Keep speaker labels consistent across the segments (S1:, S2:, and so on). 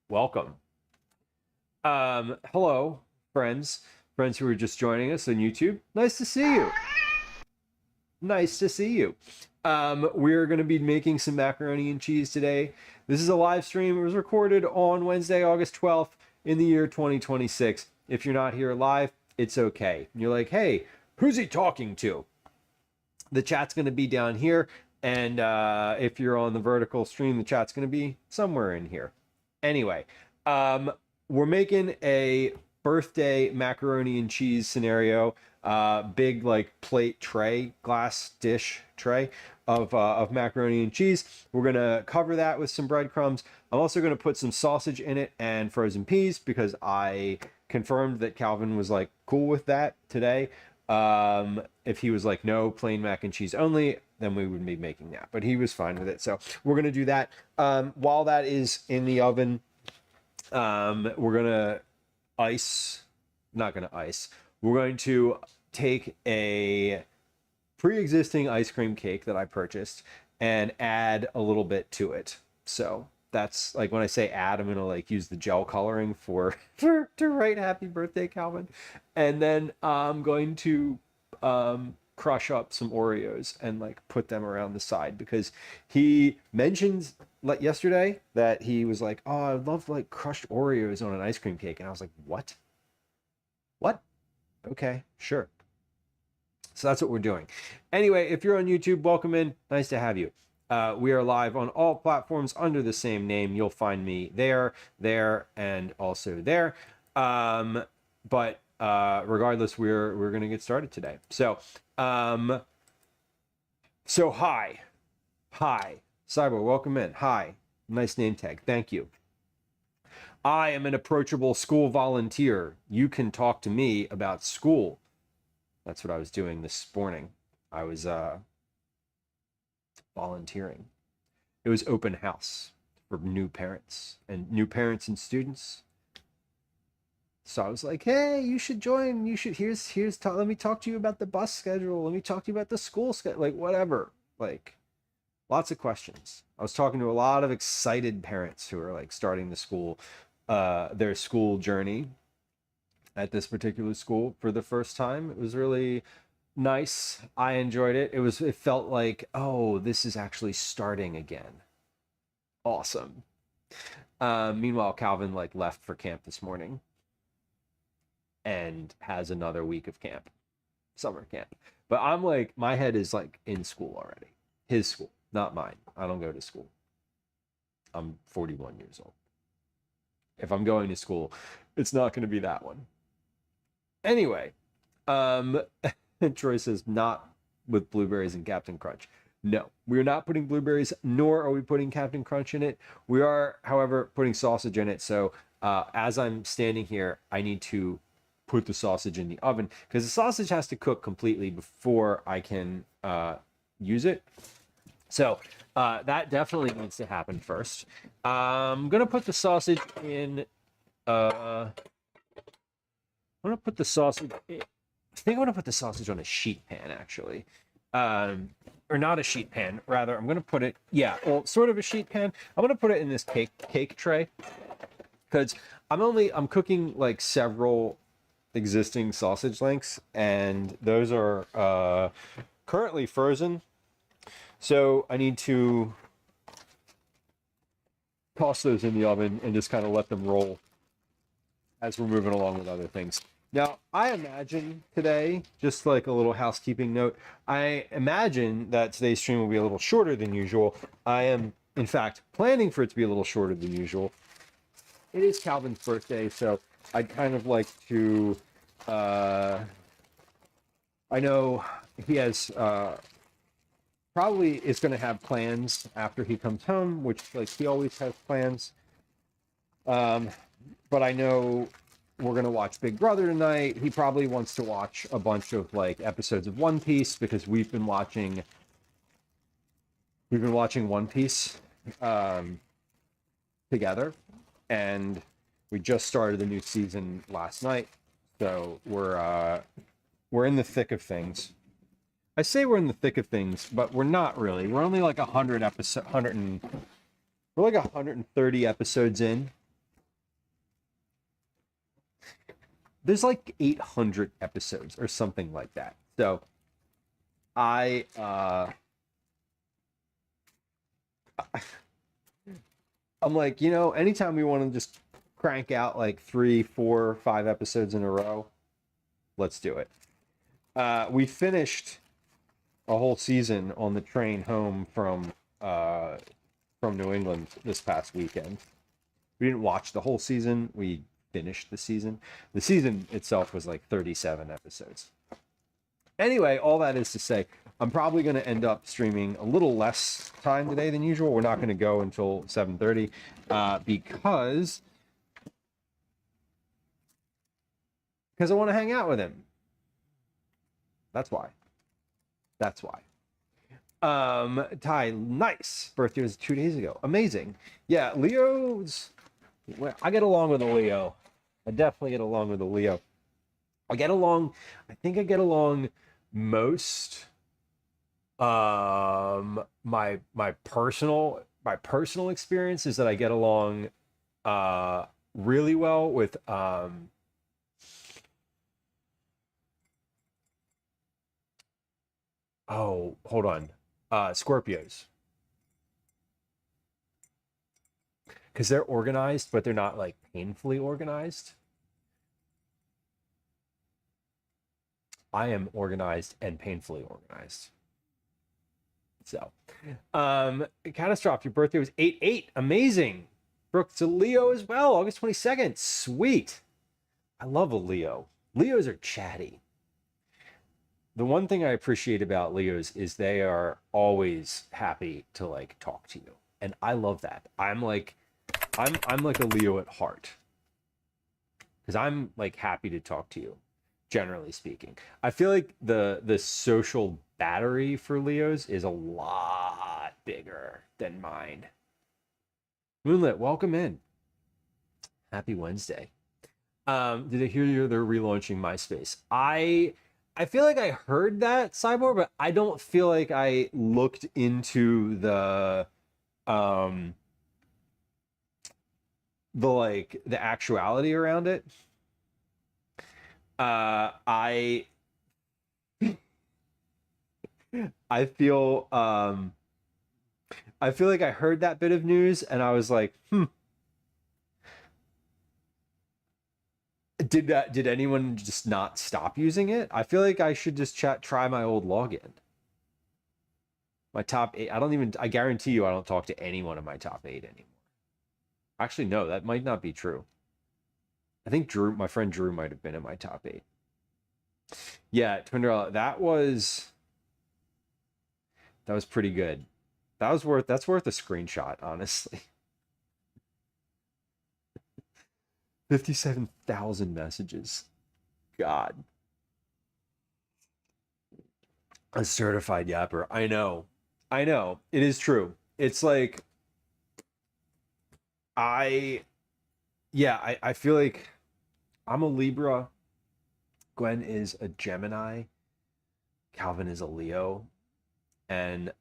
S1: Welcome. Hello, friends who are just joining us on YouTube. Nice to see you. Nice to see you. We're going to be making some macaroni and cheese today. This is a live stream. It was recorded on Wednesday, August 12th in the year 2026. If you're not here live, it's okay. You're like, hey, who's he talking to? The chat's going to be down here. And if you're on the vertical stream, the chat's going to be somewhere in here. Anyway, we're making a birthday macaroni and cheese scenario. Big like plate tray, glass dish tray of macaroni and cheese. We're gonna cover that with some breadcrumbs. I'm also gonna put some sausage in it and frozen peas because I confirmed that Calvin was like cool with that today. If he was like no, plain mac and cheese only, then we would be making that, but he was fine with it. So we're gonna do that. While that is in the oven, we're gonna we're going to take a pre-existing ice cream cake that I purchased and add a little bit to it. So that's like when I say add, I'm gonna like use the gel coloring to write happy birthday, Calvin. And then I'm going to crush up some Oreos and like put them around the side because he mentioned like yesterday that he was like, oh, I love like crushed Oreos on an ice cream cake. And I was like, what? Okay, sure. So that's what we're doing. Anyway, if you're on YouTube, welcome in. Nice to have you. We are live on all platforms under the same name. You'll find me there, and also there. But regardless, we're gonna get started today. So hi, Cyber, welcome in. Hi, nice name tag. Thank you. I am an approachable school volunteer. You can talk to me about school. That's what I was doing this morning. I was volunteering. It was open house for new parents and students. So I was like, hey, you should join. You should let me talk to you about the bus schedule. Let me talk to you about the school schedule, like whatever. Like lots of questions. I was talking to a lot of excited parents who are like starting their school journey at this particular school for the first time. It was really nice. I enjoyed it. It felt like, oh, this is actually starting again. Awesome. Meanwhile, Calvin like left for camp this morning and has another week of camp, summer camp. But I'm like, my head is like in school already. His school, not mine. I don't go to school. I'm 41 years old. If I'm going to school, it's not going to be that one. Anyway, Troy says not with blueberries and Captain Crunch. No, we're not putting blueberries, nor are we putting Captain Crunch in it. We are, however, putting sausage in it. So as I'm standing here, I need to put the sausage in the oven because the sausage has to cook completely before I can use it. So that definitely needs to happen first. I'm gonna put the sausage in. I'm gonna put the sausage. I think I'm gonna put the sausage on a sheet pan, actually, or not a sheet pan. Rather, I'm gonna put it. Yeah, well, sort of a sheet pan. I'm gonna put it in this cake tray because I'm cooking like several existing sausage links, and those are currently frozen. So I need to toss those in the oven and just kind of let them roll as we're moving along with other things. Now, I imagine today, just like a little housekeeping note, I imagine that today's stream will be a little shorter than usual. I am, in fact, planning for it to be a little shorter than usual. It is Calvin's birthday, so I'd kind of like to, I know he has, probably is going to have plans after he comes home, which like he always has plans. But I know we're going to watch Big Brother tonight. He probably wants to watch a bunch of like episodes of One Piece because we've been watching One Piece together, and we just started the new season last night. So we're in the thick of things. I say we're in the thick of things, but we're not really. We're only like 130 episodes in. there's like 800 episodes or something like that. So I I'm like, you know, anytime we want to just crank out like 3, 4, 5 episodes in a row, let's do it. We finished a whole season on the train home from New England this past weekend. We didn't watch the whole season. We finished the season. The season itself was like 37 episodes. Anyway, all that is to say, I'm probably going to end up streaming a little less time today than usual. We're not going to go until 7:30 because I want to hang out with him. That's why. That's why. Ty, nice. Birthday was 2 days ago. Amazing. Yeah, Leo's. Well, I get along with a Leo. I definitely get along with a Leo. I think I get along most. My personal experience is that I get along really well with oh, hold on. Scorpios. Because they're organized, but they're not like painfully organized. I am organized and painfully organized. So, Catastrophe, your birthday was 8/8. Amazing. Brooke's a Leo as well, August 22nd. Sweet. I love a Leo. Leos are chatty. The one thing I appreciate about Leos is they are always happy to like talk to you. And I love that. I'm like a Leo at heart. Because I'm like happy to talk to you, generally speaking. I feel like the social battery for Leos is a lot bigger than mine. Moonlit, welcome in. Happy Wednesday. Did I hear they're relaunching MySpace? I feel like I heard that, Cyborg, but I don't feel like I looked into the actuality around it. I feel like I heard that bit of news and I was like, did anyone just not stop using it? I feel like I should just try my old login. My top 8, I guarantee you I don't talk to anyone in my top 8 anymore. Actually, no, that might not be true. I think my friend Drew might have been in my top 8. Yeah, Twinderella, that was pretty good. That's worth a screenshot, honestly. 57,000 messages. God. A certified yapper. I know. It is true. It's like I feel like I'm a Libra. Gwen is a Gemini. Calvin is a Leo. And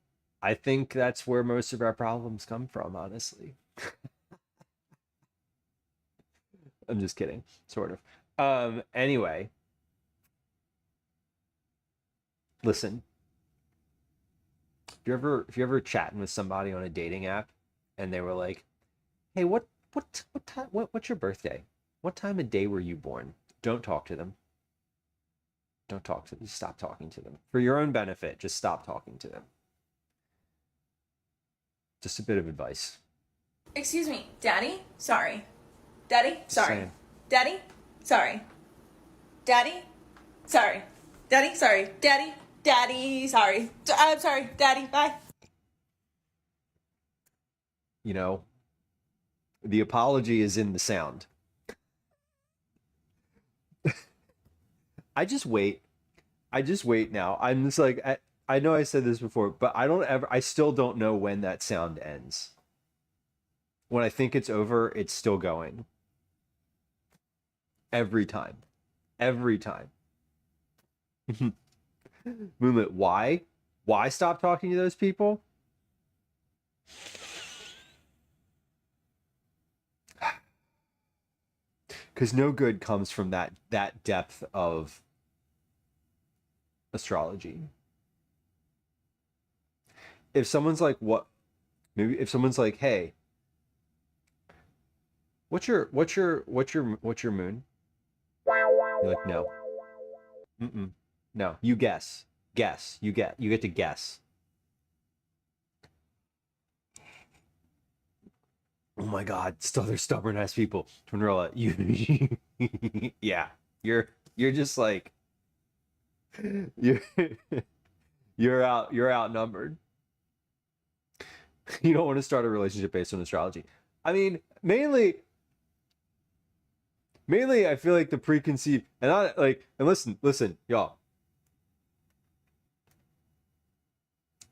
S1: I think that's where most of our problems come from, honestly. I'm just kidding, sort of. Anyway, listen. If you're ever chatting with somebody on a dating app and they were like, "Hey, what's your birthday? What time of day were you born?" Don't talk to them. Don't talk to them. Just stop talking to them. For your own benefit, just stop talking to them. Just a bit of advice.
S2: Excuse me, Daddy? Sorry. Daddy? Sorry. Daddy? Sorry. Daddy? Sorry. Daddy? Sorry. Daddy? Daddy? Sorry. I'm sorry. Daddy, bye.
S1: You know, the apology is in the sound. I just wait now. I'm just like, I know I said this before, but I still don't know when that sound ends. When I think it's over, it's still going. Every time. Moonlit, why? Why stop talking to those people? because no good comes from that depth of astrology. If someone's like, what, maybe if someone's like, hey, what's your moon? You're like, no. Mm-mm. No, you guess. Guess. You get to guess. Oh my God, still they're stubborn ass people. Twinrilla, you yeah. You're just like you're you're outnumbered. You don't want to start a relationship based on astrology. I mean, mainly I feel like the preconceived and I like and listen, y'all.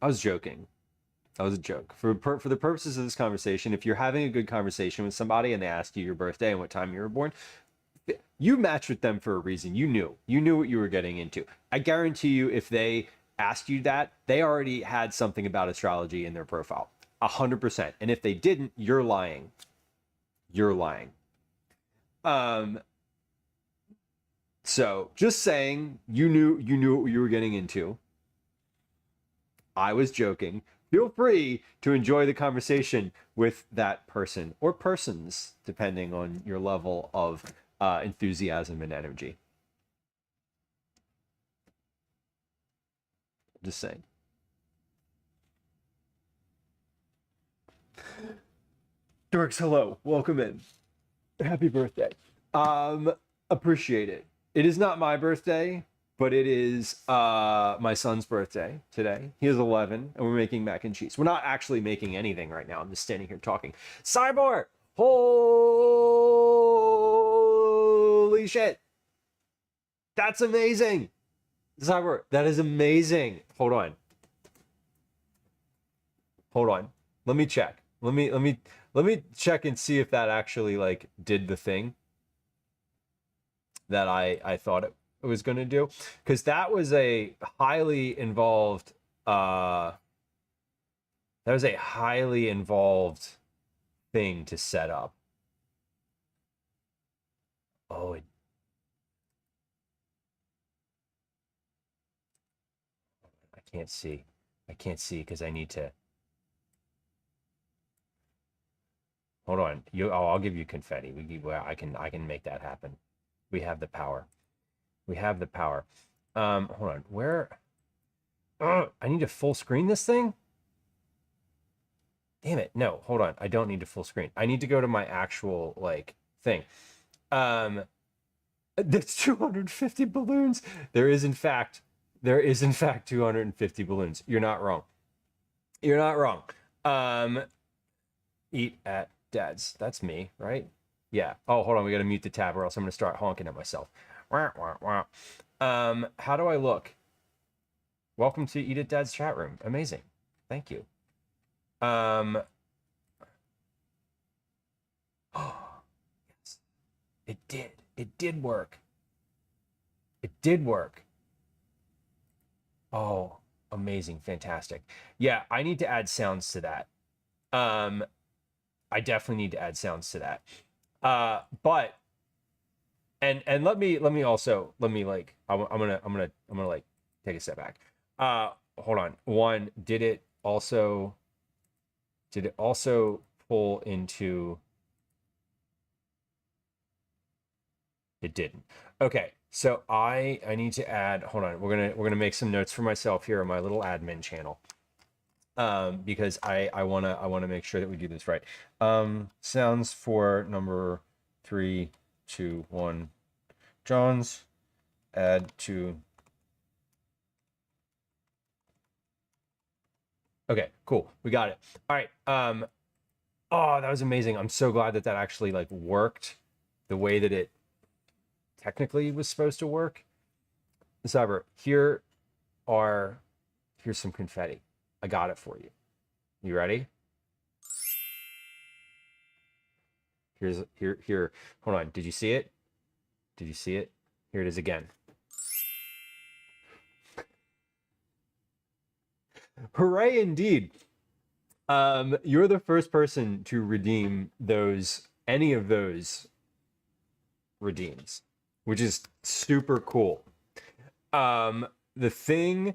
S1: I was joking. That was a joke. For the purposes of this conversation, if you're having a good conversation with somebody and they ask you your birthday and what time you were born, you matched with them for a reason. You knew what you were getting into. I guarantee you, if they asked you that, they already had something about astrology in their profile, 100%. And if they didn't, you're lying. You're lying. So just saying, you knew what you were getting into. I was joking. Feel free to enjoy the conversation with that person or persons, depending on your level of enthusiasm and energy. Just saying. Dorks, hello. Welcome in. Happy birthday. Appreciate it. It is not my birthday, but it is my son's birthday today. He is 11, and we're making mac and cheese. We're not actually making anything right now. I'm just standing here talking. Cyborg! Holy shit! That's amazing! Cyborg, that is amazing. Hold on. Let me check. Let me check and see if that actually like did the thing that I thought it was going to do, because that was a highly involved thing to set up. Oh, I can't see because I need to. Hold on. I'll give you confetti. I can make that happen. We have the power. Hold on. Where? I need to full screen this thing? Damn it. No, hold on. I don't need to full screen. I need to go to my actual like thing. That's 250 balloons. There is in fact 250 balloons. You're not wrong. Eat at Dad's. That's me, right? Yeah. Oh, hold on. We got to mute the tab or else I'm going to start honking at myself. How do I look? Welcome to Eat at Dad's chat room. Amazing. Thank you. Oh, yes. It did. It did work. Oh, amazing. Fantastic. Yeah, I need to add sounds to that. I definitely need to add sounds to that. But and let me like I'm gonna like take a step back. Hold on. One, did it also pull into? It didn't. Okay, so I need to add. Hold on. We're gonna make some notes for myself here on my little admin channel. Because I wanna make sure that we do this right. Sounds for number 3, 2, 1. John's add to. Okay, cool. We got it. All right. Oh, that was amazing. I'm so glad that actually like worked the way that it technically was supposed to work. Cyber, here's some confetti. I got it for you. You ready? Here. Hold on. Did you see it? Here it is again. Hooray indeed. You're the first person to redeem any of those redeems, which is super cool. The thing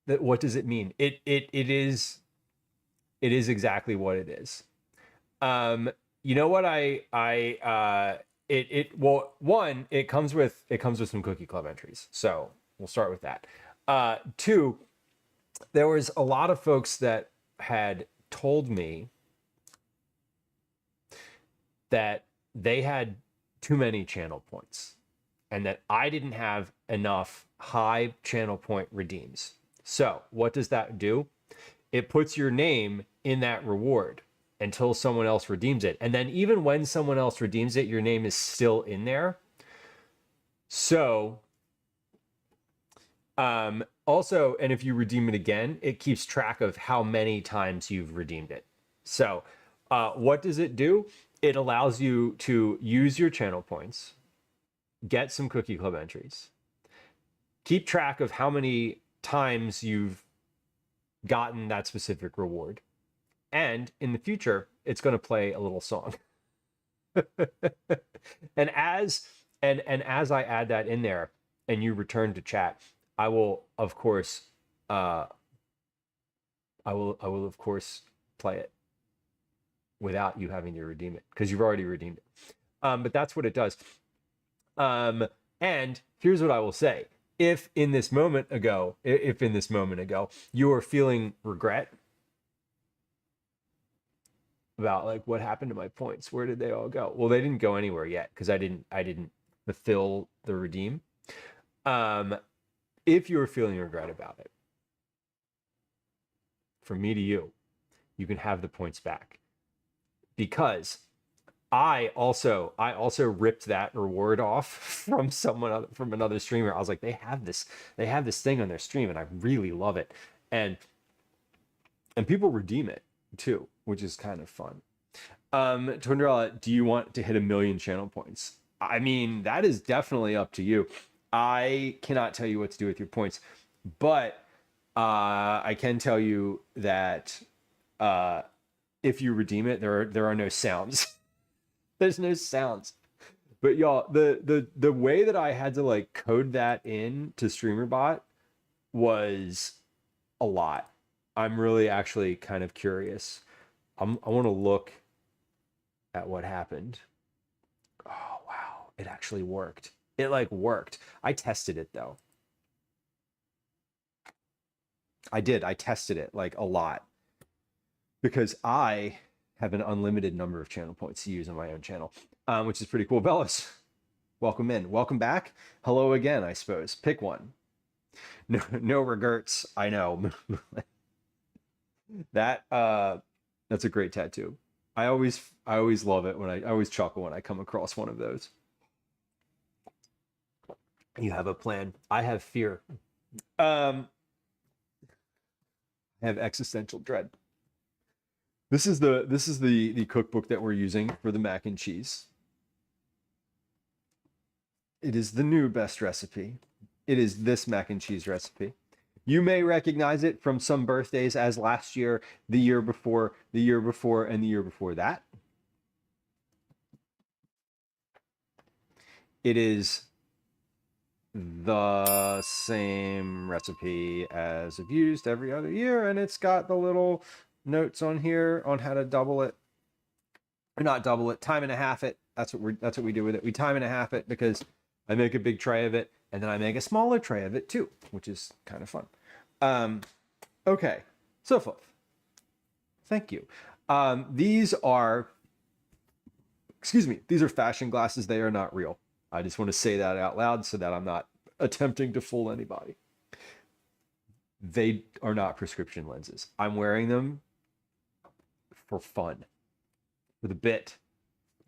S1: that, what does it mean? It is exactly what it is. You know what well, one, it comes with some Cookie Club entries. So we'll start with that. Two, there was a lot of folks that had told me that they had too many channel points and that I didn't have enough high channel point redeems. So what does that do? It puts your name in that reward until someone else redeems it. And then even when someone else redeems it, your name is still in there. So also, and if you redeem it again, it keeps track of how many times you've redeemed it. So what does it do? It allows you to use your channel points, get some Cookie Club entries, keep track of how many times you've gotten that specific reward. And in the future, it's going to play a little song. and as I add that in there and you return to chat, I will of course I will of course play it without you having to redeem it because you've already redeemed it. But that's what it does. And here's what I will say. If in this moment ago you are feeling regret about like what happened to my points, where did they all go? Well, they didn't go anywhere yet because I didn't fulfill the redeem. If you are feeling regret about it, from me to you, you can have the points back, because I also ripped that reward off from another streamer. I was like, they have this thing on their stream and I really love it. And people redeem it too, which is kind of fun. Tundrella, do you want to hit 1 million channel points? I mean, that is definitely up to you. I cannot tell you what to do with your points, but I can tell you that if you redeem it, there are no sounds. There's no sounds. But y'all, the way that I had to like code that in to StreamerBot was a lot. I'm really actually kind of curious. I want to look at what happened. Oh wow, it actually worked. It like worked. I tested it though. I did. I tested it like a lot because I have an unlimited number of channel points to use on my own channel, which is pretty cool. Bellis, welcome in. Welcome back. Hello again, I suppose. Pick one. No regrets. I know. That's a great tattoo. I always love it when I always chuckle when I come across one of those. You have a plan. I have fear. I have existential dread. This is the cookbook that we're using for the mac and cheese. It is the new best recipe. It is this mac and cheese recipe. You may recognize it from some birthdays as last year, the year before, and the year before that. It is the same recipe as I've used every other year, and it's got the little notes on here on how to double it, or not double it, time and a half it. That's what we do with it. We time and a half it because I make a big tray of it, and then I make a smaller tray of it too, which is kind of fun. Okay, so Fluff, thank you. These are fashion glasses. They are not real. I just want to say that out loud so that I'm not attempting to fool anybody. They are not prescription lenses. I'm wearing them for fun, for the bit,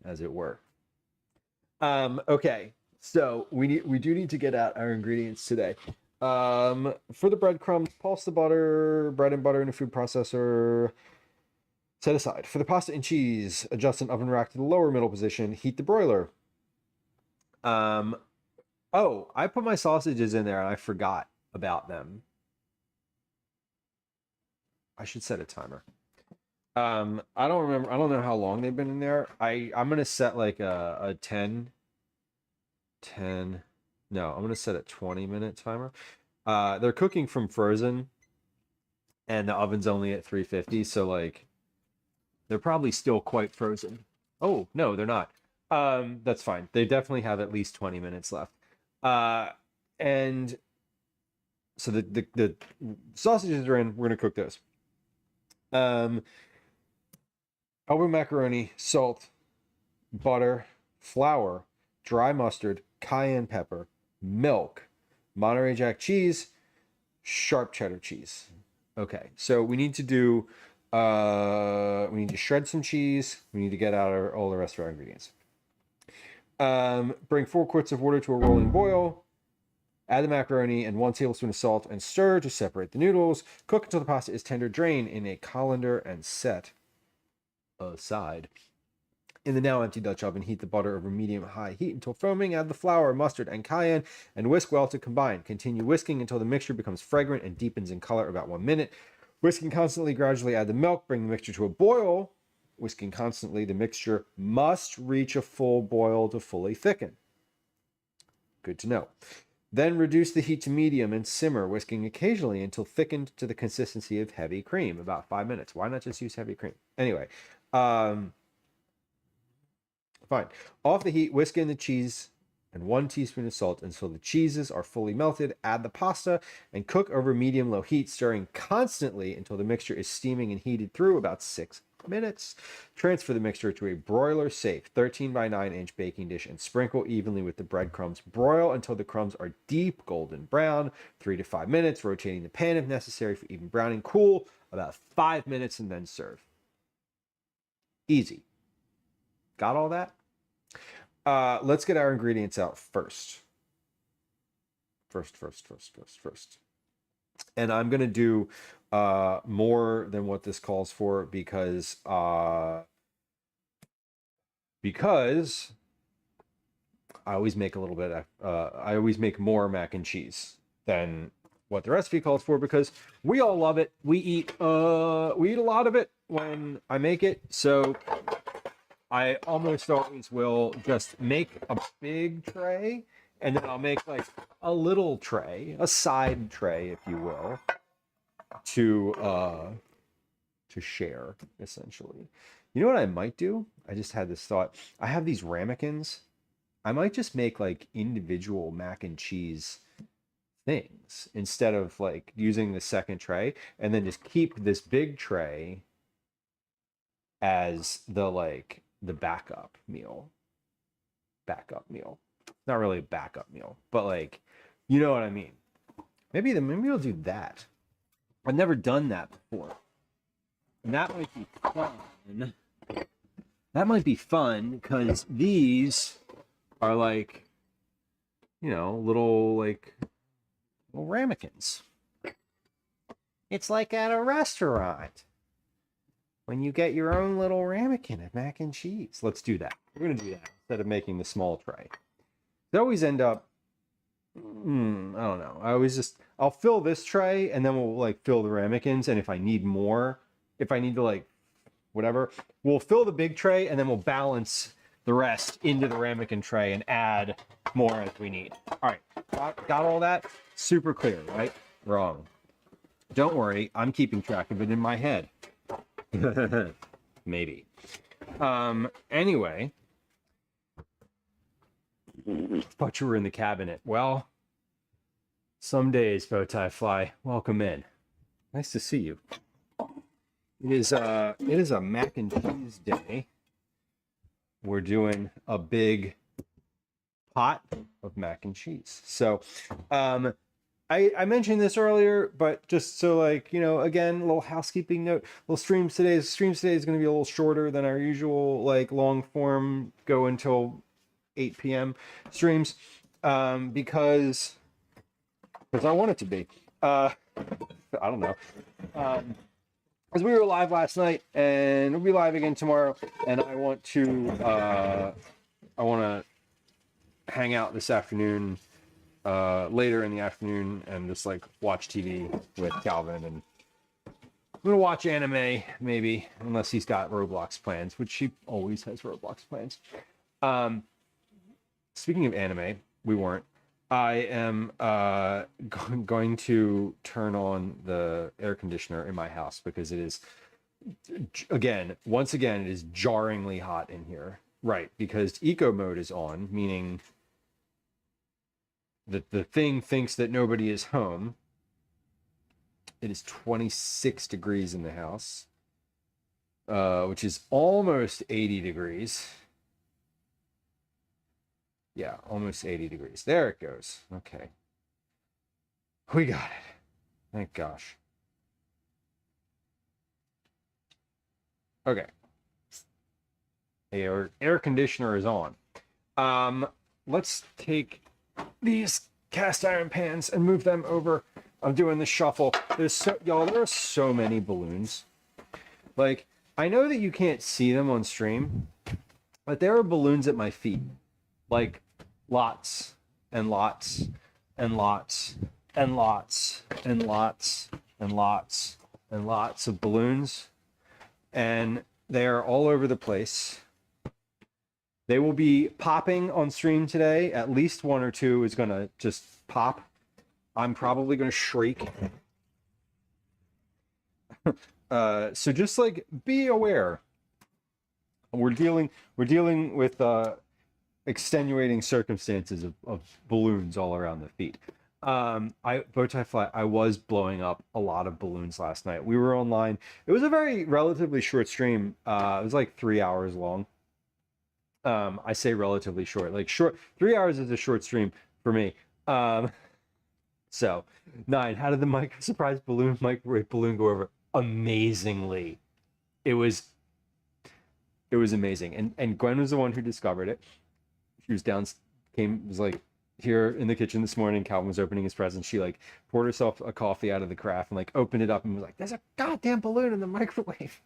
S1: as it were. Okay, so we do need to get out our ingredients today. For the breadcrumbs, pulse the butter, bread and butter in a food processor. Set aside. For the pasta and cheese, adjust an oven rack to the lower middle position. Heat the broiler. Oh, I put my sausages in there and I forgot about them. I should set a timer. I don't remember. I don't know how long they've been in there. I'm gonna set like a 10. No, I'm gonna set a 20-minute timer. They're cooking from frozen, and the oven's only at 350, so like they're probably still quite frozen. Oh, no, they're not. That's fine. They definitely have at least 20 minutes left. And so the sausages are in. We're gonna cook those. Elbow macaroni, salt, butter, flour, dry mustard, cayenne pepper, milk, Monterey Jack cheese, sharp cheddar cheese. Okay, so we need to do we need to shred some cheese. We need to get out all the rest of our ingredients. Bring 4 quarts of water to a rolling boil. Add the macaroni and 1 tablespoon of salt and stir to separate the noodles. Cook until the pasta is tender. Drain in a colander and set aside. In the now empty Dutch oven, heat the butter over medium-high heat until foaming. Add the flour, mustard, and cayenne and whisk well to combine. Continue whisking until the mixture becomes fragrant and deepens in color about 1 minute. Whisking constantly, gradually add the milk. Bring the mixture to a boil. Whisking constantly, the mixture must reach a full boil to fully thicken. Good to know. Then reduce the heat to medium and simmer, whisking occasionally until thickened to the consistency of heavy cream, about 5 minutes. Why not just use heavy cream? Anyway, fine. Off the heat, whisk in the cheese and 1 teaspoon of salt until the cheeses are fully melted. Add the pasta and cook over medium-low heat, stirring constantly until the mixture is steaming and heated through about 6 minutes. Transfer the mixture to a broiler-safe 13 by 9 inch baking dish and sprinkle evenly with the breadcrumbs. Broil until the crumbs are deep golden brown, 3 to 5 minutes, rotating the pan if necessary for even browning. Cool about 5 minutes and then serve. Easy. Got all that? Let's get our ingredients out first. First. And I'm gonna do more than what this calls for because I always make a little bit of, I always make more mac and cheese than what the recipe calls for because we all love it. We eat a lot of it when I make it. So I almost always will just make a big tray and then I'll make like a little tray, a side tray, if you will, to share essentially. You know what I might do? I just had this thought. I have these ramekins. I might just make like individual mac and cheese things instead of like using the second tray and then just keep this big tray as the backup meal. Not really a backup meal, but like, you know what I mean? Maybe we'll do that. I've never done that before. And that might be fun. That might be fun because these are like, little ramekins. It's like at a restaurant when you get your own little ramekin of mac and cheese. Let's do that. We're going to do that instead of making the small tray. They always end up, I don't know. I'll fill this tray and then we'll like fill the ramekins. And if I need more, if I need to like, whatever, we'll fill the big tray and then we'll balance the rest into the ramekin tray and add more as we need. All right, got all that? Super clear, right? Wrong. Don't worry, I'm keeping track of it in my head. Maybe. Anyway, thought you were in the cabinet. Well, some days, Bowtie Fly, welcome in. Nice to see you. It is a mac and cheese day. We're doing a big pot of mac and cheese. So, I mentioned this earlier, but just so like, again, a little housekeeping note, streams today is going to be a little shorter than our usual, like long form go until 8 p.m. streams, because I want it to be, I don't know. Because we were live last night and we'll be live again tomorrow. And I want to hang out this afternoon, later in the afternoon and just like watch TV with Calvin and gonna watch anime, maybe, unless he's got Roblox plans, which he always has Roblox plans. Speaking of anime, we weren't. I am going to turn on the air conditioner in my house because it is, once again, it is jarringly hot in here. Right, because eco mode is on, meaning that the thing thinks that nobody is home. It is 26 degrees in the house, which is almost 80 degrees. Yeah, almost 80 degrees. There it goes. Okay. We got it. Thank gosh. Okay. Air conditioner is on. Let's take these cast iron pans and move them over. I'm doing the shuffle. Y'all, there are so many balloons. Like, I know that you can't see them on stream, but there are balloons at my feet. Like, lots and lots and lots and lots and lots and lots and lots of balloons. And they are all over the place. They will be popping on stream today. At least one or two is going to just pop. I'm probably going to shriek. So just like be aware. We're dealing with extenuating circumstances of balloons all around the feet. Bowtie Fly, I was blowing up a lot of balloons last night. We were online. It was a very relatively short stream. It was like 3 hours long. I say relatively short. Like 3 hours is a short stream for me. So 9. How did the microwave balloon go over? Amazingly. It was amazing. And Gwen was the one who discovered it. She was was like here in the kitchen this morning. Calvin was opening his present. She like poured herself a coffee out of the carafe and like opened it up and was like, "There's a goddamn balloon in the microwave."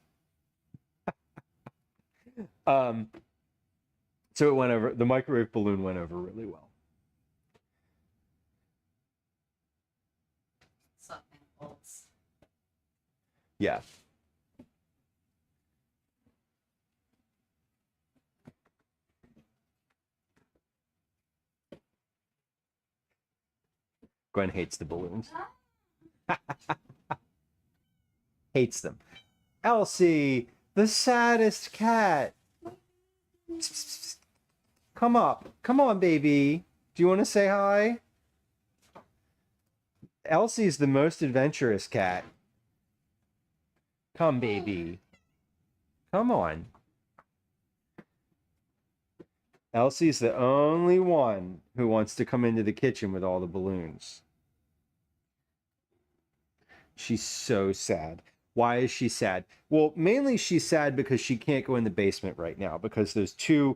S1: So it went over. The microwave balloon went over really well. Yeah. Gwen hates the balloons. Hates them. Elsie, the saddest cat. Come up. Come on, baby. Do you want to say hi? Elsie's the most adventurous cat. Come, baby. Come on. Elsie's the only one who wants to come into the kitchen with all the balloons. She's so sad. Why is she sad? Well, mainly she's sad because she can't go in the basement right now because there's two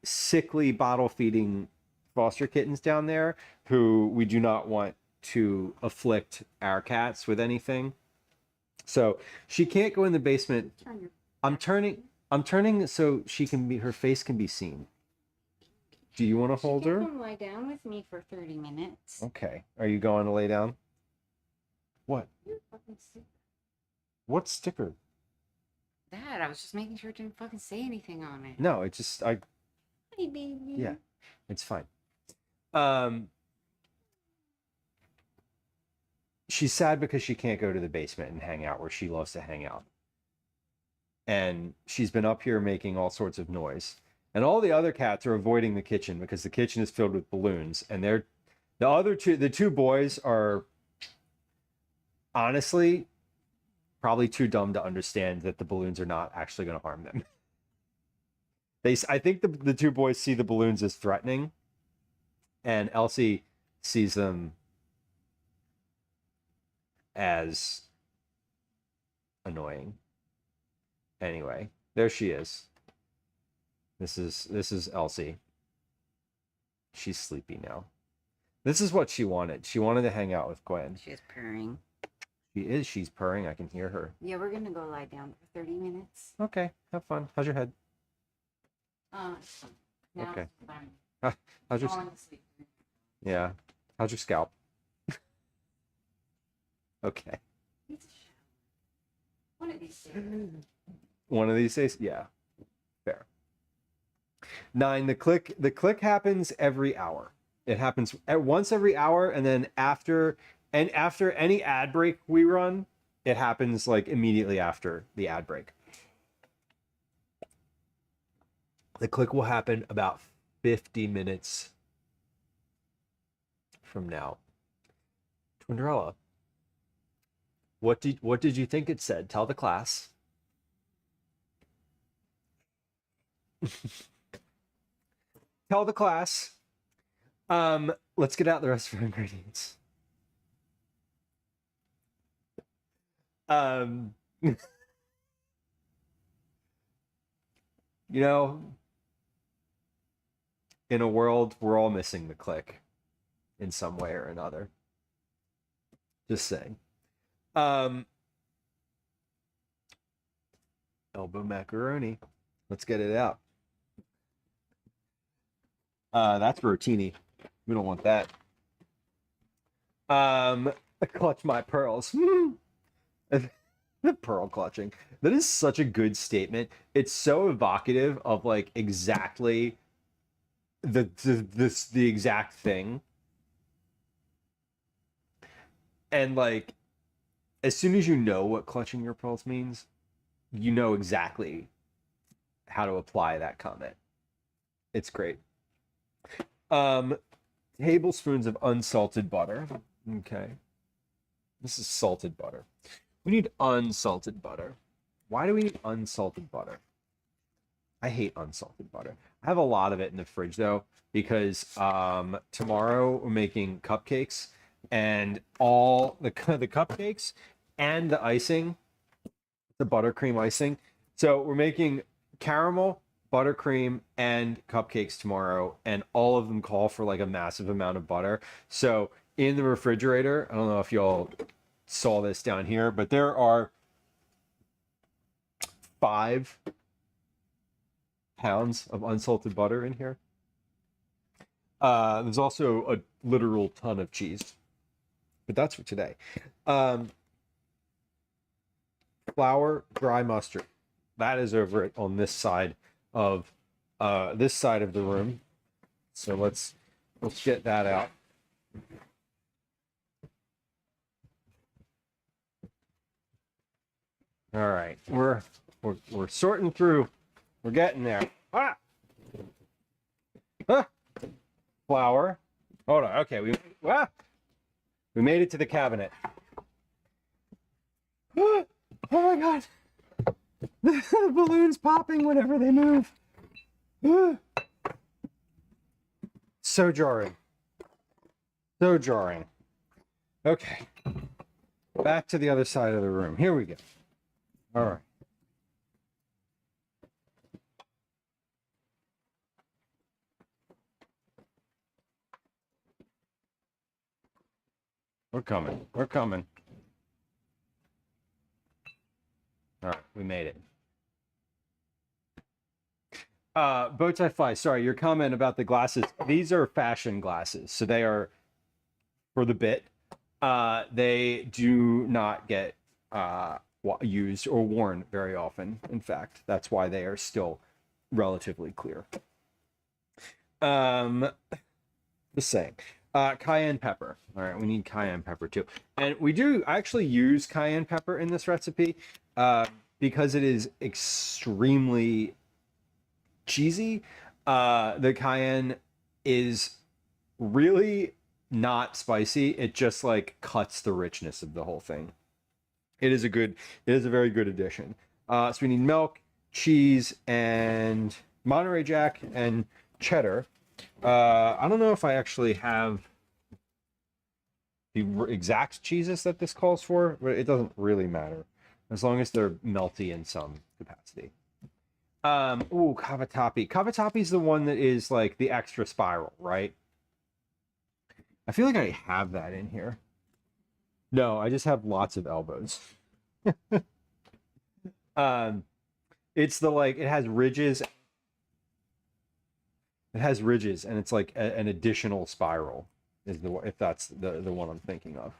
S1: sickly bottle feeding foster kittens down there who we do not want to afflict our cats with anything. So she can't go in the basement. I'm turning so her face can be seen. Do you want to hold her?
S3: Come lie down with me for 30 minutes.
S1: Okay. Are you going to lay down? What? What sticker?
S3: Dad, I was just making sure it didn't fucking say anything on it.
S1: No, it just
S3: Hey, baby.
S1: yeah, it's fine. She's sad because she can't go to the basement and hang out where she loves to hang out. And she's been up here making all sorts of noise. And all the other cats are avoiding the kitchen because the kitchen is filled with balloons. And the two boys are honestly probably too dumb to understand that the balloons are not actually going to harm them. I think the two boys see the balloons as threatening, and Elsie sees them as annoying. Anyway, there she is. This is Elsie. She's sleepy now. This is what she wanted. She wanted to hang out with Gwen.
S3: She's purring.
S1: She's purring. I can hear her.
S3: Yeah, we're gonna go lie down for 30 minutes.
S1: Okay, have fun. How's your head?
S3: Now
S1: Okay.
S3: I'm
S1: How's your
S3: falling asleep.
S1: Yeah. How's your scalp? Okay.
S3: One of these days.
S1: One of these days? Yeah. Fair. 9, the click happens every hour. It happens at once every hour, and then after any ad break we run, it happens like immediately after the ad break. The click will happen about 50 minutes from now. Twinderella, what did you think it said? Tell the class. Tell the class. Let's get out the rest of our ingredients. You know, in a world, we're all missing the click in some way or another. Just saying. Elbow macaroni. Let's get it out. That's rotini. We don't want that. Clutch my pearls. The pearl clutching. That is such a good statement. It's so evocative of like exactly the exact thing. And like as soon as you know what clutching your pearls means, you know exactly how to apply that comment. It's great. Tablespoons of unsalted butter. Okay. This is salted butter. We need unsalted butter. Why do we need unsalted butter? I hate unsalted butter. I have a lot of it in the fridge though, because tomorrow we're making cupcakes, and all the cupcakes and the icing, the buttercream icing. So we're making caramel, buttercream, and cupcakes tomorrow, and all of them call for like a massive amount of butter. So in the refrigerator, I don't know if y'all saw this down here, but there are 5 pounds of unsalted butter in here. There's also a literal ton of cheese, but that's for today. Flour, dry mustard. That is over it on this side of the room. So let's get that out. All right, we're sorting through. We're getting there. Flour. Hold on. Okay, we made it to the cabinet. Oh my god! The balloons popping whenever they move. So jarring. So jarring. Okay. Back to the other side of the room. Here we go. All right. We're coming. We're coming. All right, we made it. Bowtie Fly, sorry, your comment about the glasses. These are fashion glasses, so they are for the bit. They do not get used or worn very often. In fact, that's why they are still relatively clear. Just saying. Cayenne pepper. All right, we need cayenne pepper too. And we do actually use cayenne pepper in this recipe because it is extremely cheesy. The cayenne is really not spicy. It just like cuts the richness of the whole thing. It is a very good addition. So we need milk, cheese, and Monterey Jack and cheddar. I don't know if I actually have the exact cheeses that this calls for, but it doesn't really matter as long as they're melty in some capacity. Ooh, cavatappi. Cavatappi is the one that is like the extra spiral, right? I feel like I have that in here. No, I just have lots of elbows. It's the like it has ridges. It has ridges, and it's like an additional spiral. Is the if that's the one I'm thinking of.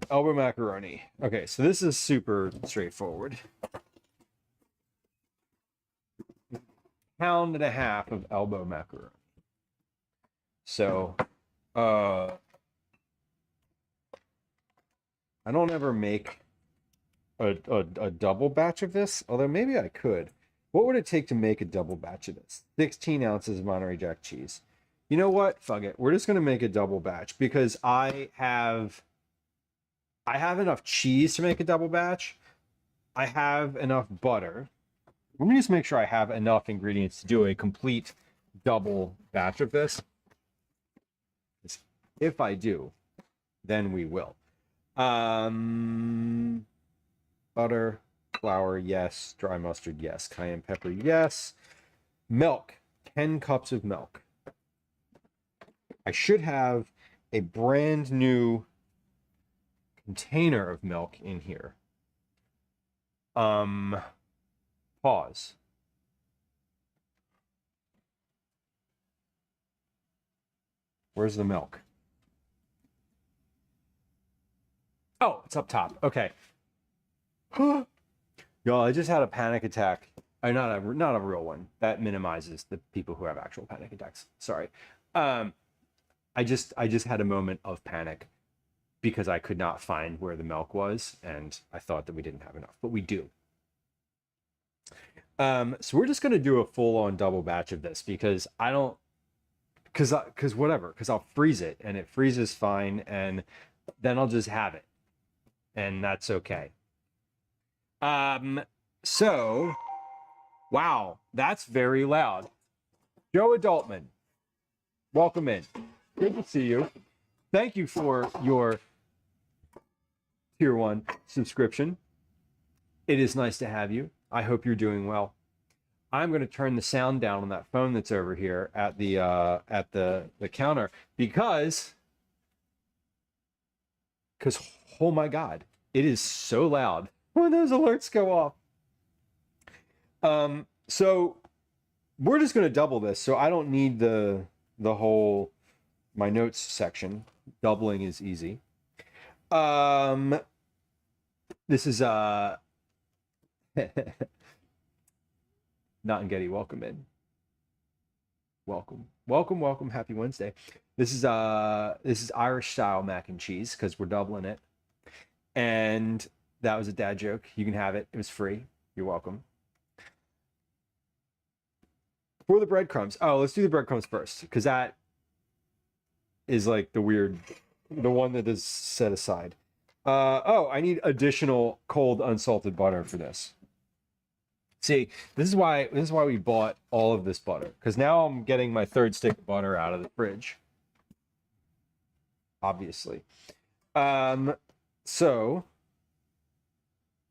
S1: elbow macaroni. Okay, so this is super straightforward. Pound and a half of elbow macaroni. So, I don't ever make a double batch of this, although maybe I could. What would it take to make a double batch of this? 16 ounces of Monterey Jack cheese. You know what? Fuck it. We're just gonna make a double batch because I have enough cheese to make a double batch. I have enough butter. Let me just make sure I have enough ingredients to do a complete double batch of this. If I do, then we will. Butter, flour, yes. Dry mustard, yes. Cayenne pepper, yes. Milk, 10 cups of milk. I should have a brand new container of milk in here. Pause. Where's the milk? Oh, it's up top. Okay. Y'all, I just had a panic attack. Not a real one. That minimizes the people who have actual panic attacks. Sorry. I just had a moment of panic because I could not find where the milk was, and I thought that we didn't have enough, but we do. So we're just gonna do a full-on double batch of this because I'll freeze it and it freezes fine, and then I'll just have it, and that's okay. So, wow, that's very loud. Joe Adultman, welcome in. Good to see you. Thank you for your tier 1 subscription. It is nice to have you. I hope you're doing well. I'm going to turn the sound down on that phone that's over here at the counter because oh my God, it is so loud when those alerts go off. So we're just going to double this, so I don't need the whole my notes section. Doubling is easy. This is Not and Getty, welcome in. Welcome. Happy Wednesday. This is Irish style mac and cheese because we're doubling it. And that was a dad joke. You can have it. It was free. You're welcome. For the breadcrumbs. Oh, let's do the breadcrumbs first because that is like the one that is set aside. I need additional cold unsalted butter for this. See, this is why we bought all of this butter, because now I'm getting my third stick of butter out of the fridge. Obviously. So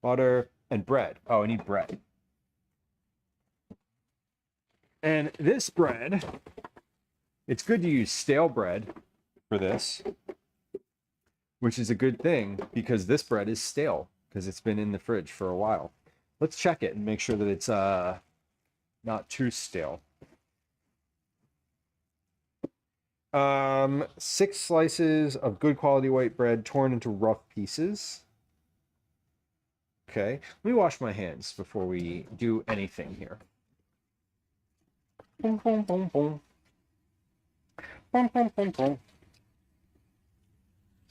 S1: butter and bread. Oh, I need bread. And this bread, it's good to use stale bread for this, which is a good thing because this bread is stale because it's been in the fridge for a while. Let's check it and make sure that it's not too stale. 6 slices of good quality white bread torn into rough pieces. Okay, let me wash my hands before we do anything here. Boom, boom, boom, boom. Boom, boom, boom, boom.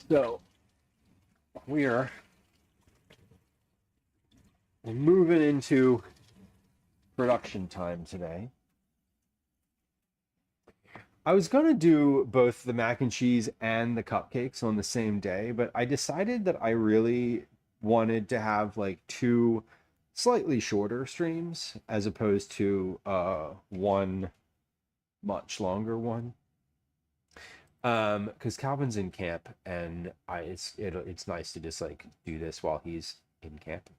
S1: So we're moving into production time today. I was going to do both the mac and cheese and the cupcakes on the same day, but I decided that I really wanted to have like 2 slightly shorter streams as opposed to one much longer one. Because Calvin's in camp and it's nice to just like do this while he's in camp.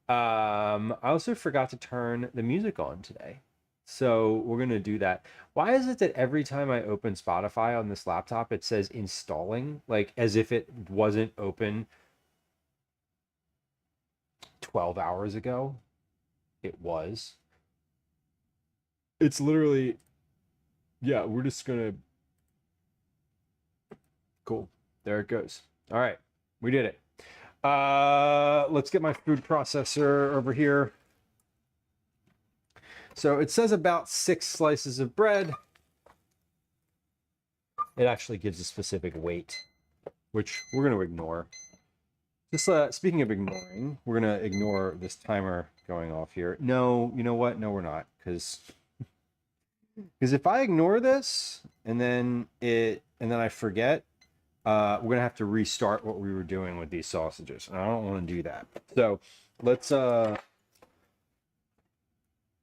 S1: I also forgot to turn the music on today. So we're going to do that. Why is it that every time I open Spotify on this laptop, it says installing, like as if it wasn't open 12 hours ago? It was. It's literally, yeah, we're just going to, cool. There it goes. All right. We did it. Let's get my food processor over here. So it says about 6 slices of bread. It actually gives a specific weight, which we're going to ignore. Just speaking of ignoring, we're going to ignore this timer going off here. No, you know what? No, we're not. Because if I ignore this and then I forget, we're going to have to restart what we were doing with these sausages. And I don't want to do that. So let's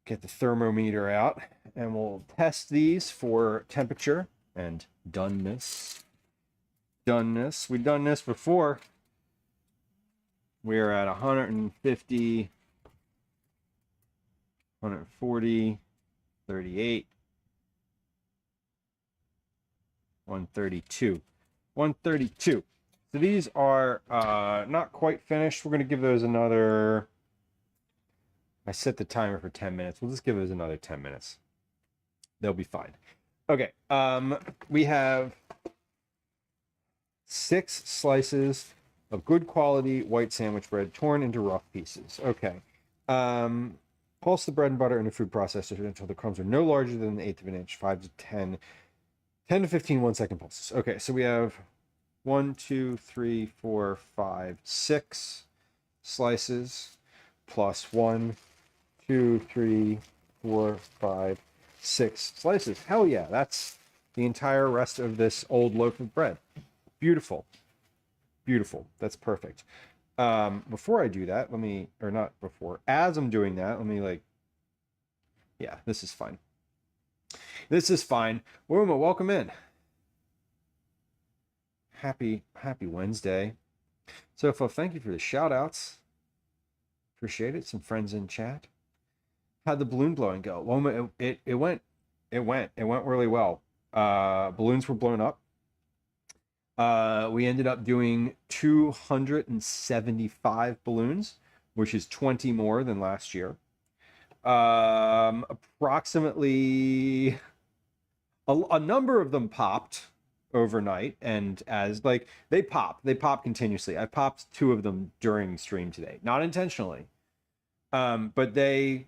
S1: get the thermometer out and we'll test these for temperature and doneness. We've done this before. We're at 150, 140, 38, 132. 132. So these are not quite finished. We're going to give those another... I set the timer for 10 minutes. We'll just give those another 10 minutes. They'll be fine. Okay. We have 6 slices of good quality white sandwich bread torn into rough pieces. Okay. Pulse the bread and butter in a food processor until the crumbs are no larger than an eighth of an inch, 5 to 10 to 15 1-second pulses. Okay, so we have 1, 2, 3, 4, 5, 6 slices plus 1, 2, 3, 4, 5, 6 slices. Hell yeah, that's the entire rest of this old loaf of bread. Beautiful. Beautiful. That's perfect. Before I do that, as I'm doing that, yeah, this is fine. This is fine. Wilma, welcome in. Happy Wednesday. Sofa, thank you for the shout outs. Appreciate it. Some friends in chat. How'd the balloon blowing go? Wilma, it went really well. Balloons were blown up. We ended up doing 275 balloons, which is 20 more than last year. Approximately a number of them popped overnight, and as they pop continuously. I popped 2 of them during stream today, not intentionally, but they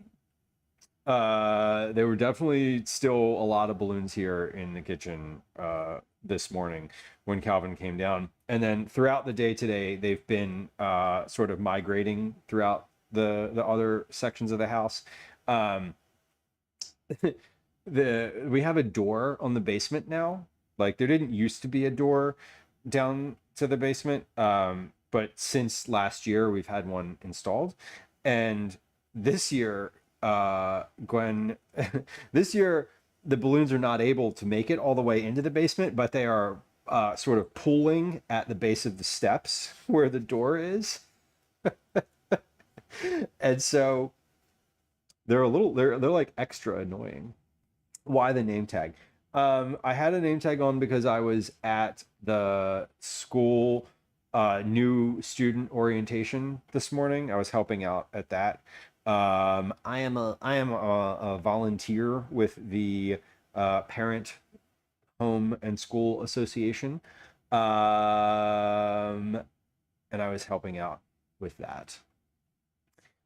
S1: were definitely still a lot of balloons here in the kitchen this morning when Calvin came down, and then throughout the day today they've been sort of migrating throughout the other sections of the house. We have a door on the basement now. Like, there didn't used to be a door down to the basement, but since last year we've had one installed, and this year Gwen this year the balloons are not able to make it all the way into the basement, but they are sort of pulling at the base of the steps where the door is. And so they're like extra annoying. Why the name tag? I had a name tag on because I was at the school new student orientation this morning. I was helping out at that. I am a volunteer with the Parent Home and School Association, and I was helping out with that.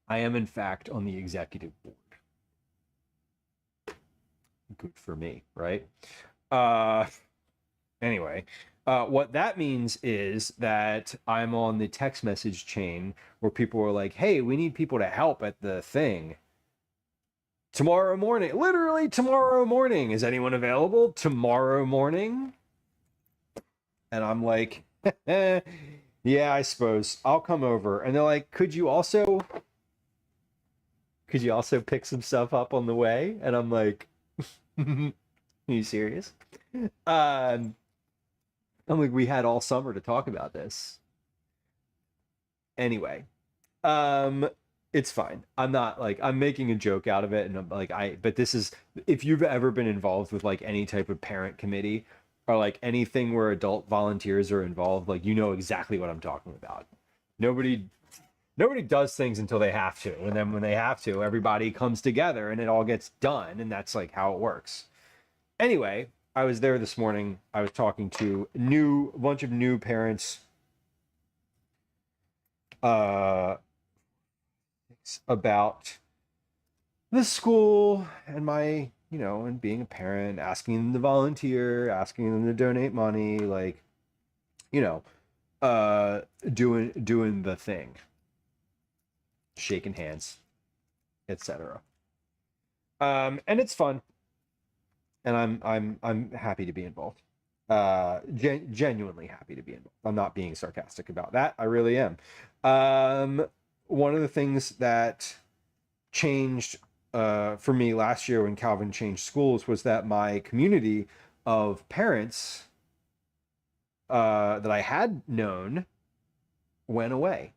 S1: I am in fact on the executive board. Good for me, right? Anyway, what that means is that I'm on the text message chain where people are like, hey, we need people to help at the thing tomorrow morning. Literally tomorrow morning. Is anyone available tomorrow morning? And I'm like, yeah, I suppose I'll come over. And they're like, could you also pick some stuff up on the way? And I'm like, are you serious? I'm like, we had all summer to talk about this. Anyway, it's fine. I'm making a joke out of it, and I'm like, but this is, if you've ever been involved with like any type of parent committee or like anything where adult volunteers are involved, like, you know exactly what I'm talking about. Nobody does things until they have to, and then when they have to, everybody comes together and it all gets done, and that's like how it works. Anyway, I was there this morning. I was talking to a bunch of new parents uh, about the school and my, and being a parent, asking them to volunteer, asking them to donate money, like, you know, uh, doing the thing, shaking hands, etc. And it's fun, and I'm happy to be involved. Genuinely happy to be involved. I'm not being sarcastic about that. I really am. One of the things that changed for me last year when Calvin changed schools was that my community of parents that I had known went away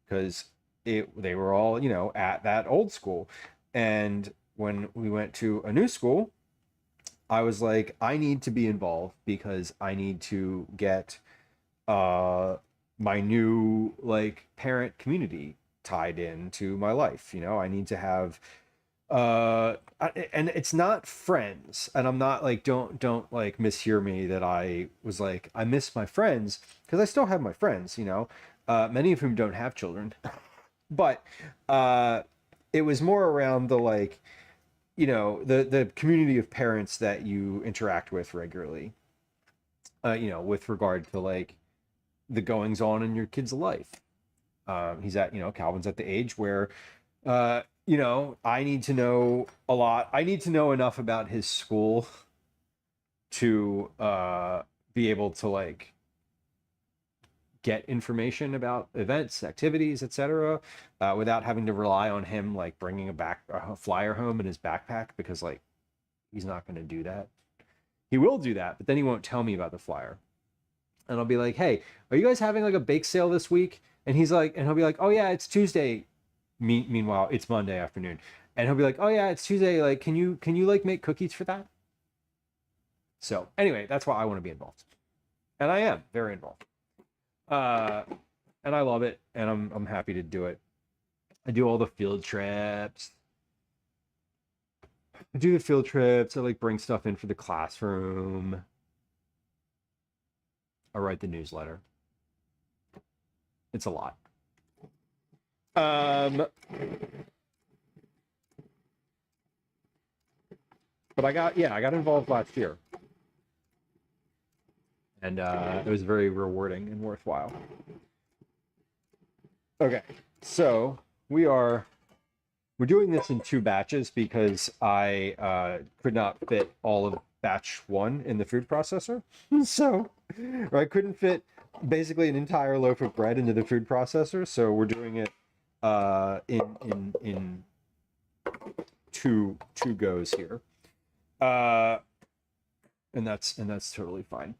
S1: because they were all, at that old school. And when we went to a new school, I was like, I need to be involved because I need to get my new like parent community tied into my life. I need to have and it's not friends, and I'm not like, don't like mishear me that I was like, I miss my friends, because I still have my friends, many of whom don't have children. But it was more around the like, the community of parents that you interact with regularly, with regard to like the goings on in your kid's life. He's at, Calvin's at the age where, I need to know a lot. I need to know enough about his school to be able to like get information about events, activities, etc., without having to rely on him like bringing a flyer home in his backpack, because like he's not going to do that. He will do that, but then he won't tell me about the flyer. And I'll be like, "Hey, are you guys having like a bake sale this week?" And he'll be like, "Oh yeah, it's Tuesday." Meanwhile, it's Monday afternoon, and he'll be like, "Oh yeah, it's Tuesday. Like, can you like make cookies for that?" So anyway, that's why I want to be involved, and I am very involved. And I love it, and I'm happy to do it. I do all the field trips. I do the field trips. I like bring stuff in for the classroom. I write the newsletter. It's a lot. But I got involved last year, and it was very rewarding and worthwhile. Okay, so we're doing this in 2 batches because I could not fit all of batch 1 in the food processor. So I couldn't fit basically an entire loaf of bread into the food processor, so we're doing it in two goes here, and that's totally fine.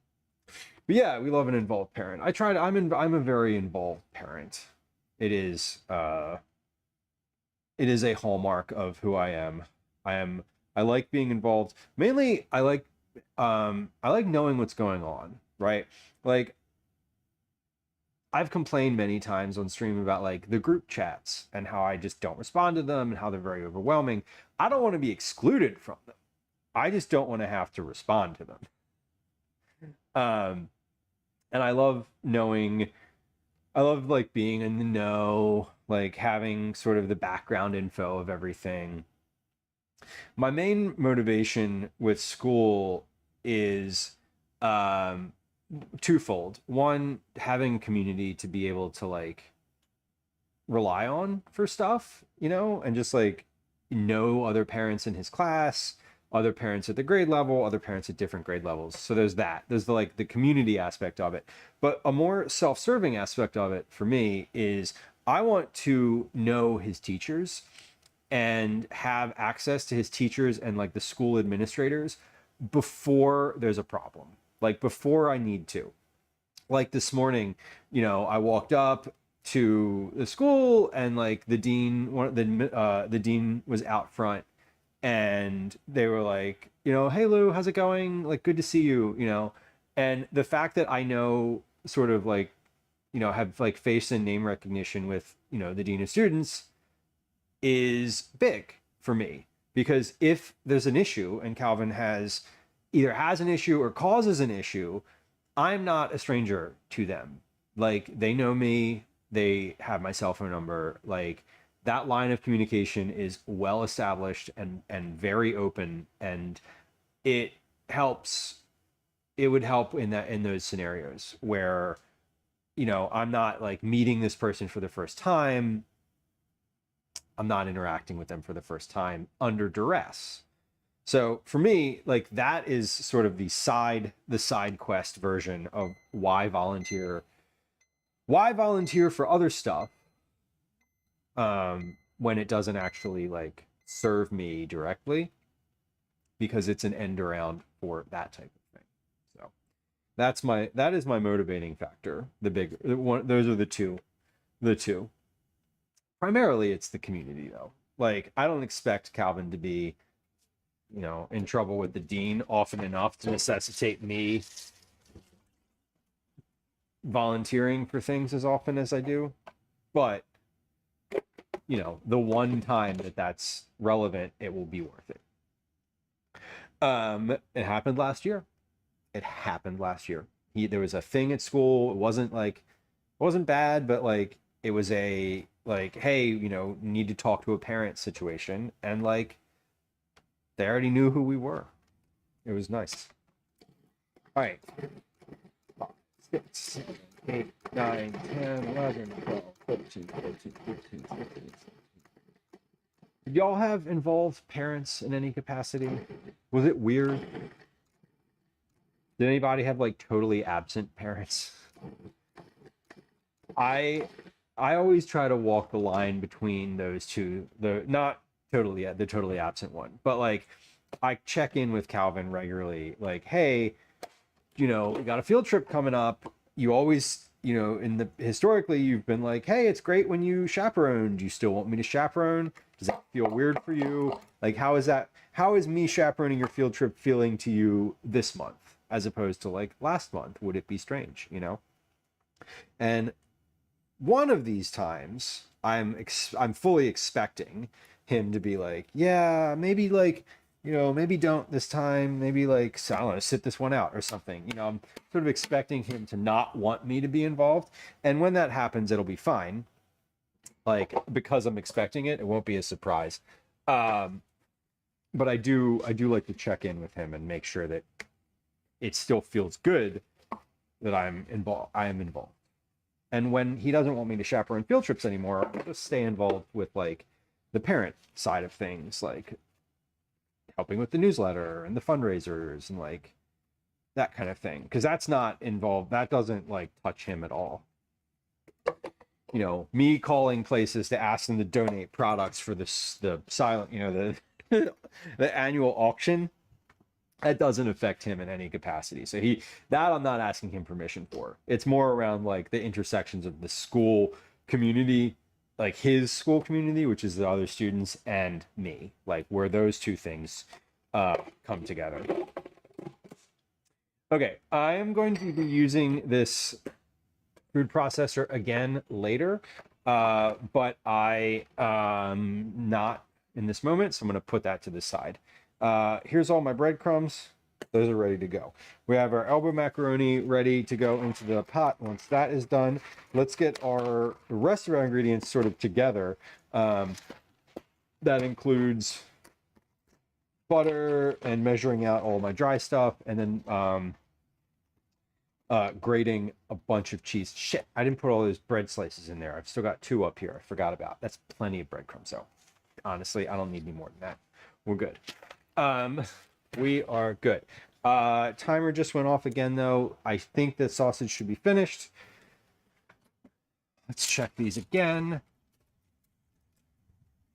S1: But yeah, we love an involved parent. I'm a very involved parent. It is a hallmark of who I am. I like being involved. Mainly I like knowing what's going on, right? Like, I've complained many times on stream about like the group chats and how I just don't respond to them and how they're very overwhelming. I don't want to be excluded from them. I just don't want to have to respond to them. And I love like being in the know, like having sort of the background info of everything. My main motivation with school is twofold. One, having community to be able to like rely on for stuff, and just like know other parents in his class, other parents at the grade level, other parents at different grade levels. So there's the community aspect of it. But a more self-serving aspect of it for me is I want to know his teachers and have access to his teachers and like the school administrators before there's a problem, like before I need to. Like this morning, I walked up to the school and like the dean was out front, and they were like, "Hey Lou, how's it going? Like, good to see you," And the fact that I know sort of like, have like face and name recognition with, the dean of students is big for me, because if there's an issue and Calvin either has an issue or causes an issue, I'm not a stranger to them. Like, they know me. They have my cell phone number. Like, that line of communication is well established and very open, and it helps. It would help in those scenarios where, I'm not like meeting this person for the first time. I'm not interacting with them for the first time under duress. So for me, like, that is sort of the side quest version of why volunteer for other stuff, when it doesn't actually like serve me directly, because it's an end around for that type of thing. So that is my motivating factor. Those are the two. Primarily, it's the community, though. Like, I don't expect Calvin to be, in trouble with the dean often enough to necessitate me volunteering for things as often as I do. But, the one time that's relevant, it will be worth it. It happened last year. There was a thing at school. It wasn't bad, but like, it was a like, hey, need to talk to a parent situation, and like, they already knew who we were. It was nice. All right. 5, 6, 7, 8, 9, 10, 11, 12, 13, 14, 15, 16, 17. Did y'all have involved parents in any capacity? Was it weird? Did anybody have like totally absent parents? I always try to walk the line between those two. Not totally the totally absent one, but like, I check in with Calvin regularly, like, hey, we got a field trip coming up. You always, historically, you've been like, hey, it's great when you chaperone. Do you still want me to chaperone? Does that feel weird for you? Like, how is me chaperoning your field trip feeling to you this month as opposed to like last month? Would it be strange, And one of these times, I'm fully expecting him to be like, yeah, maybe like, maybe don't this time, maybe like, so I don't know, sit this one out or something. I'm sort of expecting him to not want me to be involved. And when that happens, it'll be fine. Like, because I'm expecting it, it won't be a surprise. But I do like to check in with him and make sure that it still feels good that I am involved. And when he doesn't want me to chaperone field trips anymore, I'll just stay involved with like the parent side of things, like helping with the newsletter and the fundraisers and like that kind of thing. Because that's not involved. That doesn't like touch him at all. Me calling places to ask them to donate products for the silent, the annual auction, that doesn't affect him in any capacity. So that I'm not asking him permission for. It's more around like the intersections of the school community, like his school community, which is the other students, and me, like where those two things come together. Okay, I am going to be using this food processor again later, but I not in this moment, so I'm going to put that to the side. Here's all my breadcrumbs. Those are ready to go. We have our elbow macaroni ready to go into the pot. Once that is done, let's get the rest of our ingredients sort of together. That includes butter and measuring out all my dry stuff, and then grating a bunch of cheese. Shit, I didn't put all those bread slices in there. I've still got 2 up here I forgot about. That's plenty of breadcrumbs, so honestly, I don't need any more than that. We're good. We are good. Timer just went off again, though. I think the sausage should be finished. Let's check these again.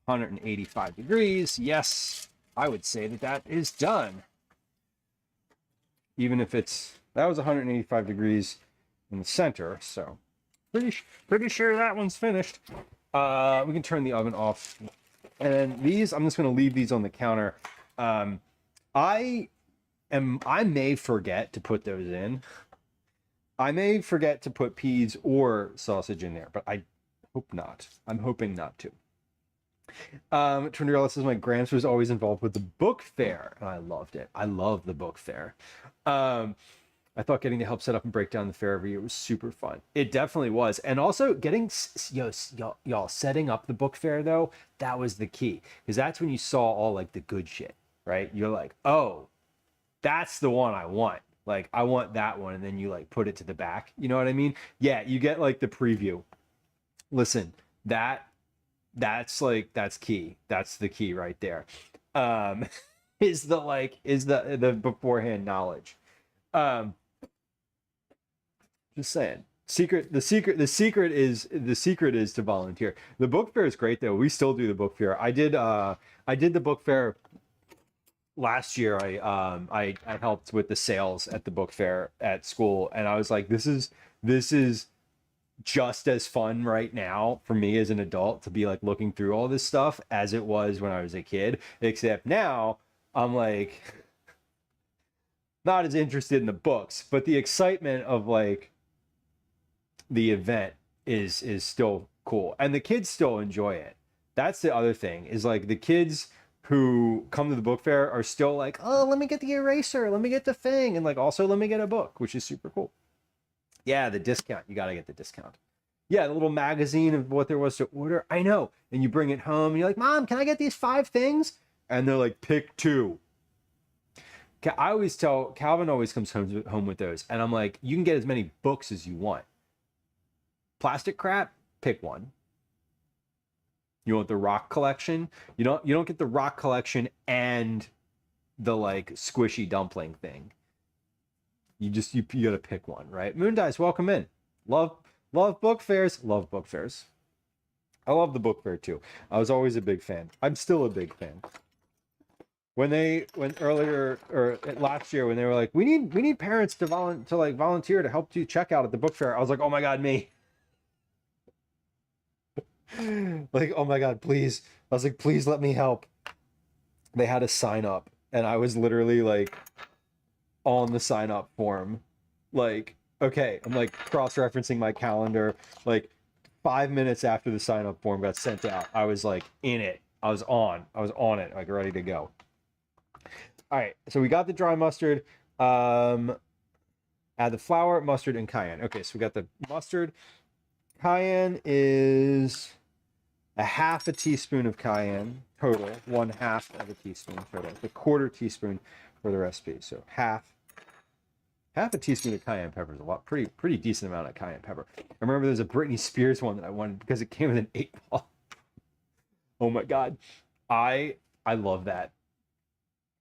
S1: 185 degrees. Yes, I would say that is done. Even if that was 185 degrees in the center, so pretty sure that one's finished. We can turn the oven off. And then these, I'm just going to leave these on the counter. I may forget to put those in. I may forget to put peas or sausage in there, but I hope not. I'm hoping not to. Trinderella says my Gramps was always involved with the book fair, and I loved it. I love the book fair. I thought getting to help set up and break down the fair every year was super fun. It definitely was. And also getting, y'all setting up the book fair though, that was the key. Because that's when you saw all like the good shit, right? You're like, oh, that's the one I want. Like, I want that one. And then you like put it to the back. You know what I mean? Yeah, you get like the preview. Listen, that's key. That's the key right there. Is the beforehand knowledge. Just saying. The secret is to volunteer. The book fair is great though. We still do the book fair. I did the book fair last year. I helped with the sales at the book fair at school, and I was like, this is just as fun right now for me as an adult to be like looking through all this stuff as it was when I was a kid, except now I'm like not as interested in the books, but the excitement of like the event is still cool, and the kids still enjoy it. That's the other thing, is like the kids who come to the book fair are still like, oh, let me get the eraser, let me get the thing, and like also let me get a book, which is super cool. Yeah, the discount. You got to get the discount. Yeah, the little magazine of what there was to order. I know. And you bring it home and you're like, Mom, can I get these 5 things? And they're like, pick 2. I always tell, Calvin always comes home with those. And I'm like, you can get as many books as you want. Plastic crap, pick 1. You want the rock collection? You don't get the rock collection and the like squishy dumpling thing. You gotta pick one, right? Moon Dice, welcome in. Love book fairs. Love book fairs. I love the book fair too. I was always a big fan. I'm still a big fan. When earlier or last year when they were like, we need parents to volunteer to help do checkout at the book fair, I was like, oh my god, me. Like, oh my god, please. I was like, please let me help. They had to sign up, and I was literally like on the sign up form, like, okay, I'm like cross-referencing my calendar. Like 5 minutes after the sign up form got sent out, I was like in it. I was on it, like ready to go. All right, so we got the dry mustard. Add the flour, mustard, and cayenne. Okay, so we got the mustard. Cayenne is a half a teaspoon of cayenne total. 1/2 of a teaspoon total. It's a 1/4 teaspoon for the recipe. So half a teaspoon of cayenne pepper is a lot, pretty decent amount of cayenne pepper. I remember there's a Britney Spears one that I wanted because it came with an 8-ball. Oh my god, I love that.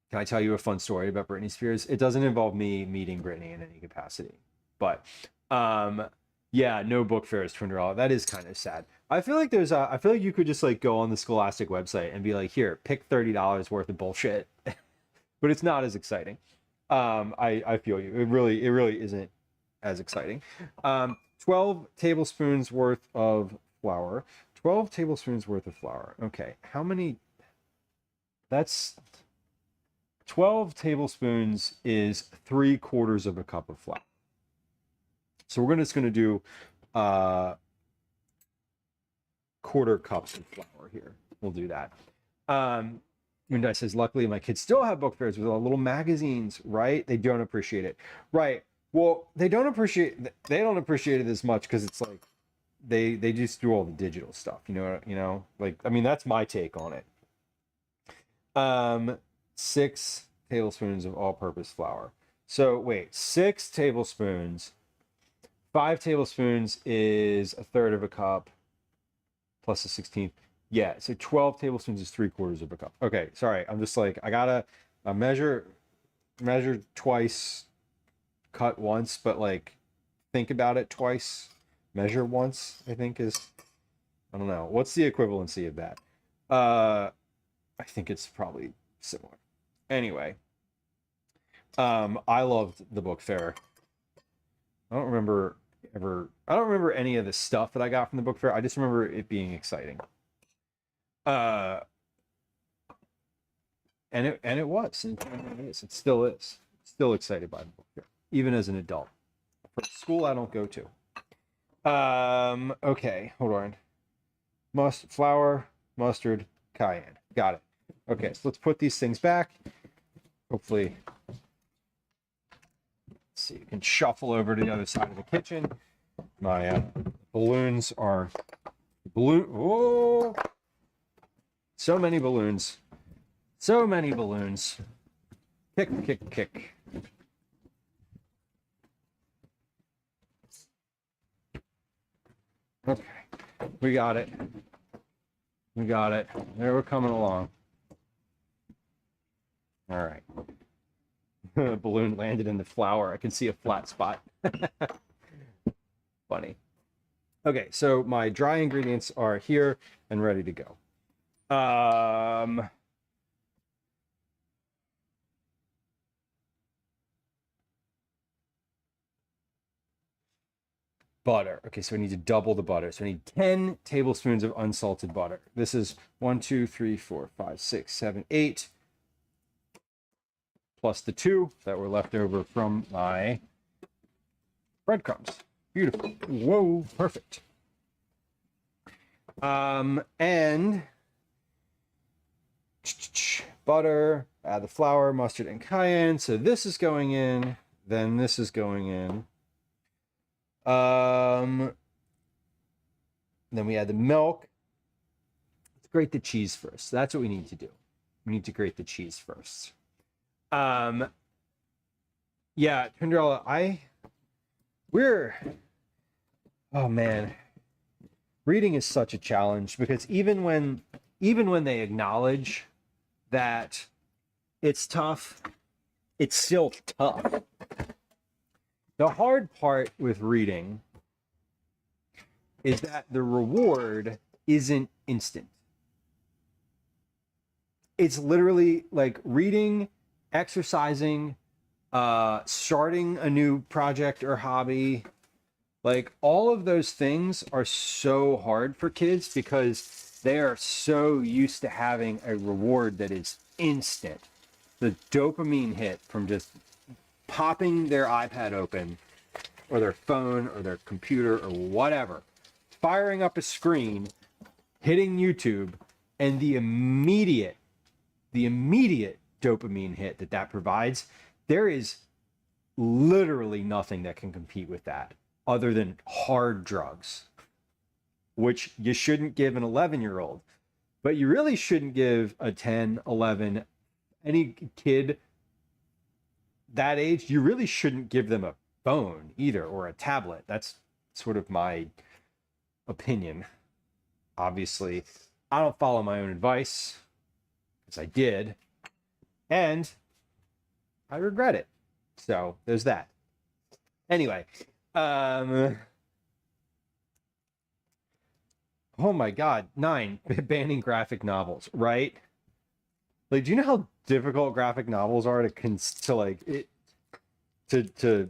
S1: Can I tell you a fun story about Britney Spears? It doesn't involve me meeting Britney in any capacity, but yeah, no book fair is $200. That is kind of sad. I feel like I feel like you could just like go on the Scholastic website and be like, here, pick $30 worth of bullshit, but it's not as exciting. I feel you. It really isn't as exciting. 12 tablespoons worth of flour. 12 tablespoons worth of flour. Okay, how many? That's 12 tablespoons is 3/4 of a cup of flour. So we're just going to do 1/4 cups of flour here. We'll do that. Moondice says, luckily my kids still have book fairs with all little magazines, right? They don't appreciate it. Right. Well, they don't appreciate it as much because it's like they just do all the digital stuff, you know, like, I mean, that's my take on it. 6 tablespoons of all-purpose flour. So wait, 6 tablespoons. 5 tablespoons is 1/3 of a cup plus a 16th. Yeah, so 12 tablespoons is 3/4 of a cup. Okay, sorry. I'm just like, I gotta measure twice, cut once, but like think about it twice, measure once, I think is, I don't know. What's the equivalency of that? I think it's probably similar. Anyway, I loved the book fair. I don't remember any of the stuff that I got from the book fair. I just remember it being exciting. And it was, and it still is. Still excited by the book fair, even as an adult. For school, I don't go to. Okay, hold on. Flour, mustard, cayenne. Got it. Okay, so let's put these things back. Hopefully, let's so you can shuffle over to the other side of the kitchen. My balloons are oh, so many balloons, so many balloons. Kick, kick, kick. Okay, we got it. We got it. There, we're coming along. All right. Balloon landed in the flour. I can see a flat spot. Funny. Okay, so my dry ingredients are here and ready to go. Butter. Okay, so we need to double the butter. So I need 10 tablespoons of unsalted butter. This is 1, 2, 3, 4, 5, 6, 7, 8, plus the 2 that were left over from my breadcrumbs. Beautiful. Whoa, perfect. And butter, add the flour, mustard, and cayenne. So this is going in, then this is going in. Then we add the milk. Let's grate the cheese first. That's what we need to do. We need to grate the cheese first. Yeah, Trinderella, oh man, reading is such a challenge because even when they acknowledge that it's tough, it's still tough. The hard part with reading is that the reward isn't instant. It's literally like reading, exercising, starting a new project or hobby. Like all of those things are so hard for kids because they are so used to having a reward that is instant. The dopamine hit from just popping their iPad open or their phone or their computer or whatever, firing up a screen, hitting YouTube, and the immediate dopamine hit that provides, there is literally nothing that can compete with that other than hard drugs, which you shouldn't give an 11-year-old, but you really shouldn't give a 10, 11, any kid that age, you really shouldn't give them a phone either or a tablet. That's sort of my opinion. Obviously, I don't follow my own advice because I did, and I regret it. So there's that. Anyway, oh my God, 9, banning graphic novels, right? Like, do you know how difficult graphic novels are to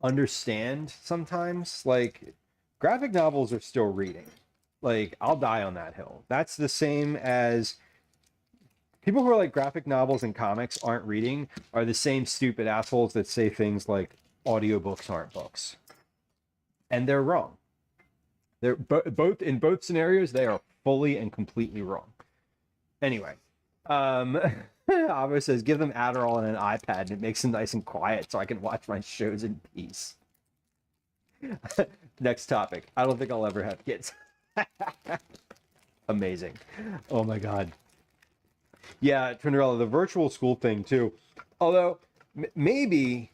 S1: understand sometimes? Like, graphic novels are still reading. Like, I'll die on that hill. That's the same as people who are like graphic novels and comics aren't reading are the same stupid assholes that say things like audiobooks aren't books. And they're wrong. They're both in both scenarios, they are fully and completely wrong. Anyway, Avo says, give them Adderall and an iPad and it makes them nice and quiet so I can watch my shows in peace. Next topic. I don't think I'll ever have kids. Amazing. Oh my God. Yeah, Trinderella, the virtual school thing too. Although maybe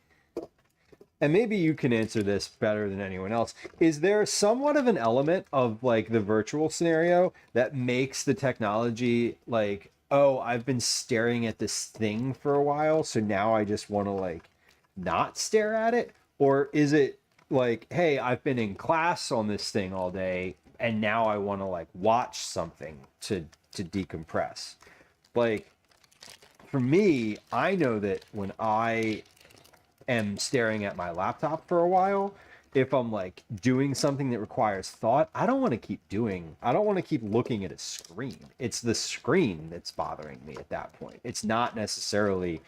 S1: you can answer this better than anyone else. Is there somewhat of an element of like the virtual scenario that makes the technology like, oh, I've been staring at this thing for a while, so now I just want to like not stare at it? Or is it like, hey, I've been in class on this thing all day and now I want to like watch something to decompress? Like, for me, I know that when I am staring at my laptop for a while, if I'm like doing something that requires thought, I don't want to keep looking at a screen. It's the screen that's bothering me at that point. It's not necessarily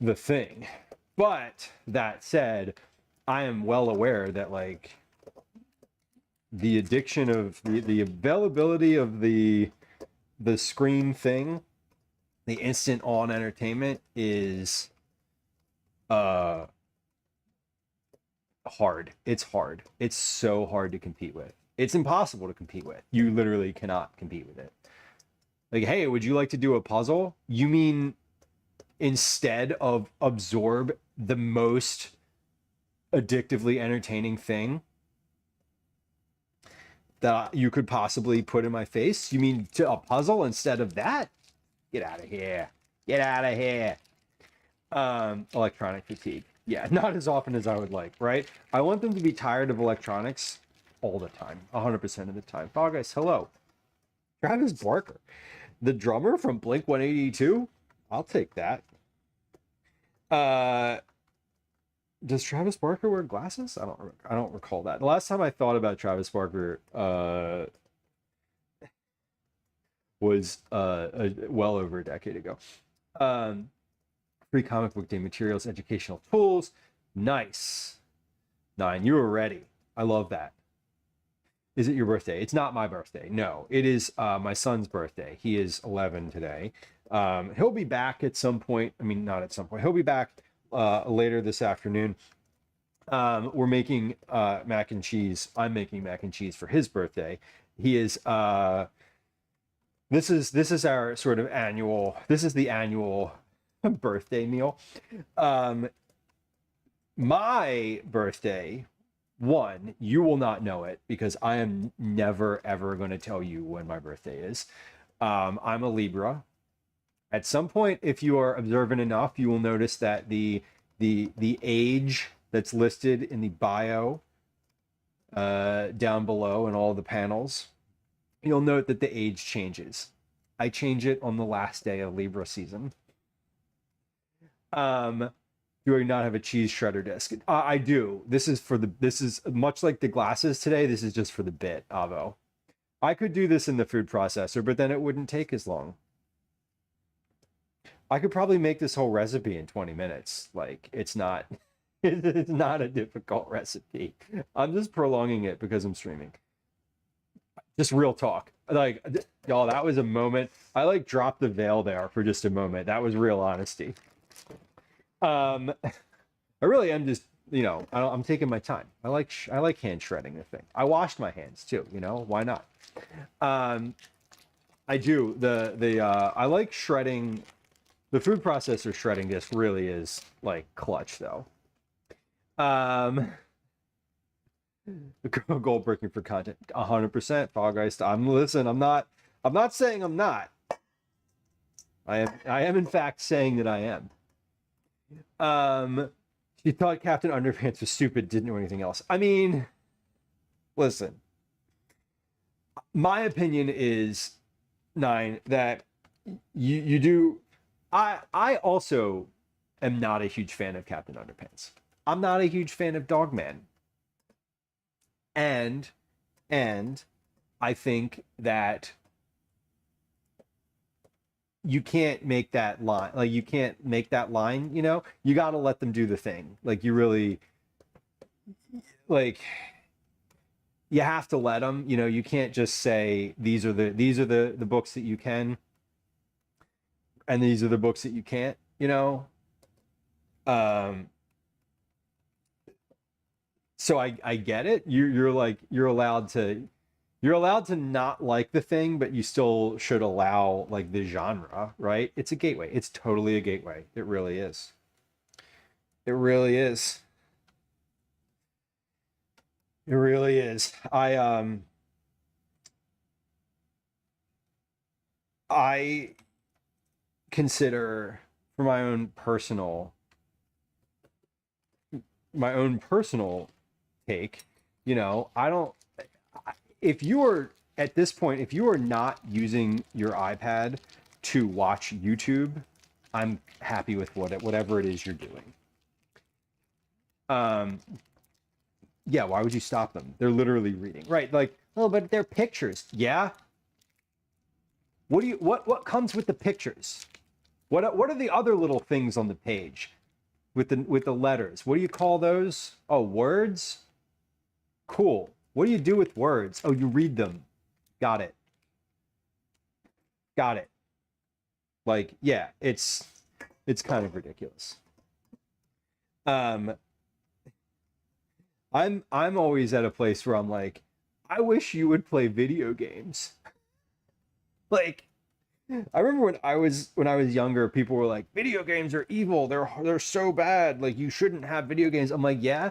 S1: the thing. But that said, I am well aware that like the addiction of the availability of the screen thing, the instant on entertainment is hard. It's hard. It's so hard to compete with. It's impossible to compete with. You literally cannot compete with it. Like, hey, would you like to do a puzzle? You mean instead of absorb the most addictively entertaining thing that you could possibly put in my face? You mean to a puzzle instead of that? Get out of here. Get out of here. Electronic fatigue. Yeah, not as often as I would like, right? I want them to be tired of electronics all the time, 100% of the time. Oh, guys, hello. Travis Barker, the drummer from Blink 182. I'll take that. Does Travis Barker wear glasses? I don't recall that. The last time I thought about Travis Barker was well over a decade ago. Free comic book day materials, educational tools. Nice. 9, you were ready. I love that. Is it your birthday? It's not my birthday. No, it is my son's birthday. He is 11 today. He'll be back at some point. I mean, not at some point. He'll be back later this afternoon. We're making mac and cheese. I'm making mac and cheese for his birthday. He is this is our sort of annual, this is the annual birthday meal. My birthday, one, you will not know it because I am never ever going to tell you when my birthday is. I'm a Libra. At some point, if you are observant enough, you will notice that the age that's listed in the bio down below in all the panels, you'll note that the age changes. I change it on the last day of Libra season. Do I not have a cheese shredder disc? I do. This is much like the glasses today. This is just for the bit, Avo. I could do this in the food processor, but then it wouldn't take as long. I could probably make this whole recipe in 20 minutes. Like, it's not it's not a difficult recipe. I'm just prolonging it because I'm streaming. Just real talk. Like, y'all, that was a moment. I like dropped the veil there for just a moment. That was real honesty. I really am just, I'm taking my time. I like hand shredding the thing. I washed my hands too, why not? I do I like shredding. The food processor shredding disc really is like clutch though. Goal breaking for content, 100%. Fall Guys, I'm not saying I'm not. I am in fact saying that I am. She thought Captain Underpants was stupid, didn't know anything else. I mean, listen. My opinion is 9 that you do. I also am not a huge fan of Captain Underpants. I'm not a huge fan of Dogman. And I think that you can't make that line. Like, you can't make that line, you got to let them do the thing. Like, you really, like, you have to let them, you can't just say, these are the books that you can, and these are the books that you can't, so I get it. You're allowed to not like the thing, but you still should allow like the genre, right? It's a gateway. It's totally a gateway. It really is. It really is. It really is. I consider for my own personal take, if you are at this point, if you are not using your iPad to watch YouTube, I'm happy with whatever it is you're doing. Yeah, why would you stop them? They're literally reading, right? Like, oh, but they're pictures. Yeah. What comes with the pictures? What are the other little things on the page with the letters? What do you call those? Oh, words? Cool. What do you do with words? Oh, you read them. Got it. Got it. Like, yeah, it's kind of ridiculous. I'm always at a place where I'm like, I wish you would play video games. Like, I remember when I was younger, people were like, video games are evil. They're so bad. Like, you shouldn't have video games. I'm like, yeah,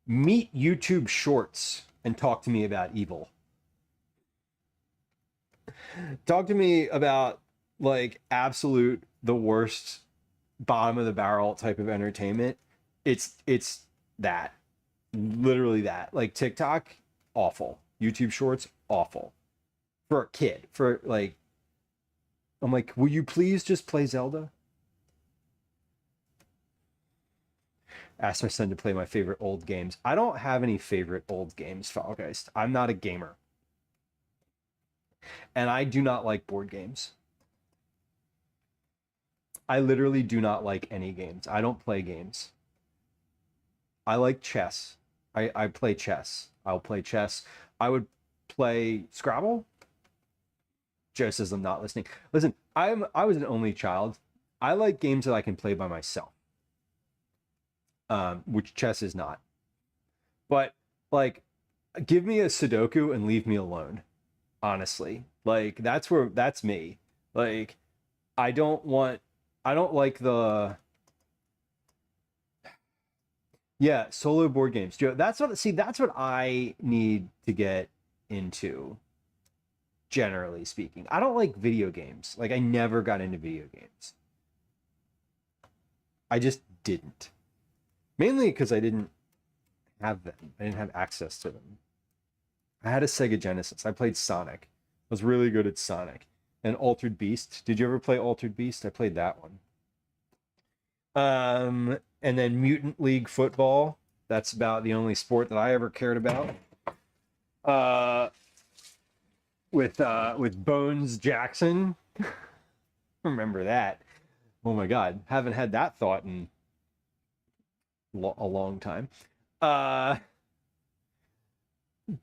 S1: meet YouTube Shorts and talk to me about evil. Talk to me about like absolute the worst bottom of the barrel type of entertainment. It's that. Literally that. Like TikTok, awful. YouTube Shorts, awful. For a kid, for like I'm like, will you please just play Zelda? Ask my son to play my favorite old games. I don't have any favorite old games, Falgeist. I'm not a gamer. And I do not like board games. I literally do not like any games. I don't play games. I like chess. I play chess. I'll play chess. I would play Scrabble. Joe says I'm not listening. Listen, I was an only child. I like games that I can play by myself. Which chess is not. But like, give me a Sudoku and leave me alone. Honestly, like that's me. Like, I don't like the yeah solo board games. Joe, that's what I need to get into. Generally speaking, I don't like video games. Like, I never got into video games. I just didn't. Mainly because I didn't have them. I didn't have access to them. I had a Sega Genesis. I played Sonic. I was really good at Sonic. And Altered Beast. Did you ever play Altered Beast? I played that one. And then Mutant League Football. That's about the only sport that I ever cared about. With Bones Jackson. Remember that. Oh my God. Haven't had that thought in a long time.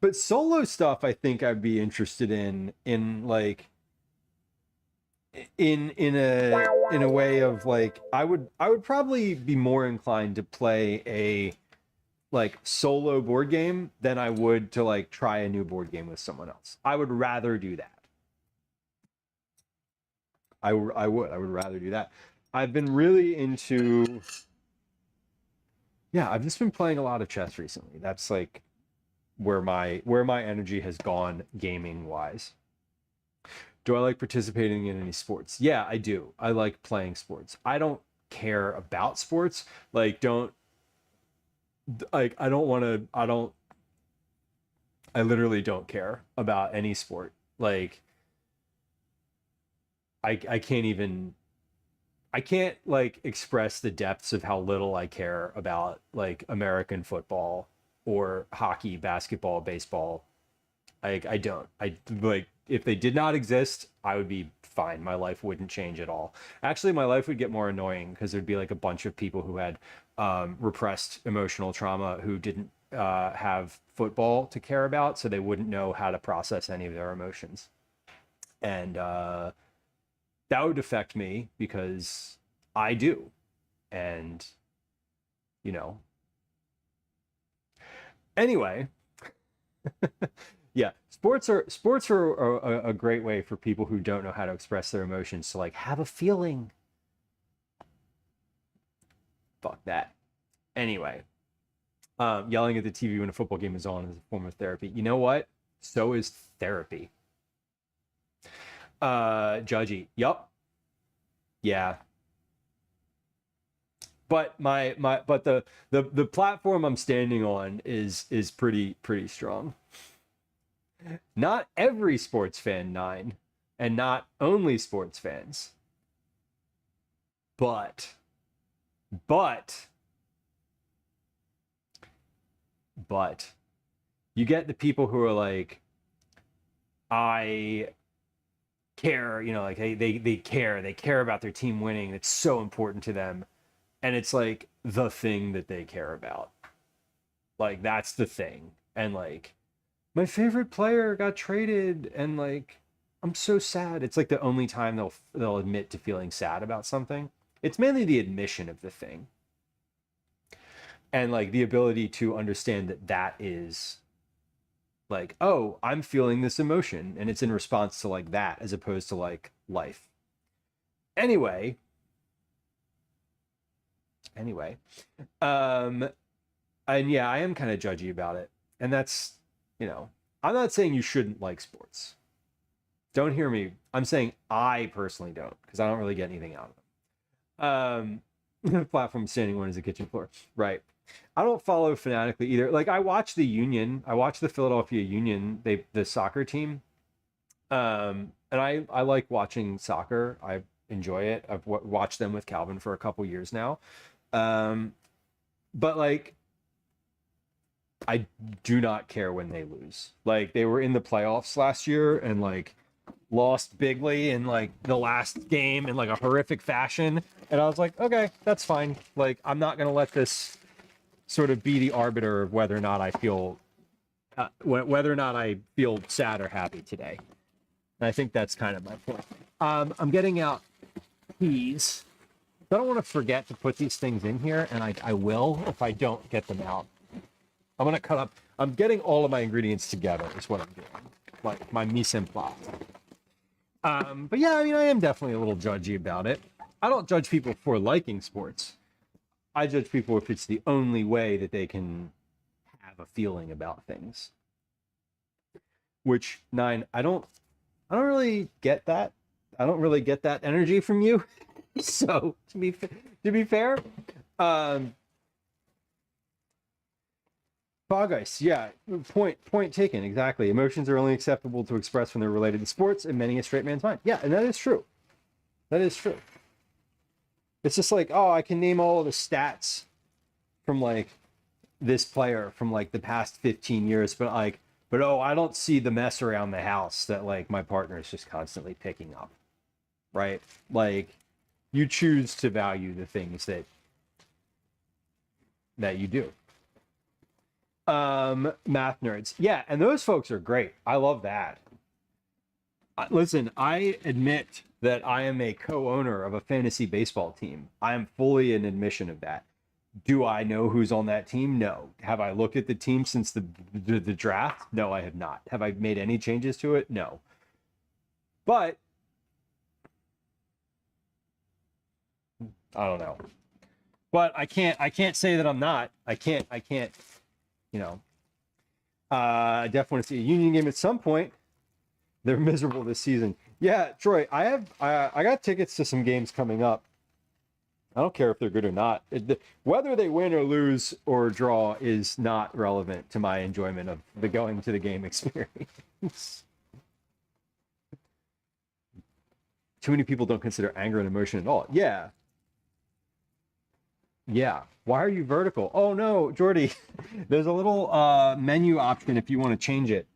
S1: But solo stuff, I think I'd be interested in like in a way of like I would probably be more inclined to play a like solo board game than I would to like try a new board game with someone else. I would rather do that. I would rather do that. I've been really into yeah, I've just been playing a lot of chess recently. That's like where my energy has gone gaming wise. Do I like participating in any sports? Yeah, I do. I like playing sports. I don't care about sports. Like, I don't want to, I literally don't care about any sport. Like, I can't even, I can't like express the depths of how little I care about like American football or hockey, basketball, baseball. I don't. I like if they did not exist, I would be fine. My life wouldn't change at all. Actually, my life would get more annoying because there'd be like a bunch of people who had repressed emotional trauma who didn't have football to care about, so they wouldn't know how to process any of their emotions. And that would affect me because I do. And, you know. Anyway, yeah, sports are a great way for people who don't know how to express their emotions to like have a feeling. Fuck that. Anyway, yelling at the TV when a football game is on is a form of therapy. You know what? So is therapy. Judgy. Yup. Yeah. But the platform I'm standing on is pretty strong. Not every sports fan, Nine, and not only sports fans. But you get the people who are like, I care, you know, like they care about their team winning. It's so important to them. And it's like the thing that they care about. Like, that's the thing. And like, my favorite player got traded and like, I'm so sad. It's like the only time they'll admit to feeling sad about something. It's mainly the admission of the thing. and like the ability to understand that that is like, oh, I'm feeling this emotion and it's in response to like that as opposed to like life. Anyway, um and yeah, I am kind of judgy about it. And that's, you know, I'm not saying you shouldn't like sports. Don't hear me. I'm saying I personally don't, because I don't really get anything out of them. The platform standing one is the kitchen floor. Right. I don't follow fanatically either. Like I watch the Union. I watch the Philadelphia Union, the soccer team. And I like watching soccer. I enjoy it. I've watched them with Calvin for a couple years now. But like I do not care when they lose. Like they were in the playoffs last year and like lost bigly in like the last game in like a horrific fashion. And I was like, okay, that's fine. Like I'm not going to let this sort of be the arbiter of whether or not I feel sad or happy today. And I think that's kind of my point. I'm getting out keys. I don't want to forget to put these things in here, and I will if I don't get them out. I'm going to cut up. I'm getting all of my ingredients together is what I'm doing. Like my mise en place. But yeah, I mean, I am definitely a little judgy about it. I don't judge people for liking sports. I judge people if it's the only way that they can have a feeling about things. Which, 9, I don't really get that. I don't really get that energy from you. So to be fair, Fog Ice, yeah, point taken, exactly. Emotions are only acceptable to express when they're related to sports in many a straight man's mind. Yeah, and that is true. That is true. It's just like, oh, I can name all of the stats from like this player from like the past 15 years, but oh, I don't see the mess around the house that like my partner is just constantly picking up. Right? Like you choose to value the things that you do. Math nerds. Yeah, and those folks are great. I love that. Listen, I admit that I am a co-owner of a fantasy baseball team. I am fully an admission of that. Do I know who's on that team? No. Have I looked at the team since the draft? No, I have not. Have I made any changes to it? No. But I don't know. But I can't say that I'm not. I can't, you know. I definitely want to see a Union game at some point. They're miserable this season. Yeah, Troy, I got tickets to some games coming up. I don't care if they're good or not. Whether they win or lose or draw is not relevant to my enjoyment of the going to the game experience. Too many people don't consider anger an emotion at all. Yeah. Yeah. Why are you vertical? Oh no, Jordy. There's a little menu option if you want to change it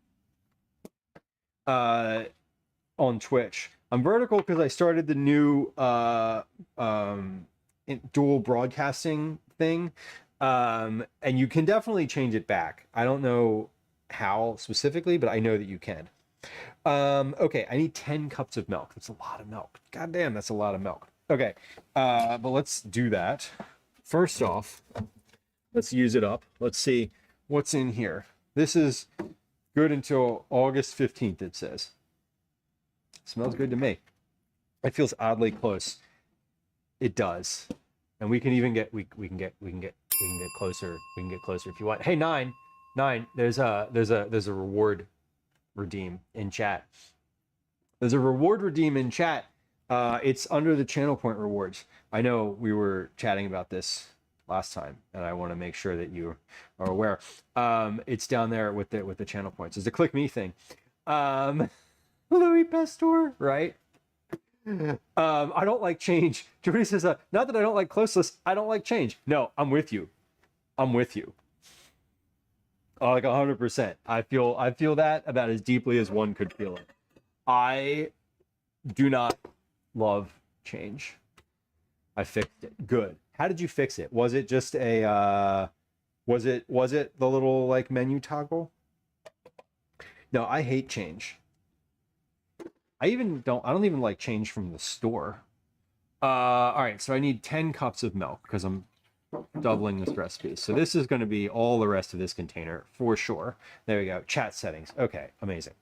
S1: on Twitch. I'm vertical because I started the new dual broadcasting thing, and you can definitely change it back. I don't know how specifically, but I know that you can. Okay, I need 10 cups of milk. That's a lot of milk. God damn, that's a lot of milk. Okay, but let's do that. First off, let's use it up. Let's see what's in here. This is good until August 15th, it says. Smells good to me. It feels oddly close. It does. And we can even get we can get closer. We can get closer if you want. Hey, 9, there's a reward redeem in chat. There's a reward redeem in chat. It's under the channel point rewards. I know we were chatting about this last time, and I want to make sure that you are aware. It's down there with the channel points. It's a click me thing. Louis Pasteur, right? I don't like change. Jody says, not that I don't like closeless, I don't like change. No, I'm with you. I'm with you. Like 100%. I feel that about as deeply as one could feel it. I do not love change. I fixed it. Good. How did you fix it? Was it just a was it the little like menu toggle? No, I hate change. I don't even like change from the store. All right, so I need 10 cups of milk because I'm doubling this recipe. So this is going to be all the rest of this container for sure. There we go. Chat settings. Okay, amazing.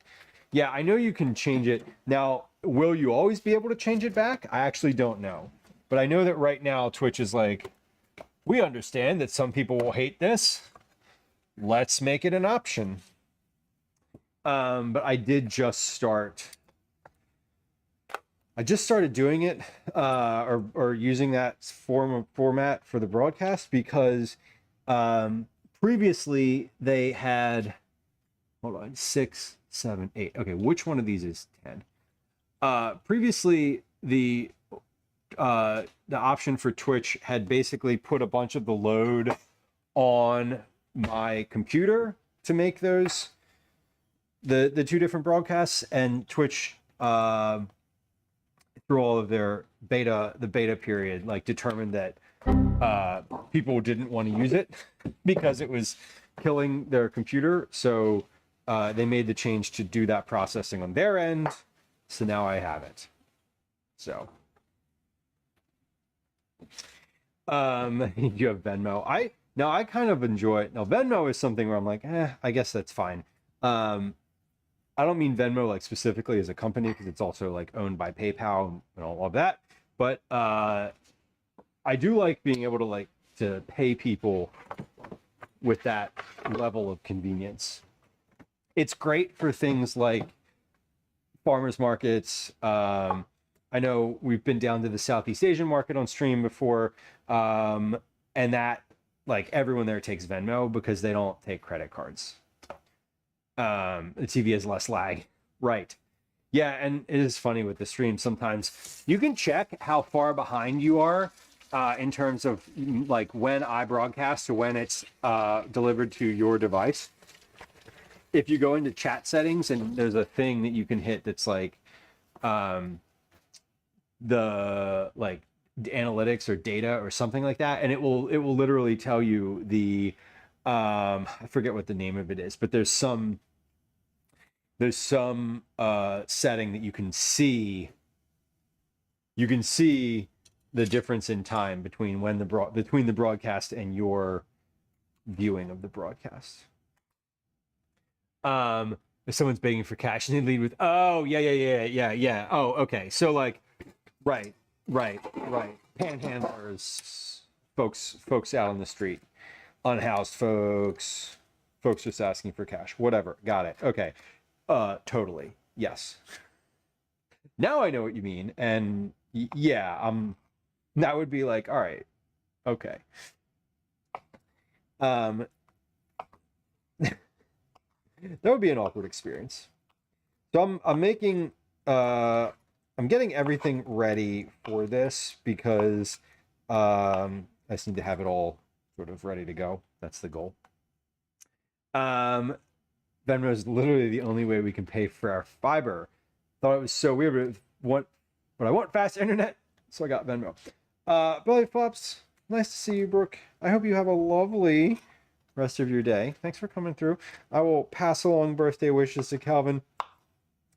S1: Yeah, I know you can change it. Now, will you always be able to change it back? I actually don't know. But I know that right now Twitch is like, we understand that some people will hate this. Let's make it an option. But I just started doing it, or using that format for the broadcast because previously they had, hold on, 6, 7, 8. Okay, which one of these is 10? Previously the option for Twitch had basically put a bunch of the load on my computer to make those the two different broadcasts, and Twitch through all of their beta period, like determined that people didn't want to use it because it was killing their computer. So they made the change to do that processing on their end. So now I have it. So you have Venmo. I kind of enjoy it. Now Venmo is something where I'm like, I guess that's fine. I don't mean Venmo like specifically as a company because it's also like owned by PayPal and all of that. But I do like being able to pay people with that level of convenience. It's great for things like farmers markets. I know we've been down to the Southeast Asian market on stream before, and that like everyone there takes Venmo because they don't take credit cards. The TV has less lag, right? Yeah, and it is funny with the stream. Sometimes you can check how far behind you are in terms of like when I broadcast to when it's delivered to your device. If you go into chat settings and there's a thing that you can hit that's like the like analytics or data or something like that, and it will literally tell you the I forget what the name of it is, but there's some setting that you can see the difference in time between when between the broadcast and your viewing of the broadcast. If someone's begging for cash and they lead with, oh yeah. Oh, okay. So like, right. Panhandlers, folks out on the street, unhoused folks just asking for cash, whatever. Got it. Okay. Totally. Yes. Now I know what you mean. And yeah, that would be like, all right. Okay. That would be an awkward experience. So I'm making I'm getting everything ready for this because I just need to have it all sort of ready to go. That's the goal. Venmo is literally the only way we can pay for our fiber. Thought it was so weird, but I want fast internet, so I got Venmo. Belly Flops, nice to see you, Brooke. I hope you have a lovely rest of your day. Thanks for coming through. I will pass along birthday wishes to Calvin.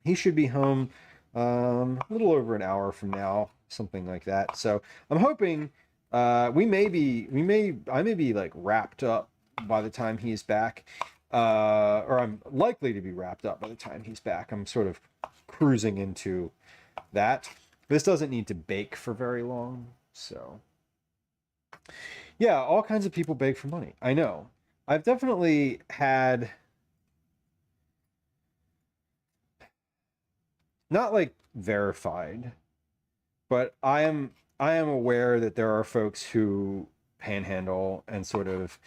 S1: He should be home a little over an hour from now, something like that. So I'm hoping I may be like wrapped up by the time he's back, or I'm likely to be wrapped up by the time he's back. I'm sort of cruising into that. This doesn't need to bake for very long, so yeah, all kinds of people beg for money. I know. I've definitely had, not like verified, but I am aware that there are folks who panhandle and sort of,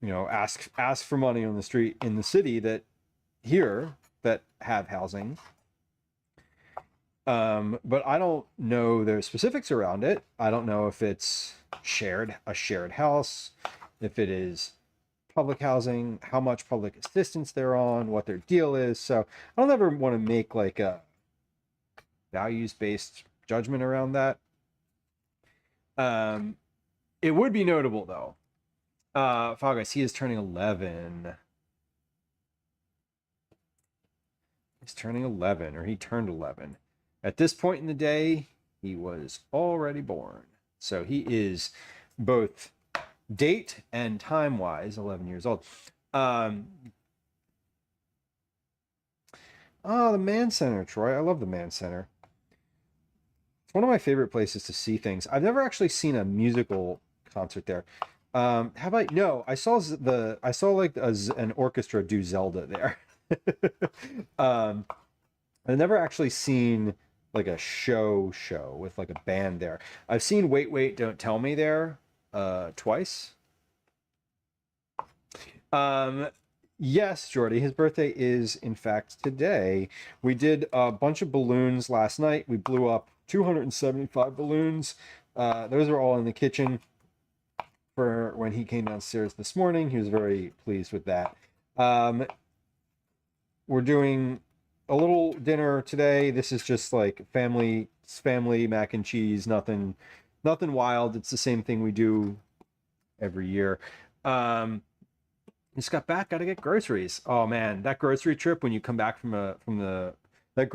S1: ask for money on the street in the city that have housing. But I don't know the specifics around it. I don't know if it's a shared house, if it is public housing, how much public assistance they're on, what their deal is. So I don't ever want to make like a values-based judgment around that. It would be notable though. Fogus, he is turning 11. He's turning 11, or he turned 11. At this point in the day, he was already born. So he is both date and time wise, 11 years old. Oh, the Man Center, Troy. I love the Man Center. It's one of my favorite places to see things. I've never actually seen a musical concert there. How about no? I saw like an orchestra do Zelda there. I've never actually seen like a show with like a band there. I've seen Wait Wait Don't Tell Me there twice. Yes, Jordy, his birthday is in fact today. We did a bunch of balloons last night. We blew up 275 balloons. Those are all in the kitchen for when he came downstairs this morning. He was very pleased with that. We're doing a little dinner today. This is just like family mac and cheese, nothing wild. It's the same thing we do every year. Just got back, gotta get groceries. Oh man, that grocery trip when you come back from the like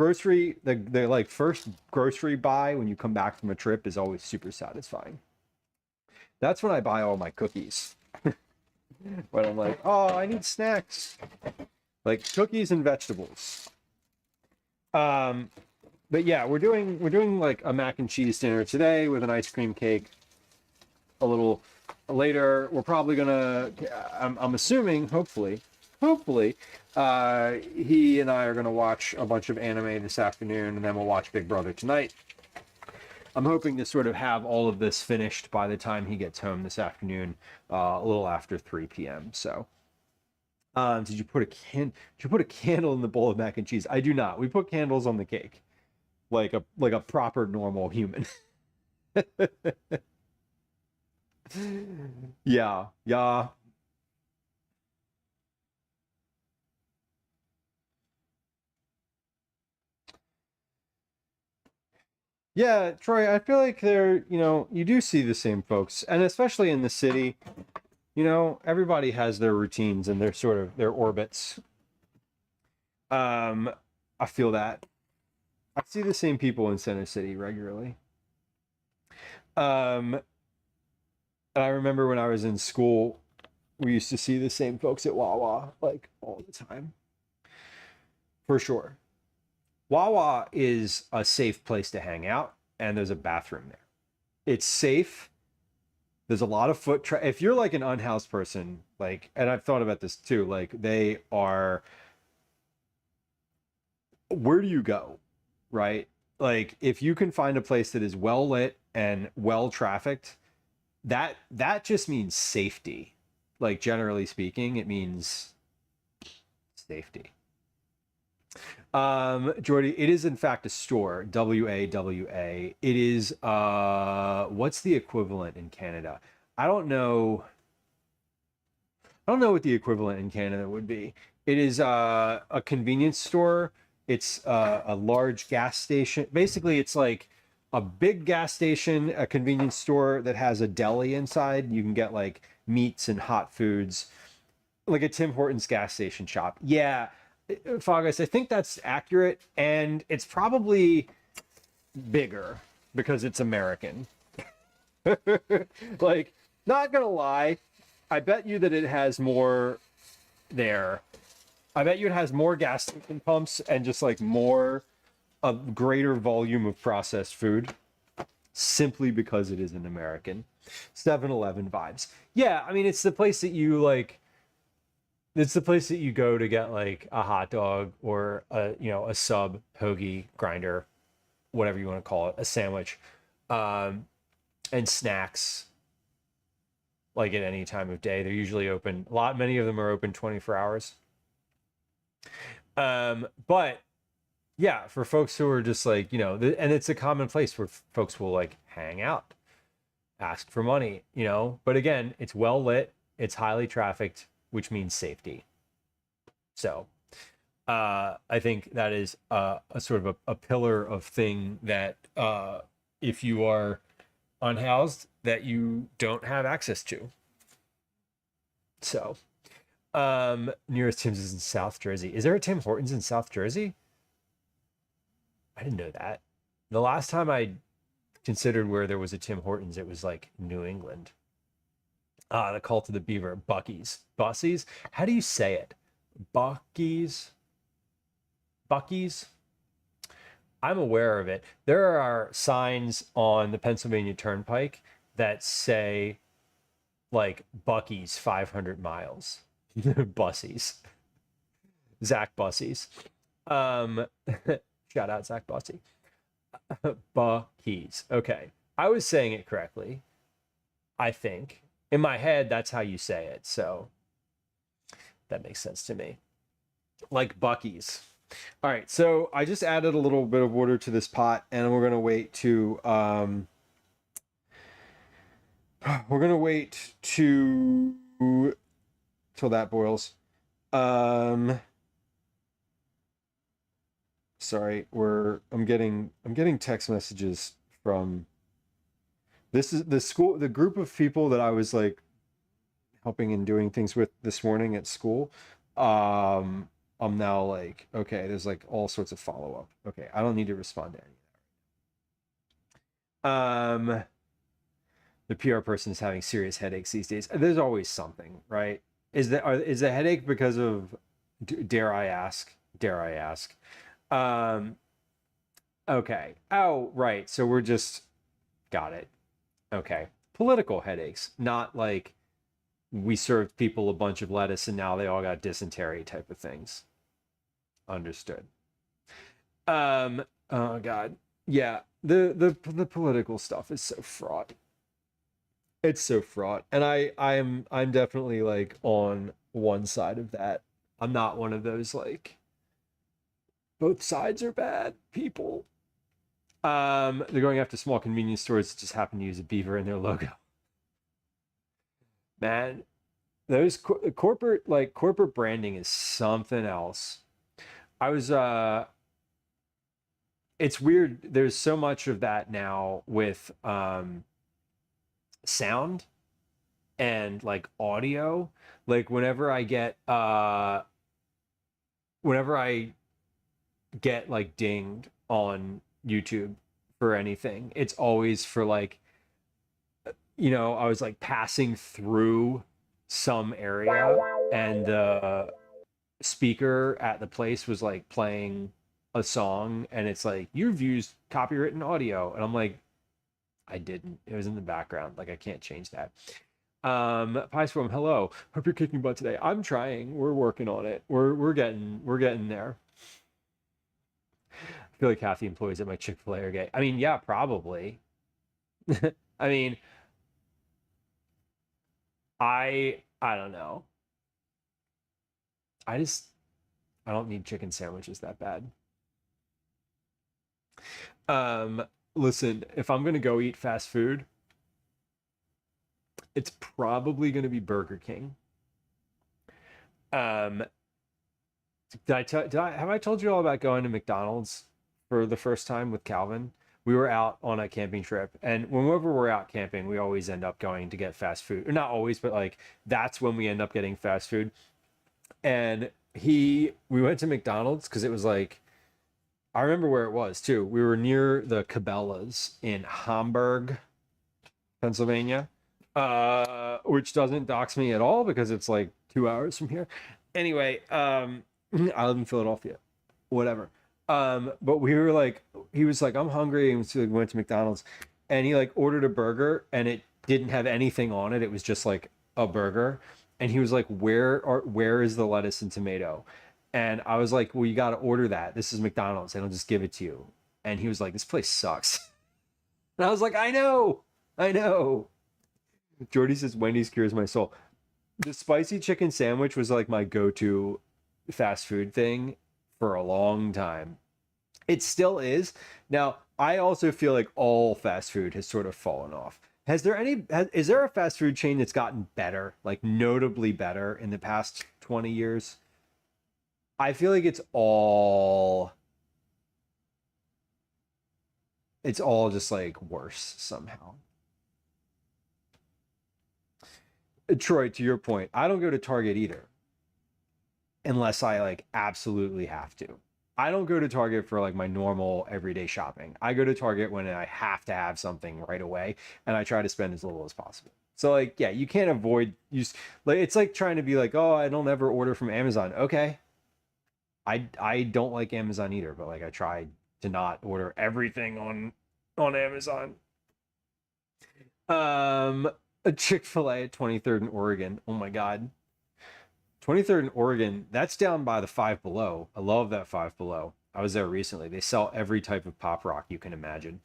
S1: first grocery buy when you come back from a trip is always super satisfying. That's when I buy all my cookies. When I'm like, oh, I need snacks. Like cookies and vegetables. But yeah, we're doing like a mac and cheese dinner today with an ice cream cake. A little later, we're probably gonna. I'm assuming, hopefully, he and I are gonna watch a bunch of anime this afternoon, and then we'll watch Big Brother tonight. I'm hoping to sort of have all of this finished by the time he gets home this afternoon, a little after 3 p.m. So. Did you put a candle in the bowl of mac and cheese? I do not. We put candles on the cake, like a proper normal human. Yeah. Yeah, Troy, I feel like you do see the same folks, and especially in the city, everybody has their routines and their sort of their orbits. I feel that. I see the same people in Center City regularly. And I remember when I was in school, we used to see the same folks at Wawa like all the time. For sure. Wawa is a safe place to hang out, and there's a bathroom there. It's safe. There's a lot of foot traffic. If you're like an unhoused person, like, and I've thought about this too, like they are, where do you go? Right? Like if you can find a place that is well lit and well trafficked, that just means safety. Like generally speaking, it means safety. Jordy, it is in fact a store, WAWA. It is what's the equivalent in Canada? I don't know what the equivalent in Canada would be. It is a convenience store. It's a large gas station. Basically, it's like a big gas station, a convenience store that has a deli inside. You can get like meats and hot foods, like a Tim Hortons gas station shop. Yeah. Fogus, I think that's accurate, and it's probably bigger because it's American. Like, not gonna lie, I bet you that it has more there. I bet you it has more gas station pumps and just like a greater volume of processed food simply because it is an American. 7-Eleven vibes. Yeah, I mean, it's the place that you like. It's the place that you go to get like a hot dog or a sub, hoagie, grinder, whatever you want to call it, a sandwich, and snacks. Like at any time of day, they're usually open. Many of them are open 24 hours. But yeah, for folks who are just like and it's a common place where folks will like hang out, ask for money, But again, it's well lit, it's highly trafficked, which means safety. So I think that is a sort of a pillar of thing that if you are unhoused, that you don't have access to. So nearest Tim's is in South Jersey. Is there a Tim Hortons in South Jersey? I didn't know that. The last time I considered where there was a Tim Hortons, it was like New England. The Cult of the Beaver, Bucky's. Bussies? How do you say it? Bucky's? Bucky's? I'm aware of it. There are signs on the Pennsylvania Turnpike that say, like, Bucky's 500 miles. Bussies. Zach Bussies. Shout out Zach Bussy. Bucky's. Okay. I was saying it correctly, I think. In my head, that's how you say it. So that makes sense to me. Like Bucky's. All right. So I just added a little bit of water to this pot, and we're going to wait to till that boils. Sorry, I'm getting text messages from, this is the group of people that I was like helping and doing things with this morning at school. I'm now like, okay, there's like all sorts of follow-up. Okay, I don't need to respond to any of that. The PR person is having serious headaches these days. There's always something, right? Is the headache because of, dare I ask? Okay. Oh, right. So we're just, got it. Okay. Political headaches, not like we served people a bunch of lettuce and now they all got dysentery type of things. Understood. Oh God. Yeah. The political stuff is so fraught. It's so fraught. And I'm definitely like on one side of that. I'm not one of those like both sides are bad people. They're going after small convenience stores that just happen to use a beaver in their logo. Man, those corporate branding is something else. I was it's weird. There's so much of that now with sound and like audio. Like whenever I get like dinged on YouTube for anything, it's always for like, I was like passing through some area and the speaker at the place was like playing a song and it's like, you've used copywritten audio, and I'm like, I didn't. It was in the background. Like I can't change that. Pie Swarm, hello. Hope you're kicking butt today. I'm trying. We're working on it. We're getting there. I feel like half the employees at my Chick-fil-A are gay. I mean, yeah, probably. I mean, I don't know. I don't need chicken sandwiches that bad. Listen, if I'm gonna go eat fast food, it's probably gonna be Burger King. Have I told you all about going to McDonald's for the first time with Calvin? We were out on a camping trip, and whenever we're out camping, we always end up going to get fast food. Or not always, but like that's when we end up getting fast food. And we went to McDonald's because it was like, I remember where it was too. We were near the Cabela's in Hamburg, Pennsylvania, which doesn't dox me at all because it's like 2 hours from here. Anyway, I live in Philadelphia, whatever. But we were like, he was like, I'm hungry, and so we went to McDonald's, and he like ordered a burger, and it didn't have anything on it. It was just like a burger, and he was like, where is the lettuce and tomato? And I was like, well, you got to order that. This is McDonald's. They don't just give it to you. And he was like, this place sucks. And I was like, I know. Jordy says, Wendy's cures my soul. The spicy chicken sandwich was like my go-to fast food thing for a long time. It still is. Now, I also feel like all fast food has sort of fallen off. Is there a fast food chain that's gotten better, like notably better in the past 20 years? I feel like it's all just like worse somehow. Troy, to your point, I don't go to Target either unless I like absolutely have to. I don't go to Target for like my normal everyday shopping. I go to Target when I have to have something right away, and I try to spend as little as possible. So like, yeah, you can't avoid use like it's like trying to be like, oh, I don't ever order from Amazon. Okay. I don't like Amazon either, but like I try to not order everything on Amazon. A Chick-fil-A at 23rd in Oregon. Oh my God. 23rd in Oregon, that's down by the Five Below. I love that Five Below. I was there recently. They sell every type of pop rock you can imagine.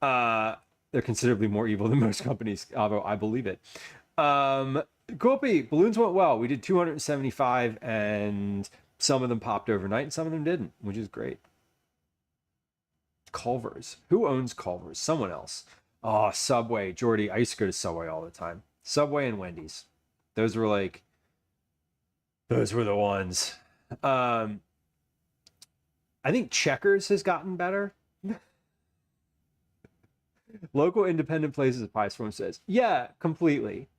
S1: Uh, they're considerably more evil than most companies, although I believe it. Kopi, balloons went well. We did 275, and some of them popped overnight, and some of them didn't, which is great. Culver's. Who owns Culver's? Someone else. Oh, Subway. Jordy, I used to go to Subway all the time. Subway and Wendy's. Those were like, those were the ones. I think Checkers has gotten better. Local independent places, Pie Storm says. Yeah, completely.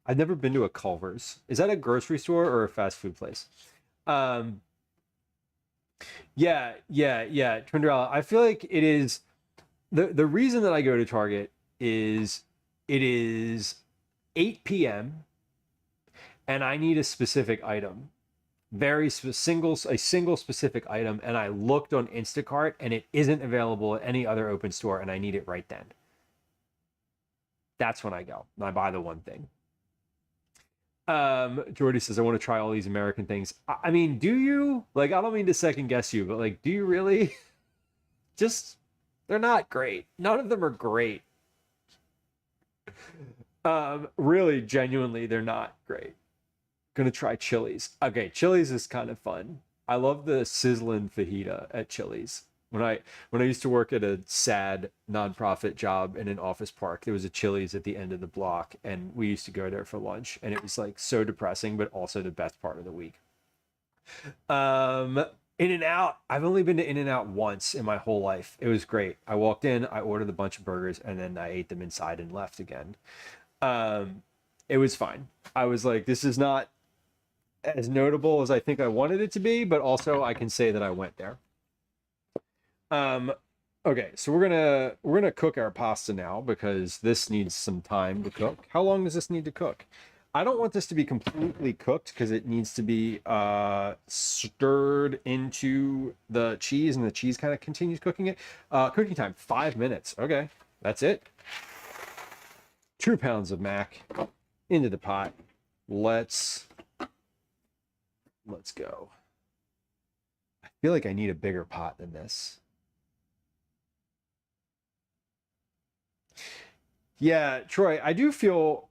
S1: I've never been to a Culver's. Is that a grocery store or a fast food place? Yeah. $200. I feel like it is the reason that I go to Target is it is 8 p.m. and I need a specific item. A single specific item, and I looked on Instacart and it isn't available at any other open store and I need it right then. That's when I go and I buy the one thing. Jordy says, I want to try all these American things. I mean, do you? Like, I don't mean to second guess you, but like, do you really? Just, they're not great. None of them are great. Really, genuinely, they're not great. Gonna try Chili's. Okay, Chili's is kind of fun. I love the sizzling fajita at Chili's. When I used to work at a sad nonprofit job in an office park, there was a Chili's at the end of the block, and we used to go there for lunch, and it was like so depressing, but also the best part of the week. In-N-Out. I've only been to In-N-Out once in my whole life. It was great. I walked in, I ordered a bunch of burgers, and then I ate them inside and left again. It was fine. I was like, this is not as notable as I think I wanted it to be, but also I can say that I went there. Okay, so we're gonna cook our pasta now because this needs some time to cook. How long does this need to cook? I don't want this to be completely cooked because it needs to be stirred into the cheese, and the cheese kind of continues cooking it. Cooking time 5 minutes. Okay, that's it. 2 pounds of mac into the pot. Let's go. I feel like I need a bigger pot than this. Yeah, Troy, I do feel.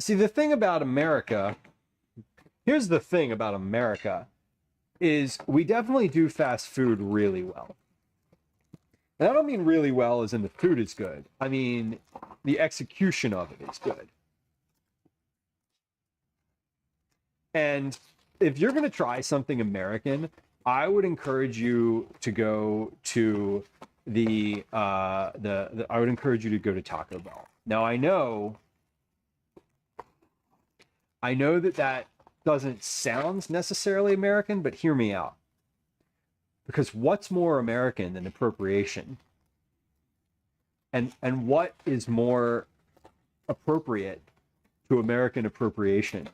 S1: See, the thing about America, here's the thing about America, is we definitely do fast food really well. And I don't mean really well as in the food is good. I mean, the execution of it is good. And if you're going to try something American, I would encourage you to go to I would encourage you to go to Taco Bell. Now I know that doesn't sound necessarily American, but hear me out. Because what's more American than appropriation? And what is more appropriate to American appropriation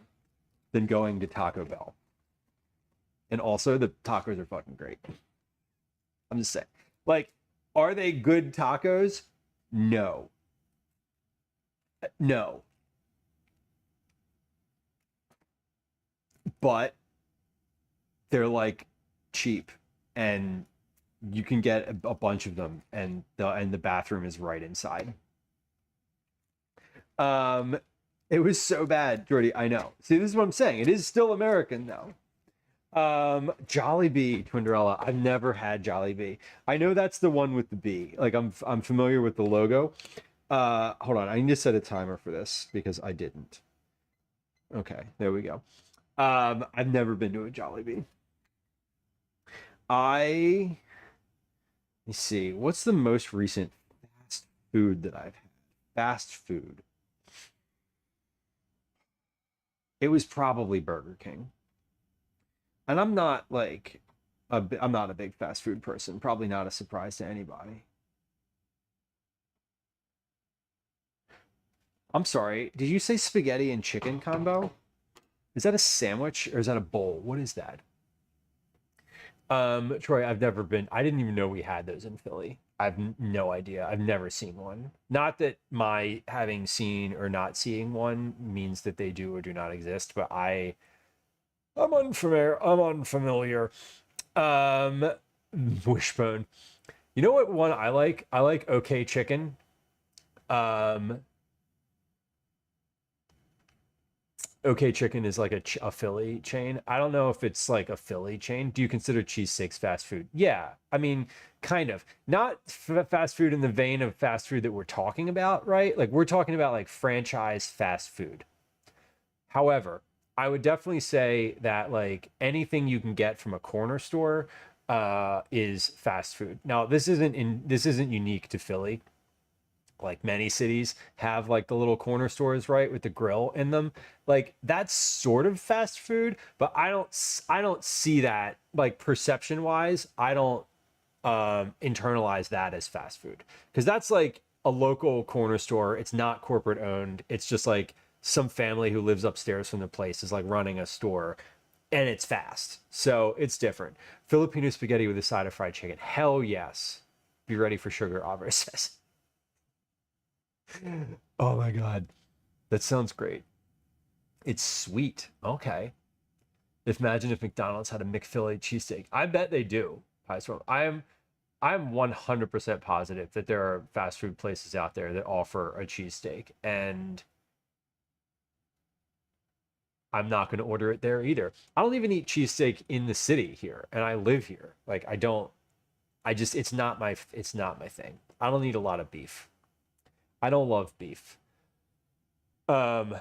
S1: than going to Taco Bell? And also the tacos are fucking great. I'm just saying. Like, are they good tacos? No. No. But they're like cheap, and you can get a bunch of them, and the bathroom is right inside. It was so bad, Jordy. I know. See, this is what I'm saying. It is still American though. Jollibee, Twinderella. I've never had Jollibee. I know that's the one with the bee. Like I'm familiar with the logo. Hold on. I need to set a timer for this because I didn't. Okay, there we go. I've never been to a Jollibee. Let me see. What's the most recent fast food that I've had? Fast food. It was probably Burger King. And I'm not like I'm not a big fast food person. Probably not a surprise to anybody. I'm sorry. Did you say spaghetti and chicken combo? Is that a sandwich or is that a bowl? What is that? Troy, I've never been. I didn't even know we had those in Philly. I've no idea. I've never seen one. Not that my having seen or not seeing one means that they do or do not exist, but I'm unfamiliar. I'm unfamiliar. Um, Wishbone. You know what one I like? I like OK Chicken. Um, OK Chicken is like a Philly chain. I don't know if it's like a Philly chain. Do you consider cheesesteaks fast food? Yeah, I mean, kind of. Not fast food in the vein of fast food that we're talking about, right? Like we're talking about like franchise fast food. However, I would definitely say that like anything you can get from a corner store is fast food. Now, this isn't unique to Philly. Like many cities have like the little corner stores, right, with the grill in them. Like that's sort of fast food, but I don't see that like perception wise. I don't internalize that as fast food because that's like a local corner store. It's not corporate owned. It's just like some family who lives upstairs from the place is like running a store and it's fast. So it's different. Filipino spaghetti with a side of fried chicken. Hell yes. Be ready for sugar, Aubrey says. Oh my God. That sounds great. It's sweet. Okay. Imagine if McDonald's had a McPhilly cheesesteak. I bet they do. I'm 100% positive that there are fast food places out there that offer a cheesesteak, and I'm not going to order it there either. I don't even eat cheesesteak in the city here, and I live here. Like I don't. I just it's not my thing. I don't eat a lot of beef. I don't love beef. Um,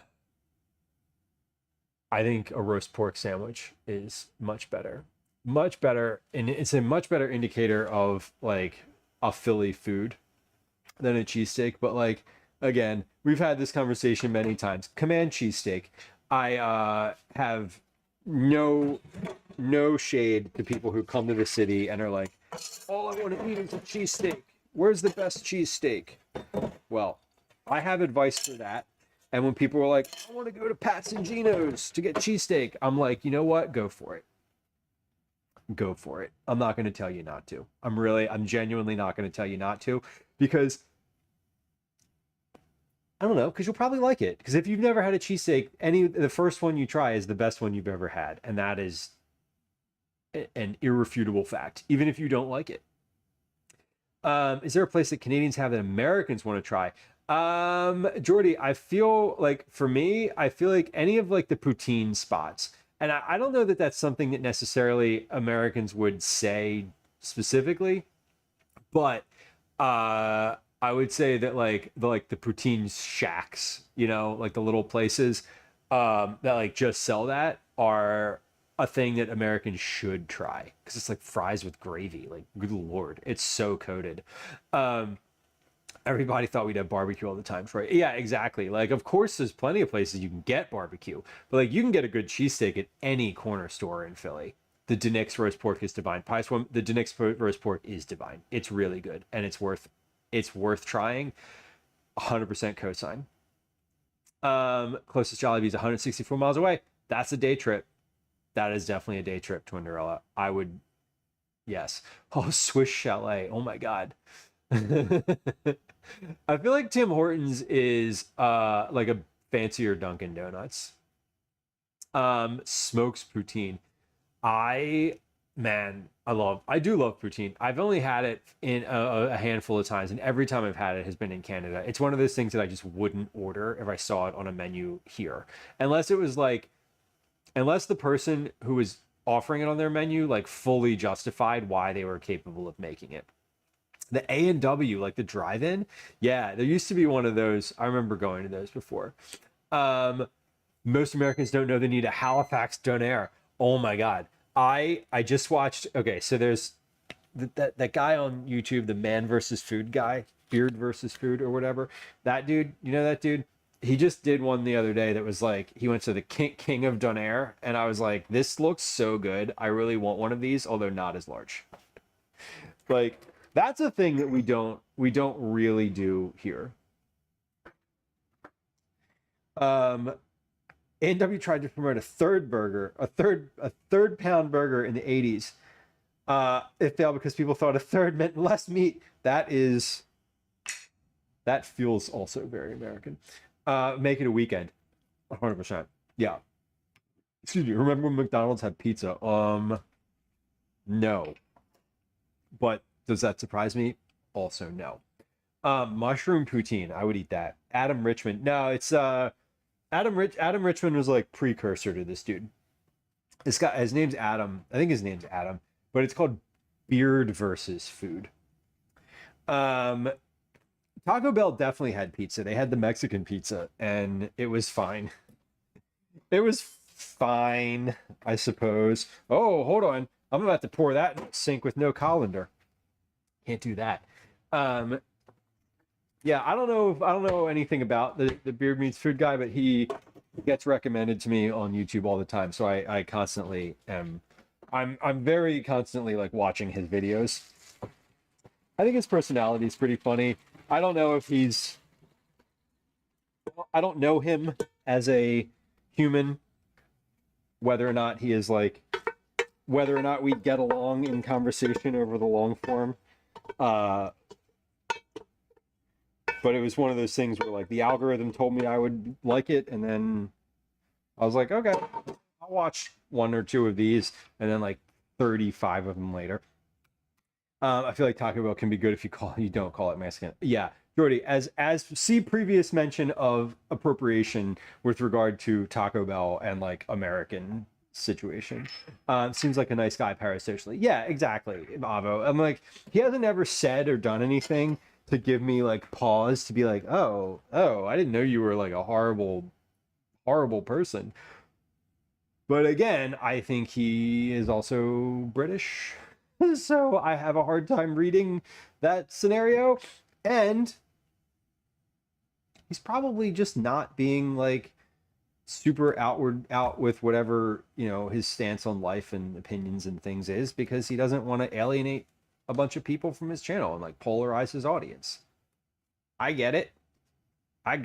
S1: I think a roast pork sandwich is much better, and it's a much better indicator of like a Philly food than a cheesesteak. But like again, we've had this conversation many times. Command cheesesteak. I have no shade to people who come to the city and are like, all I want to eat is a cheesesteak. Where's the best cheesesteak? Well, I have advice for that. And when people are like, I want to go to Pat's and Gino's to get cheesesteak, I'm like, you know what? Go for it. Go for it. I'm not going to tell you not to. I'm genuinely not going to tell you not to because I don't know, because you'll probably like it. Because if you've never had a cheesesteak, the first one you try is the best one you've ever had. And that is an irrefutable fact, even if you don't like it. Is there a place that Canadians have that Americans want to try? Jordy, I feel like for me, I feel like any of like the poutine spots, and I don't know that that's something that necessarily Americans would say specifically, but I would say that the poutine shacks, you know, like the little places that like just sell that are a thing that Americans should try because it's like fries with gravy. Like, good lord, it's so coated. Everybody thought we'd have barbecue all the time, right? Yeah, exactly. Like, of course, there's plenty of places you can get barbecue, but like you can get a good cheesesteak at any corner store in Philly. The Denix roast pork is divine. The Denix roast pork is divine. It's really good, and it's worth trying. 100% cosign. Closest Jollibee is 164 miles away. That's a day trip. That is definitely a day trip to Cinderella. I would, yes. Oh, Swiss Chalet. Oh my God. I feel like Tim Hortons is like a fancier Dunkin' Donuts. Smokes poutine. I do love poutine. I've only had it in a handful of times, and every time I've had it has been in Canada. It's one of those things that I just wouldn't order if I saw it on a menu here, unless the person who was offering it on their menu like fully justified why they were capable of making it. The A&W, like the drive-in, yeah, there used to be one of those. I remember going to those before. Most Americans don't know they need a Halifax Donair. Oh my God. I just watched, okay, so there's that guy on YouTube, the Man versus Food guy, Beard versus Food or whatever. That dude, you know that dude? He just did one the other day that was like, he went to the King of Donair, and I was like, this looks so good. I really want one of these, although not as large. Like, that's a thing that we don't really do here. A&W tried to promote a third pound burger in the 80s. It failed because people thought a third meant less meat. That feels also very American. Make it a weekend. 100%. Yeah. Excuse me. Remember when McDonald's had pizza? No. But does that surprise me? Also no. Mushroom poutine. I would eat that. Adam Richmond. No, it's Adam Richmond was like precursor to this dude. This guy, his name's Adam. I think his name's Adam, but it's called Beard versus Food. Taco Bell definitely had pizza. They had the Mexican pizza, and it was fine. It was fine, I suppose. Oh, hold on. I'm about to pour that in the sink with no colander. Can't do that. Yeah, I don't know anything about the Beard Meats Food guy, but he gets recommended to me on YouTube all the time. So I constantly am I'm very constantly like watching his videos. I think his personality is pretty funny. I don't know if I don't know him as a human, whether or not he is like, whether or not we get along in conversation over the long form. But it was one of those things where like the algorithm told me I would like it, and then I was like, okay, I'll watch one or two of these, and then like 35 of them later. I feel like Taco Bell can be good if you don't call it Mexican. Yeah, Jordy, as see previous mention of appropriation with regard to Taco Bell and like American situation. Seems like a nice guy parasocially. Yeah, exactly, Avo. I'm like, he hasn't ever said or done anything to give me like pause to be like, oh, I didn't know you were like a horrible person. But again, I think he is also British. So I have a hard time reading that scenario. And he's probably just not being like super out with whatever, his stance on life and opinions and things is, because he doesn't want to alienate a bunch of people from his channel and like polarize his audience. I get it. I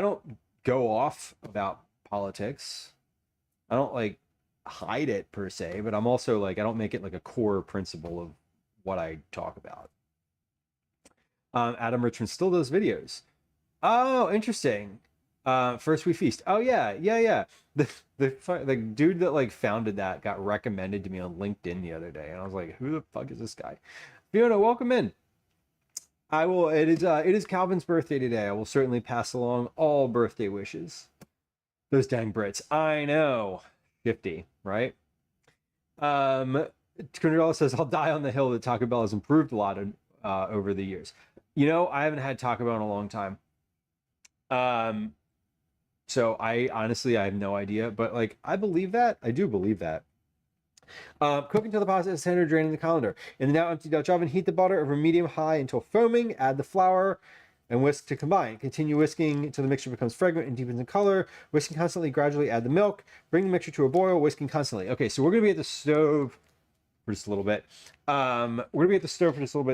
S1: don't go off about politics. I don't like hide it per se, but I'm also like, I don't make it like a core principle of what I talk about. Adam Richmond still does videos. Oh, interesting. First We Feast. Oh yeah. The dude that like founded that got recommended to me on LinkedIn the other day, and I was like, who the fuck is this guy? Fiona, welcome in. I will. It is Calvin's birthday today. I will certainly pass along all birthday wishes. Those dang Brits. I know. 50, right? Conrella says, I'll die on the hill that Taco Bell has improved a lot over the years. I haven't had Taco Bell in a long time. So I have no idea, but like, I believe that. I do believe that. Cook until the pasta is tender, drain in the colander. In the now empty Dutch oven, heat the butter over medium-high until foaming. Add the flour and whisk to combine. Continue whisking until the mixture becomes fragrant and deepens in color. Whisking constantly, gradually add the milk. Bring the mixture to a boil, whisking constantly. Okay, so we're going to be at the stove for just a little bit.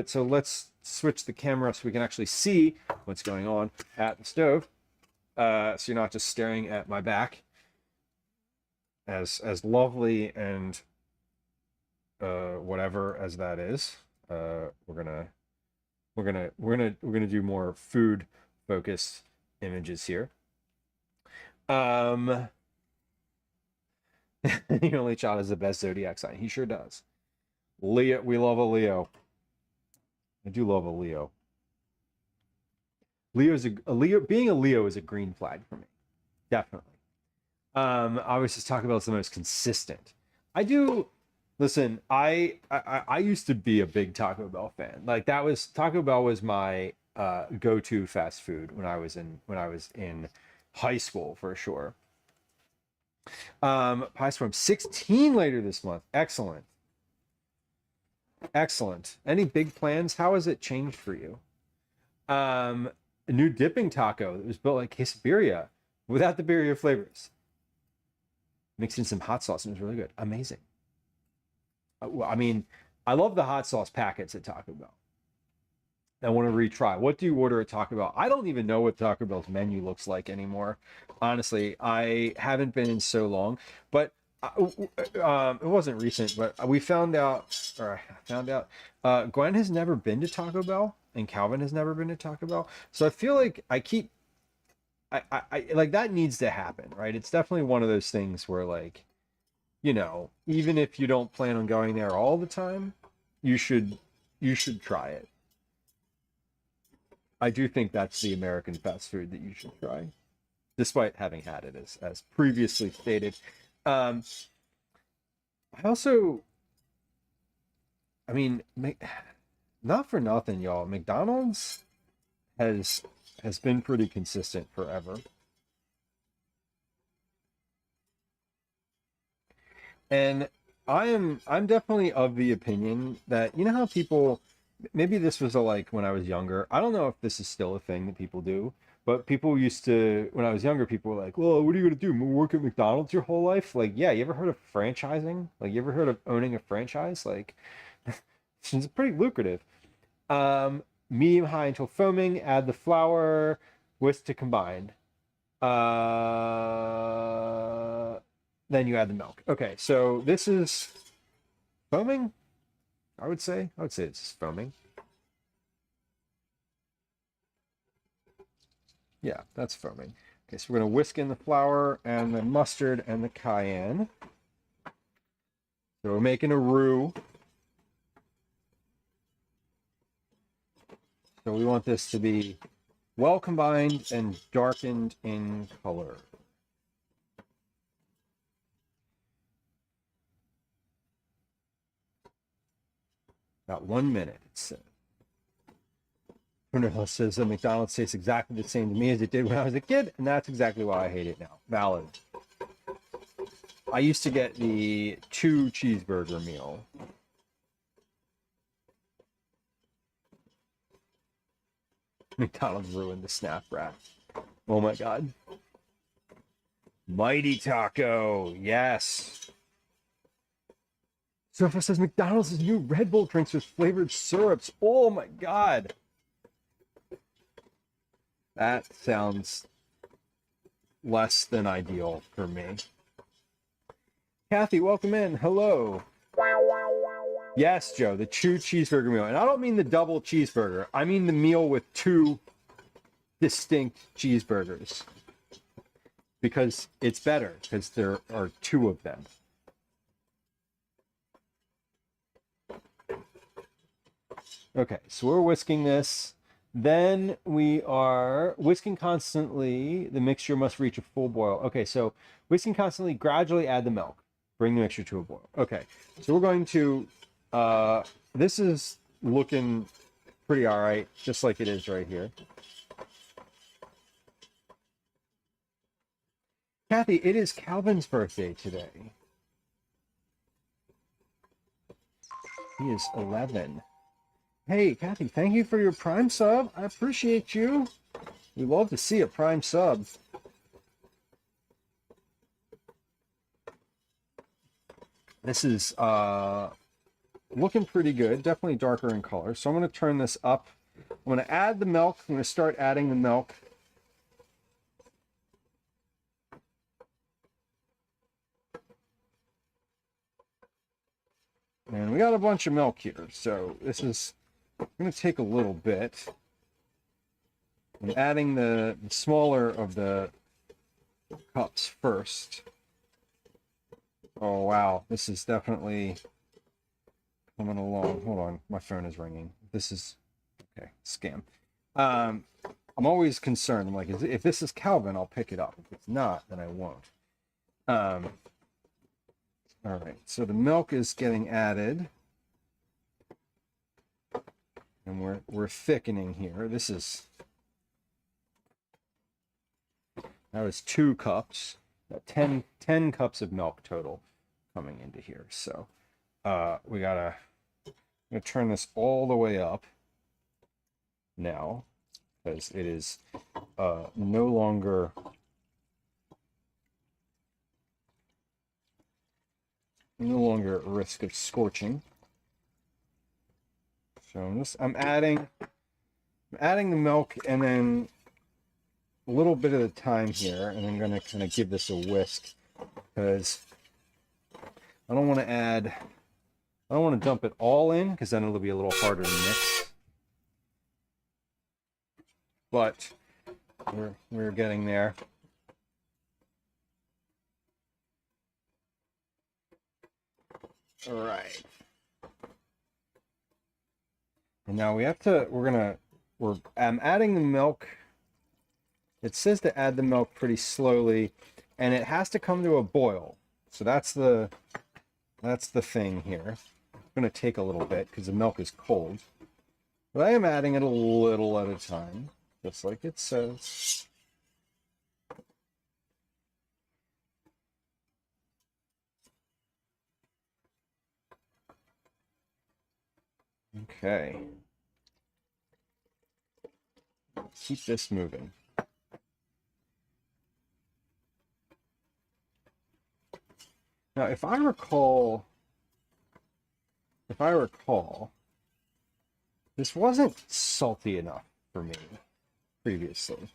S1: So let's switch the camera so we can actually see what's going on at the stove. So you're not just staring at my back. As lovely and whatever as that is, we're gonna do more food focused images here. Your only child is the best zodiac sign. He sure does. Leo, we love a Leo. I do love a Leo. Being a Leo is a green flag for me, definitely. I was just talking about the most consistent. I do. Listen, I used to be a big Taco Bell fan. Like Taco Bell was my go-to fast food when I was in high school for sure. Pie Storm 16 later this month. Excellent. Any big plans? How has it changed for you? A new dipping taco that was built like quesadilla without the birria flavors. Mixed in some hot sauce and it was really good. Amazing. I mean, I love the hot sauce packets at Taco Bell. I want to retry. What do you order at Taco Bell? I don't even know what Taco Bell's menu looks like anymore. Honestly, I haven't been in so long, but it wasn't recent, but we found out, or I found out, Gwen has never been to Taco Bell, and Calvin has never been to Taco Bell. So I feel like I like that needs to happen, right? It's definitely one of those things where, like, even if you don't plan on going there all the time, you should try it. I do think that's the American fast food that you should try, despite having had it as previously stated. Um, I also, I mean, not for nothing, y'all. McDonald's has been pretty consistent forever, and I'm definitely of the opinion that how people, maybe this was like when I was younger. I don't know if this is still a thing that people do, but people used to, when I was younger, people were like, "Well, what are you gonna do? Work at McDonald's your whole life?" Like, yeah, you ever heard of franchising? Like, you ever heard of owning a franchise? Like, it's pretty lucrative. Medium high until foaming. Add the flour, whisk to combine. Then you add the milk. Okay, so this is foaming. I would say it's foaming. Yeah, that's foaming. Okay, so we're gonna whisk in the flour and the mustard and the cayenne. So we're making a roux. So we want this to be well combined and darkened in color. About 1 minute, it said. Bruno says that McDonald's tastes exactly the same to me as it did when I was a kid, and that's exactly why I hate it now. Valid. I used to get the 2 cheeseburger meal. McDonald's ruined the snap wrap. Oh my god. Mighty Taco, yes. Sofa says McDonald's new Red Bull drinks with flavored syrups. Oh my god. That sounds less than ideal for me. Kathy, welcome in. Hello. Yes, Joe, the 2 cheeseburger meal. And I don't mean the double cheeseburger. I mean the meal with 2 distinct cheeseburgers. Because it's better, because there are 2 of them. Okay, so we're whisking this. Then we are whisking constantly. The mixture must reach a full boil. Okay, so whisking constantly, gradually add the milk. Bring the mixture to a boil. Okay, so we're going to, this is looking pretty all right, just like it is right here. Kathy, it is Calvin's birthday today. He is 11. Hey, Kathy, thank you for your Prime sub. I appreciate you. We love to see a Prime sub. This is looking pretty good. Definitely darker in color. So I'm going to turn this up. I'm going to add the milk. I'm going to start adding the milk. And we got a bunch of milk here. So this is going to take a little bit. I'm adding the smaller of the cups first. Oh, wow. This is definitely coming along. Hold on. My phone is ringing. This is... Okay, scam. I'm always concerned. I'm like, if this is Calvin, I'll pick it up. If it's not, then I won't. All right. So the milk is getting added. And we're thickening here. This is... That was 2 cups. 10 cups of milk total coming into here. So we gotta... I'm gonna turn this all the way up now, because it is no longer at risk of scorching. So I'm adding I'm adding the milk and then a little bit of the time here, and I'm going to kind of give this a whisk because I don't want to dump it all in because then it'll be a little harder to mix. But we're getting there. All right. And now I'm adding the milk. It says to add the milk pretty slowly, and it has to come to a boil. So that's the thing here. It's going to take a little bit because the milk is cold. But I am adding it a little at a time, just like it says. Okay. Keep this moving. Now, if I recall, this wasn't salty enough for me previously.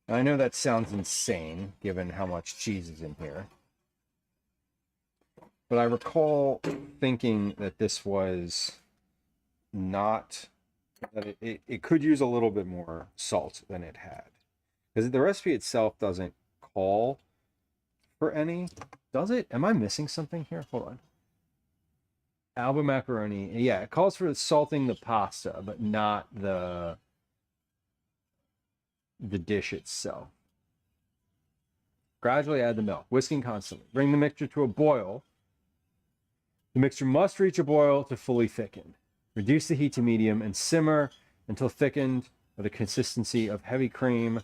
S1: Now, I know that sounds insane given how much cheese is in here. But I recall thinking that this was not, that it could use a little bit more salt than it had. Because the recipe itself doesn't call for any. Does it? Am I missing something here? Hold on. Alba macaroni. Yeah, it calls for salting the pasta, but not the dish itself. Gradually add the milk, whisking constantly. Bring the mixture to a boil. The mixture must reach a boil to fully thicken. Reduce the heat to medium and simmer until thickened with a consistency of heavy cream.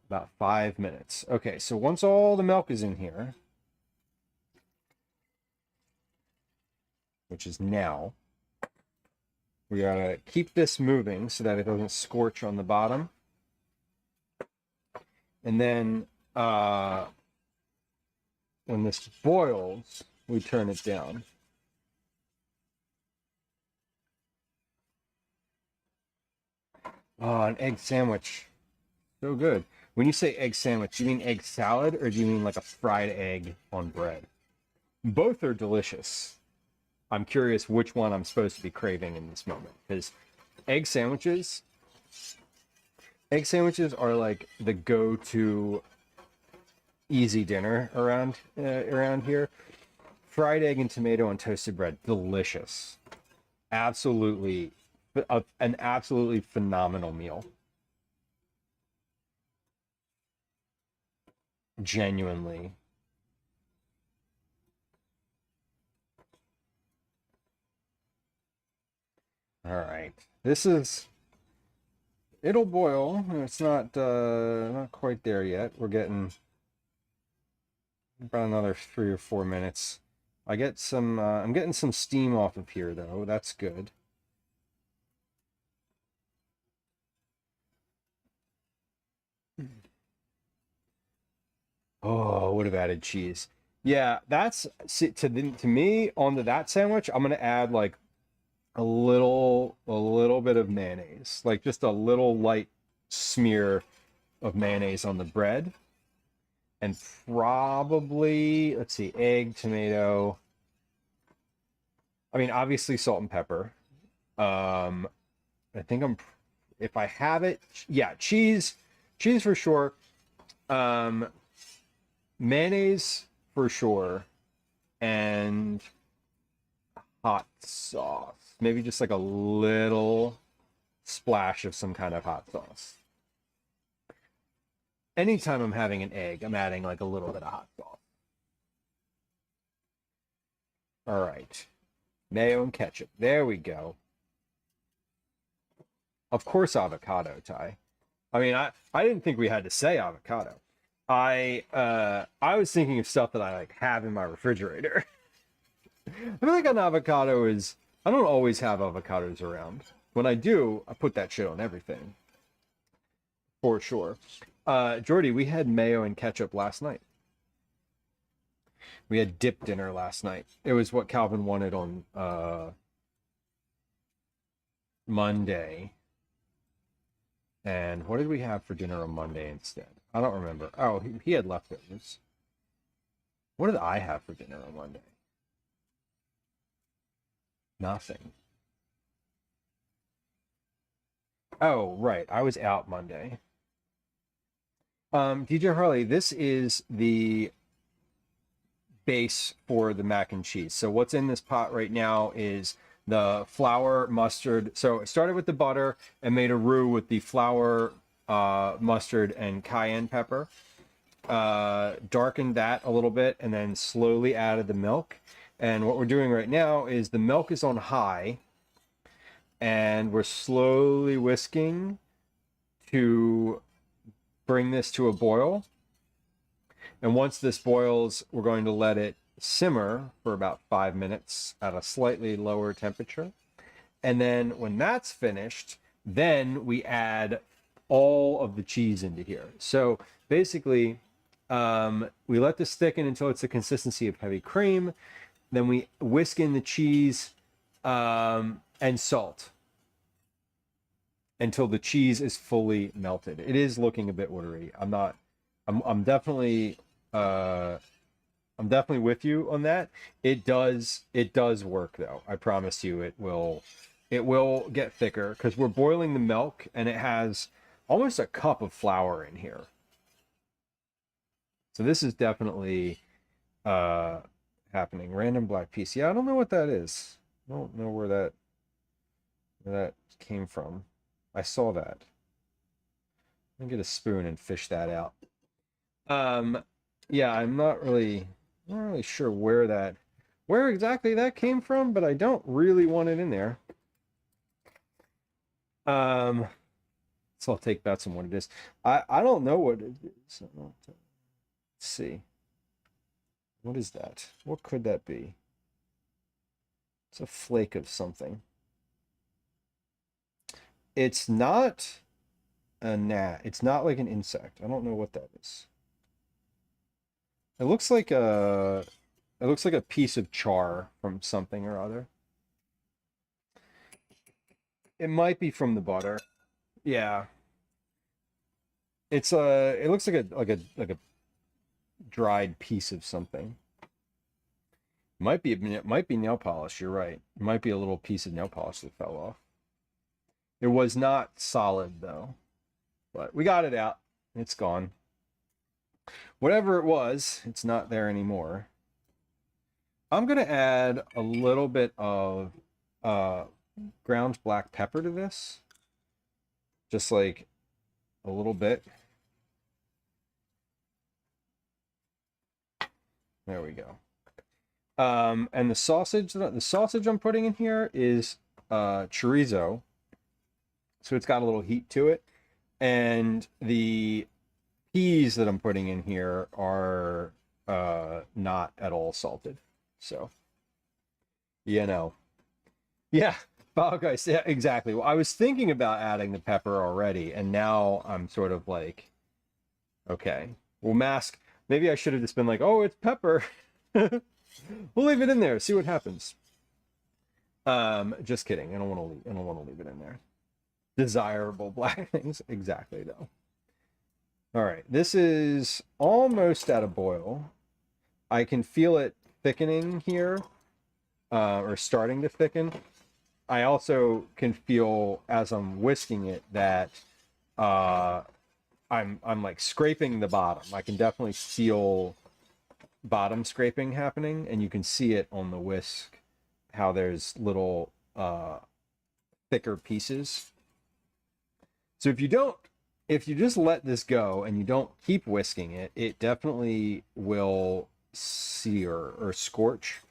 S1: About 5 minutes. Okay, so once all the milk is in here, which is now, we gotta keep this moving so that it doesn't scorch on the bottom. And then when this boils, we turn it down. Oh, an egg sandwich. So good. When you say egg sandwich, do you mean egg salad or do you mean like a fried egg on bread? Both are delicious. I'm curious which one I'm supposed to be craving in this moment, because egg sandwiches are like the go-to easy dinner around here. Fried egg and tomato on toasted bread, delicious. Absolutely, an absolutely phenomenal meal. Genuinely. All right. It'll boil. It's not quite there yet. We're getting about another 3 or 4 minutes. I'm getting some steam off of here though. That's good. Oh, I would have added cheese. Yeah, to me onto that sandwich, I'm gonna add like a little bit of mayonnaise, like just a little light smear of mayonnaise on the bread, and probably, let's see, egg, tomato. I mean, obviously salt and pepper. I think if I have it, yeah, cheese for sure. Mayonnaise for sure, and hot sauce. Maybe just like a little splash of some kind of hot sauce. Anytime I'm having an egg, I'm adding like a little bit of hot sauce. All right. Mayo and ketchup. There we go. Of course, avocado, Ty. I mean, I didn't think we had to say avocado. I was thinking of stuff that I like have in my refrigerator. I feel like an avocado is, I don't always have avocados around. When I do, I put that shit on everything. For sure. Jordy, we had mayo and ketchup last night. We had dip dinner last night. It was what Calvin wanted on Monday. And what did we have for dinner on Monday instead? I don't remember. Oh, he had leftovers. What did I have for dinner on Monday? Nothing. Oh, right. I was out Monday. DJ Harley, this is the base for the mac and cheese. So what's in this pot right now is the flour, mustard. So I started with the butter and made a roux with the flour, mustard, and cayenne pepper. Darkened that a little bit and then slowly added the milk. And what we're doing right now is the milk is on high and we're slowly whisking to bring this to a boil. And once this boils, we're going to let it simmer for about 5 minutes at a slightly lower temperature. And then when that's finished, then we add all of the cheese into here. So basically, we let this thicken until it's the consistency of heavy cream. Then we whisk in the cheese and salt until the cheese is fully melted. It is looking a bit watery. I'm definitely with you on that. It does work though. I promise you it will get thicker because we're boiling the milk and it has almost a cup of flour in here. So this is definitely happening. Random black piece. Yeah, I don't know what that is. I don't know where that came from. I saw that. I'll get a spoon and fish that out. Yeah, I'm not really sure where exactly that came from, but I don't really want it in there. So I'll take bets on what it is. I don't know what it is. Let's see. What is that? What could that be? It's a flake of something. It's not a gnat. It's not like an insect. I don't know what that is. It looks like a piece of char from something or other. It might be from the butter. Yeah. It looks like a dried piece of something. It might be nail polish, you're right. It might be a little piece of nail polish that fell off. It was not solid though. But we got it out. It's gone. Whatever it was, it's not there anymore. I'm going to add a little bit of ground black pepper to this. Just like a little bit. There we go. And the sausage I'm putting in here is chorizo. So it's got a little heat to it. And the peas that I'm putting in here are not at all salted. So, yeah, Fall Guys, yeah, exactly. Well, I was thinking about adding the pepper already, and now I'm sort of like, okay, we'll mask. Maybe I should have just been like, oh, it's pepper. We'll leave it in there, see what happens. Just kidding. I don't want to leave it in there. Desirable black things, exactly though. All right, this is almost at a boil. I can feel it thickening here, or starting to thicken. I also can feel as I'm whisking it that I'm like scraping the bottom. I can definitely feel bottom scraping happening, and you can see it on the whisk how there's little thicker pieces. So if you just let this go and you don't keep whisking it, it definitely will sear or scorch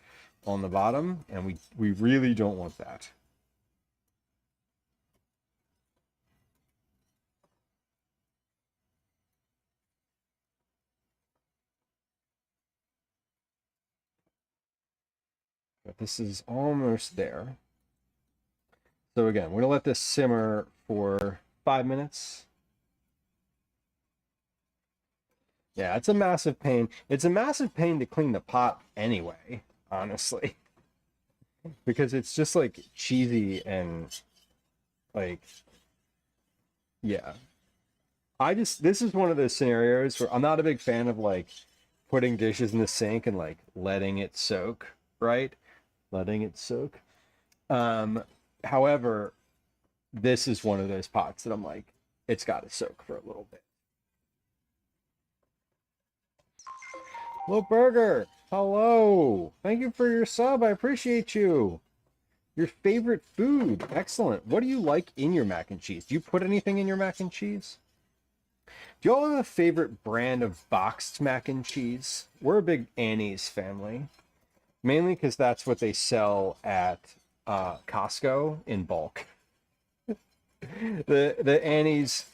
S1: on the bottom, and we really don't want that. But this is almost there. So again, we're gonna let this simmer for 5 minutes. Yeah, it's a massive pain. It's a massive pain to clean the pot anyway, honestly. Because it's just like cheesy and Like, yeah. This is one of those scenarios where I'm not a big fan of like putting dishes in the sink and like letting it soak, right? Letting it soak. However, this is one of those pots that I'm like, it's got to soak for a little bit. Little Burger, hello. Thank you for your sub. I appreciate you. Your favorite food. Excellent. What do you like in your mac and cheese? Do you put anything in your mac and cheese? Do y'all have a favorite brand of boxed mac and cheese? We're a big Annie's family. Mainly because that's what they sell at Costco in bulk. The Annie's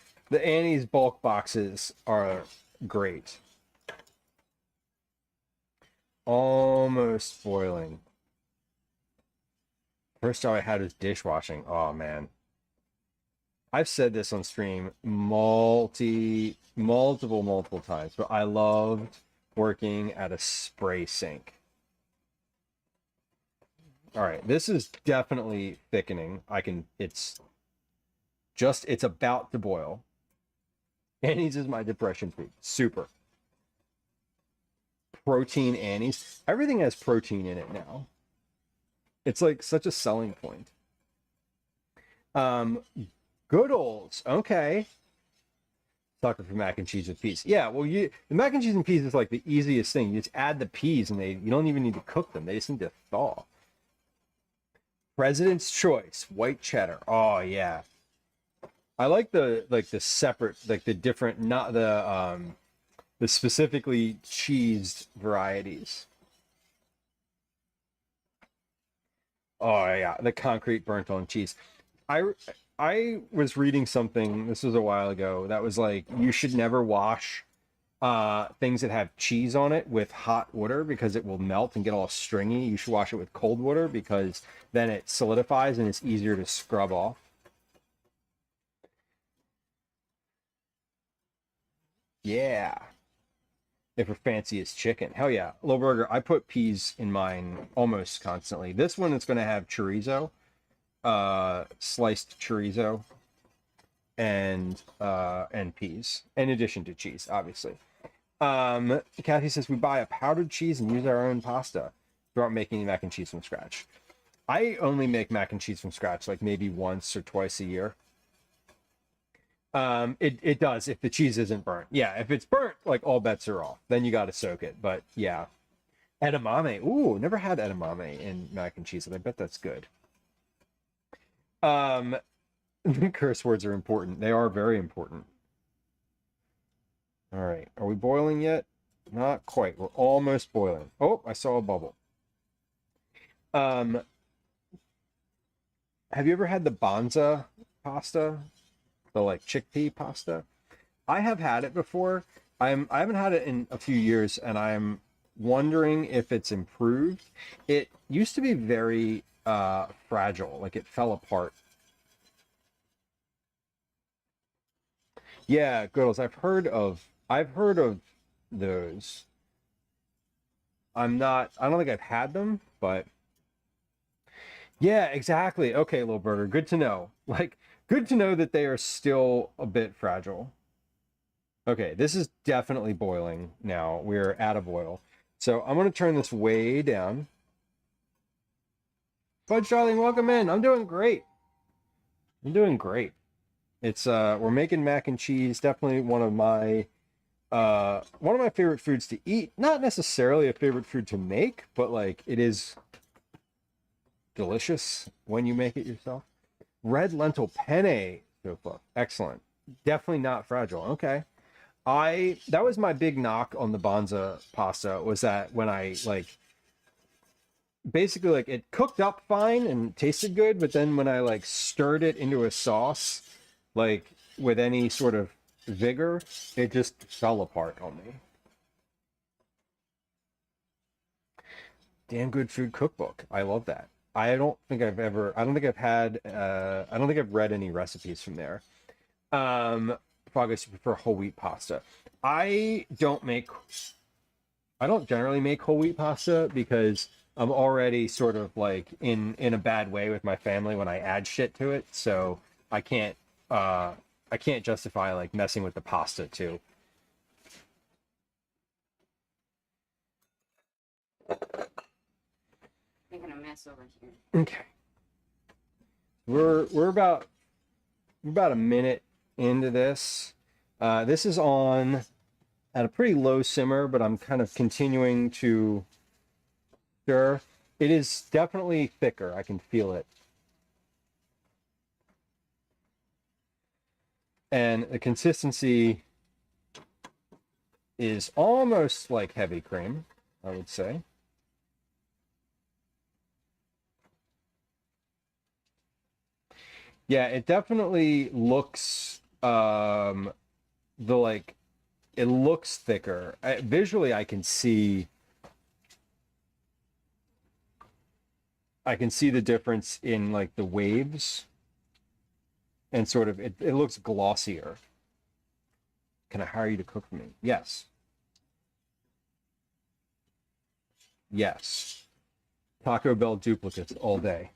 S1: bulk boxes are great. Almost boiling. First job I had was dishwashing. Oh man. I've said this on stream multiple times, but I loved working at a spray sink. All right, this is definitely thickening. It's about to boil. Annie's is my depression food. Super. Protein Annie's. Everything has protein in it now. It's like such a selling point. Good olds. Okay. Sucker for mac and cheese with peas. Yeah, well, the mac and cheese and peas is like the easiest thing. You just add the peas and you don't even need to cook them. They just need to thaw. President's Choice, white cheddar. Oh yeah. I like the separate, like the different, not the specifically cheesed varieties. Oh yeah, the concrete burnt on cheese. I was reading something, this was a while ago, that was like you should never wash things that have cheese on it with hot water because it will melt and get all stringy. You should wash it with cold water because then it solidifies and it's easier to scrub off. Yeah. If we're fancy as chicken. Hell yeah. Low Burger, I put peas in mine almost constantly. This one is going to have chorizo, sliced chorizo, and peas, in addition to cheese, obviously. Kathy says we buy a powdered cheese and use our own pasta throughout making mac and cheese from scratch. I only make mac and cheese from scratch like maybe once or twice a year. It does if the cheese isn't burnt. Yeah, if it's burnt, like all bets are off. Then you got to soak it. But yeah, edamame. Ooh, never had edamame in mac and cheese, and I bet that's good. Curse words are important. They are very important. All right, are we boiling yet? Not quite. We're almost boiling. Oh, I saw a bubble. Have you ever had the Banza pasta? The like chickpea pasta? I have had it before. I haven't had it in a few years, and I'm wondering if it's improved. It used to be very fragile, like it fell apart. Yeah, Goodles, I've heard of those. I don't think I've had them, but yeah, exactly. Okay, Little Burger, good to know. Like, good to know that they are still a bit fragile. Okay, this is definitely boiling now. We're at a boil. So I'm going to turn this way down. Fudge Darling, welcome in. I'm doing great. It's we're making mac and cheese. Definitely one of my favorite foods to eat. Not necessarily a favorite food to make, but like it is delicious when you make it yourself. Red lentil penne tofu. Excellent. Definitely not fragile. Okay. That was my big knock on the Banza pasta, was that when I like basically like it cooked up fine and tasted good, but then when I like stirred it into a sauce, like with any sort of vigor, it just fell apart on me. Damn Good Food Cookbook. I love that. I don't think I've read any recipes from there. Probably prefer whole wheat pasta. I don't generally make whole wheat pasta because I'm already sort of like in a bad way with my family when I add shit to it. So I can't justify like messing with the pasta too.
S3: Making a mess over here.
S1: Okay. We're about a minute into this. This is on at a pretty low simmer, but I'm kind of continuing to stir. It is definitely thicker. I can feel it. And the consistency is almost like heavy cream, I would say. Yeah, it definitely looks it looks thicker. Visually I can see the difference in like the waves, and sort of it looks glossier. Can I hire you to cook for me? Yes. Yes. Taco Bell duplicates all day.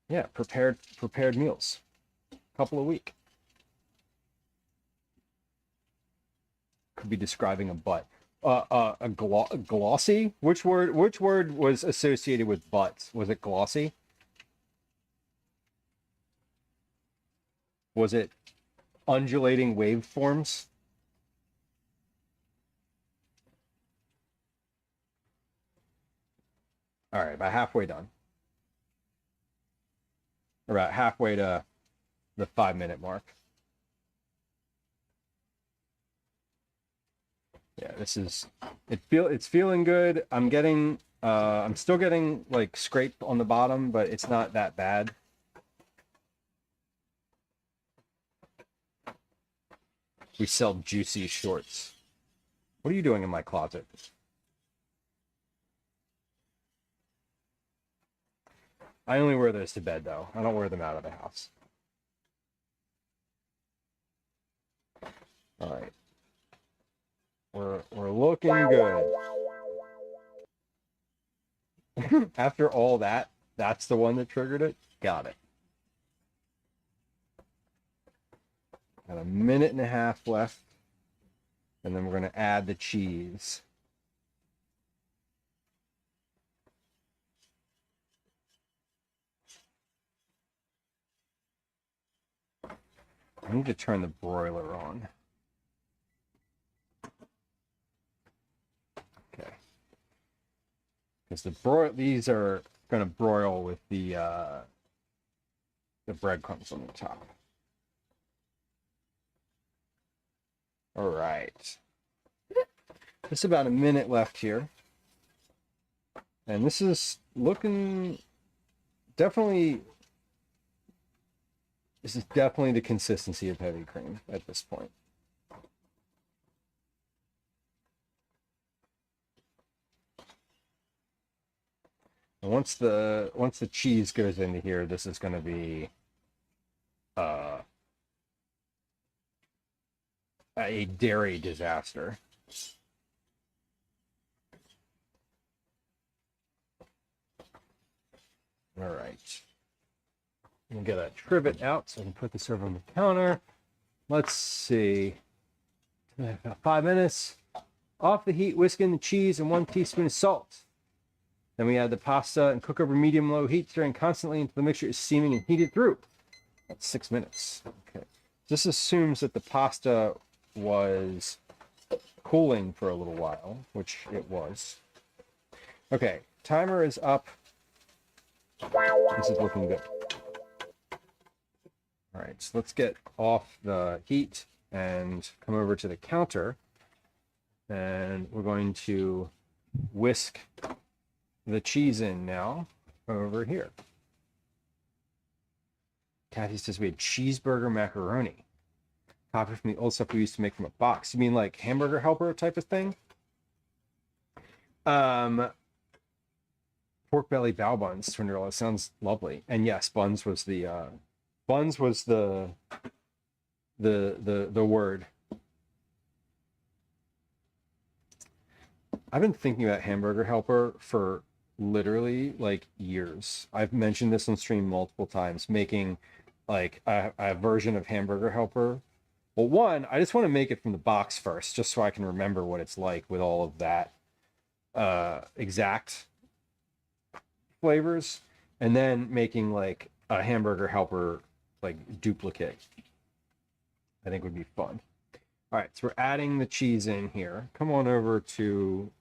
S1: Yeah, prepared meals. Couple a week. Could be describing a butt. Glossy? Which word was associated with butts? Was it glossy? Was it undulating waveforms? All right, about halfway done. About halfway to the 5-minute mark. Yeah, it's feeling good. I'm still getting like scrape on the bottom, but it's not that bad. We sell juicy shorts. What are you doing in my closet? I only wear those to bed though. I don't wear them out of the house. All right. We're looking good. After all that, that's the one that triggered it. Got it. Got a minute and a half left, and then we're going to add the cheese. I need to turn the broiler on. Okay. Because these are going to broil with the breadcrumbs on the top. All right. Just about a minute left here. And this is looking definitely, this is definitely the consistency of heavy cream at this point. And once the cheese goes into here, this is going to be a dairy disaster. All right. I'm gonna get a trivet out so I can put this over on the counter. Let's see. About 5 minutes. Off the heat, whisk in the cheese and 1 teaspoon of salt. Then we add the pasta and cook over medium-low heat, stirring constantly until the mixture is steaming and heated through. That's 6 minutes. Okay. This assumes that the pasta was cooling for a little while, which it was. Okay, timer is up. This is looking good. All right, so let's get off the heat and come over to the counter. And we're going to whisk the cheese in now over here. Kathy says we had cheeseburger macaroni. Copy from the old stuff we used to make from a box. You mean like hamburger helper type of thing? Pork belly bao buns, Twinderella. Sounds lovely. And yes, buns was the word. I've been thinking about Hamburger Helper for literally like years. I've mentioned this on stream multiple times, making like a version of Hamburger Helper. Well, one, I just want to make it from the box first, just so I can remember what it's like with all of that exact flavors, and then making like a Hamburger Helper like duplicate. I think would be fun. All right, so we're adding the cheese in here. Come on over to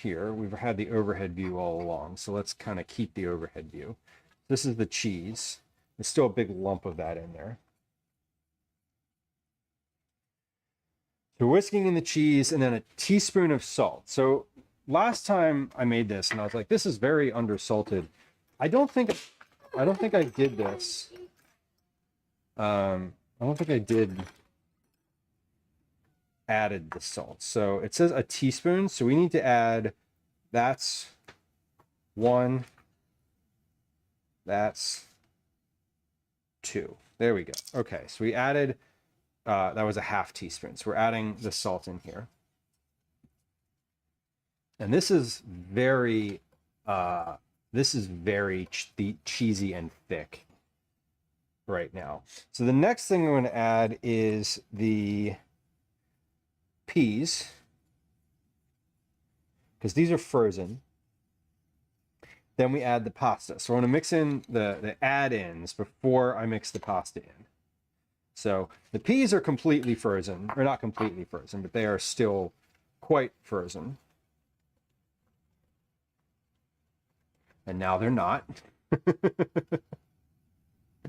S1: here. We've had the overhead view all along, so let's kind of keep the overhead view. This is the cheese. There's still a big lump of that in there. So whisking in the cheese and then a teaspoon of salt. So last time I made this and I was like, this is very undersalted. I don't think I did this. I don't think I did added the salt. So it says a teaspoon, so we need to add, that's 1, that's 2. There we go. Okay, so we added that was a half teaspoon. So we're adding the salt in here. And this is very cheesy and thick right now. So the next thing I'm going to add is the peas, because these are frozen. Then we add the pasta. So I want to mix in the add-ins before I mix the pasta in. So the peas are completely frozen, or not completely frozen, but they are still quite frozen. And now they're not.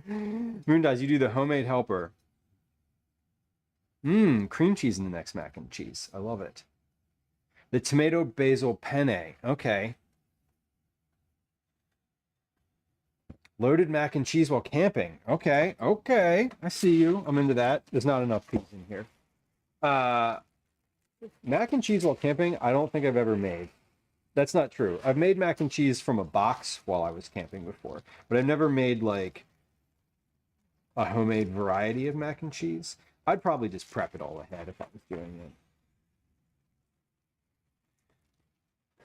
S1: Moondice, you do the homemade helper. Cream cheese in the next mac and cheese. I love it. The tomato basil penne. Okay. Loaded mac and cheese while camping. Okay. Okay. I see you. I'm into that. There's not enough peas in here. Mac and cheese while camping, I don't think I've ever made. That's not true. I've made mac and cheese from a box while I was camping before, but I've never made like a homemade variety of mac and cheese. I'd probably just prep it all ahead if I was doing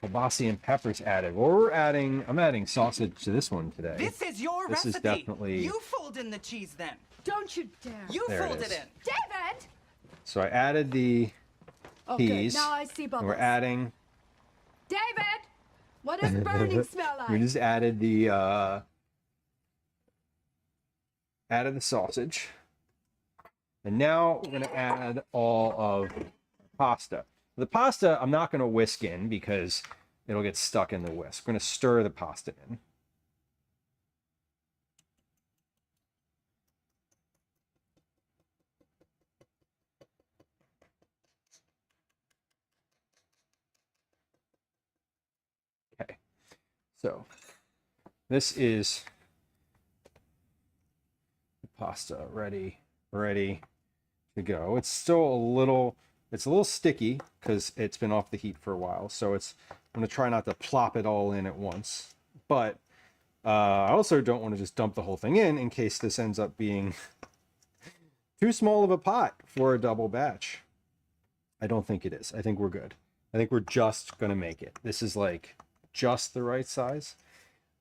S1: it. Kielbasa and peppers added. Well, I'm adding sausage to this one today.
S4: This is your
S1: This
S4: recipe.
S1: is definitely.
S4: You fold in the cheese then.
S5: Don't you dare.
S4: You
S1: There it
S4: fold it
S1: is.
S4: in.
S5: David!
S1: So I added the peas.
S5: Now I see
S1: And
S5: bubbles.
S1: we're adding.
S5: David! What does burning smell like?
S1: We just added the sausage. And now we're gonna add all of pasta. The pasta I'm not gonna whisk in because it'll get stuck in the whisk. We're gonna stir the pasta in. Okay, so this is the pasta ready to go. It's still a little sticky because it's been off the heat for a while. So I'm gonna try not to plop it all in at once. But I also don't want to just dump the whole thing in case this ends up being too small of a pot for a double batch. I don't think it is. I think we're good. I think we're just gonna make it. This is like just the right size.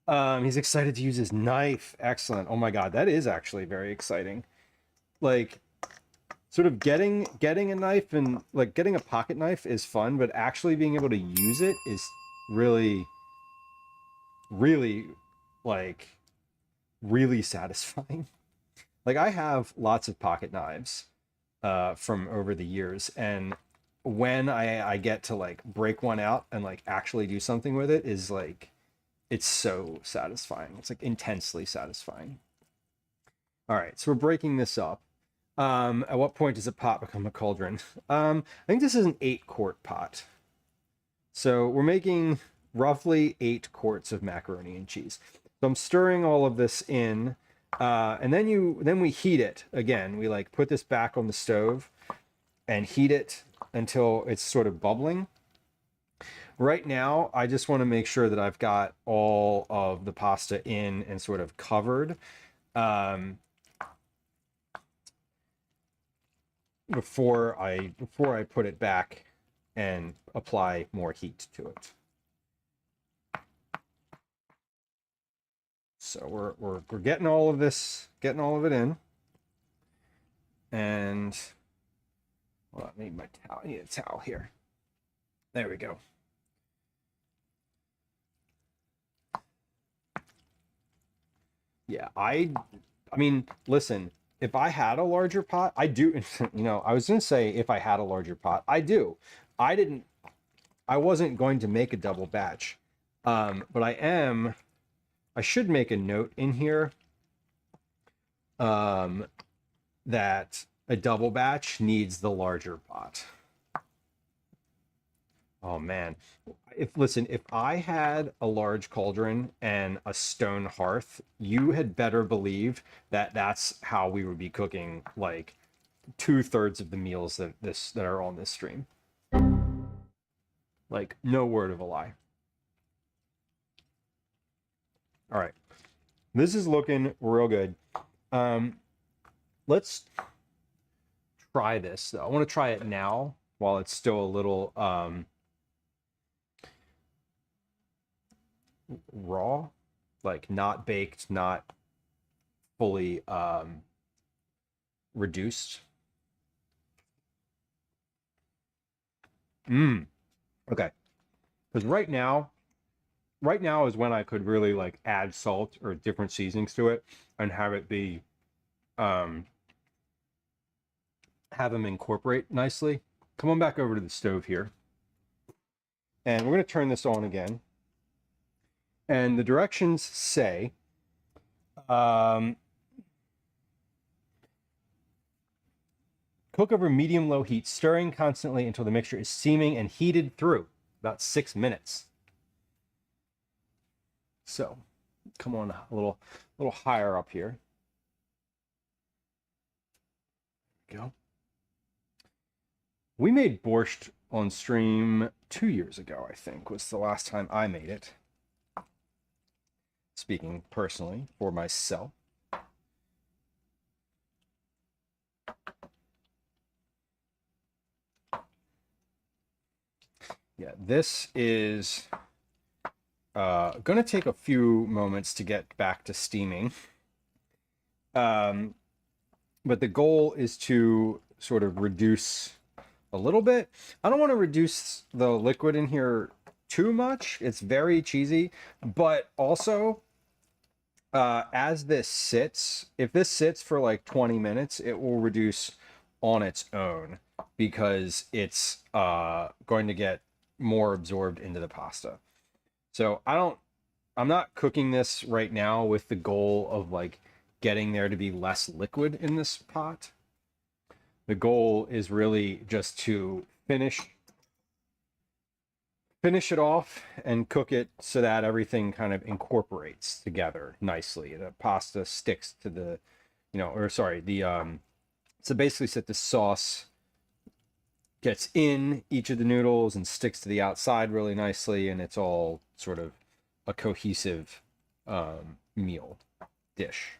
S1: He's excited to use his knife. Excellent. Oh my God, that is actually very exciting. Like, sort of getting a knife and like getting a pocket knife is fun, but actually being able to use it is really, really, like, really satisfying. Like, I have lots of pocket knives from over the years, and when I get to like break one out and like actually do something with it is like, it's so satisfying. It's like intensely satisfying. All right, so we're breaking this up. At what point does a pot become a cauldron? I think this is an 8-quart pot. So we're making roughly 8 quarts of macaroni and cheese. So I'm stirring all of this in, and then we heat it again. We like put this back on the stove and heat it until it's sort of bubbling. Right now, I just want to make sure that I've got all of the pasta in and sort of covered. before I put it back and apply more heat to it. So we're getting all of this, getting all of it in. And well, I need my towel. I need a towel here. There we go. Yeah, I mean, listen, if I had a larger pot, I do, you know, I was going to say if I had a larger pot, I do. I wasn't going to make a double batch. But I should make a note in here that a double batch needs the larger pot. Oh man. If I had a large cauldron and a stone hearth, you had better believe that that's how we would be cooking like 2/3 of the meals that are on this stream. Like no word of a lie. All right. This is looking real good. Let's try this though. I want to try it now while it's still a little raw, like not baked, not fully reduced. Okay. Because right now is when I could really like add salt or different seasonings to it and have it be have them incorporate nicely. Come on back over to the stove here. And we're going to turn this on again. And the directions say cook over medium-low heat, stirring constantly until the mixture is steaming and heated through, about 6 minutes. So, come on a little higher up here. There we go. We made borscht on stream 2 years ago, I think, was the last time I made it. Speaking personally for myself. Yeah, this is going to take a few moments to get back to steaming. But the goal is to sort of reduce a little bit. I don't want to reduce the liquid in here too much. It's very cheesy, but also as this sits, if this sits for like 20 minutes, it will reduce on its own because it's going to get more absorbed into the pasta. So I'm not cooking this right now with the goal of like getting there to be less liquid in this pot. The goal is really just to finish it off and cook it so that everything kind of incorporates together nicely. The pasta sticks to the, so basically so that the sauce gets in each of the noodles and sticks to the outside really nicely, and it's all sort of a cohesive dish.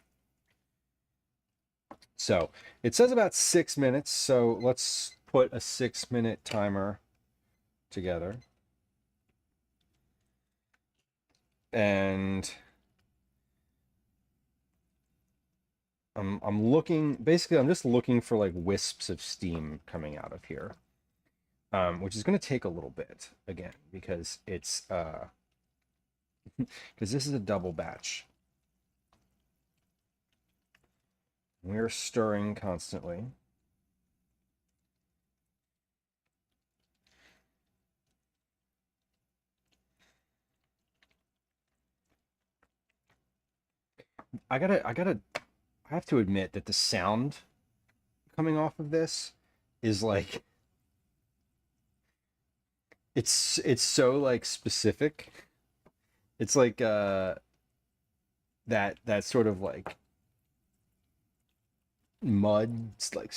S1: So it says about 6 minutes, so let's put a 6-minute timer together. And I'm looking, basically I'm just looking for like wisps of steam coming out of here, which is going to take a little bit again because it's because this is a double batch. We're stirring constantly. I have to admit that the sound coming off of this is like, it's so like specific. It's like that sort of like mud, like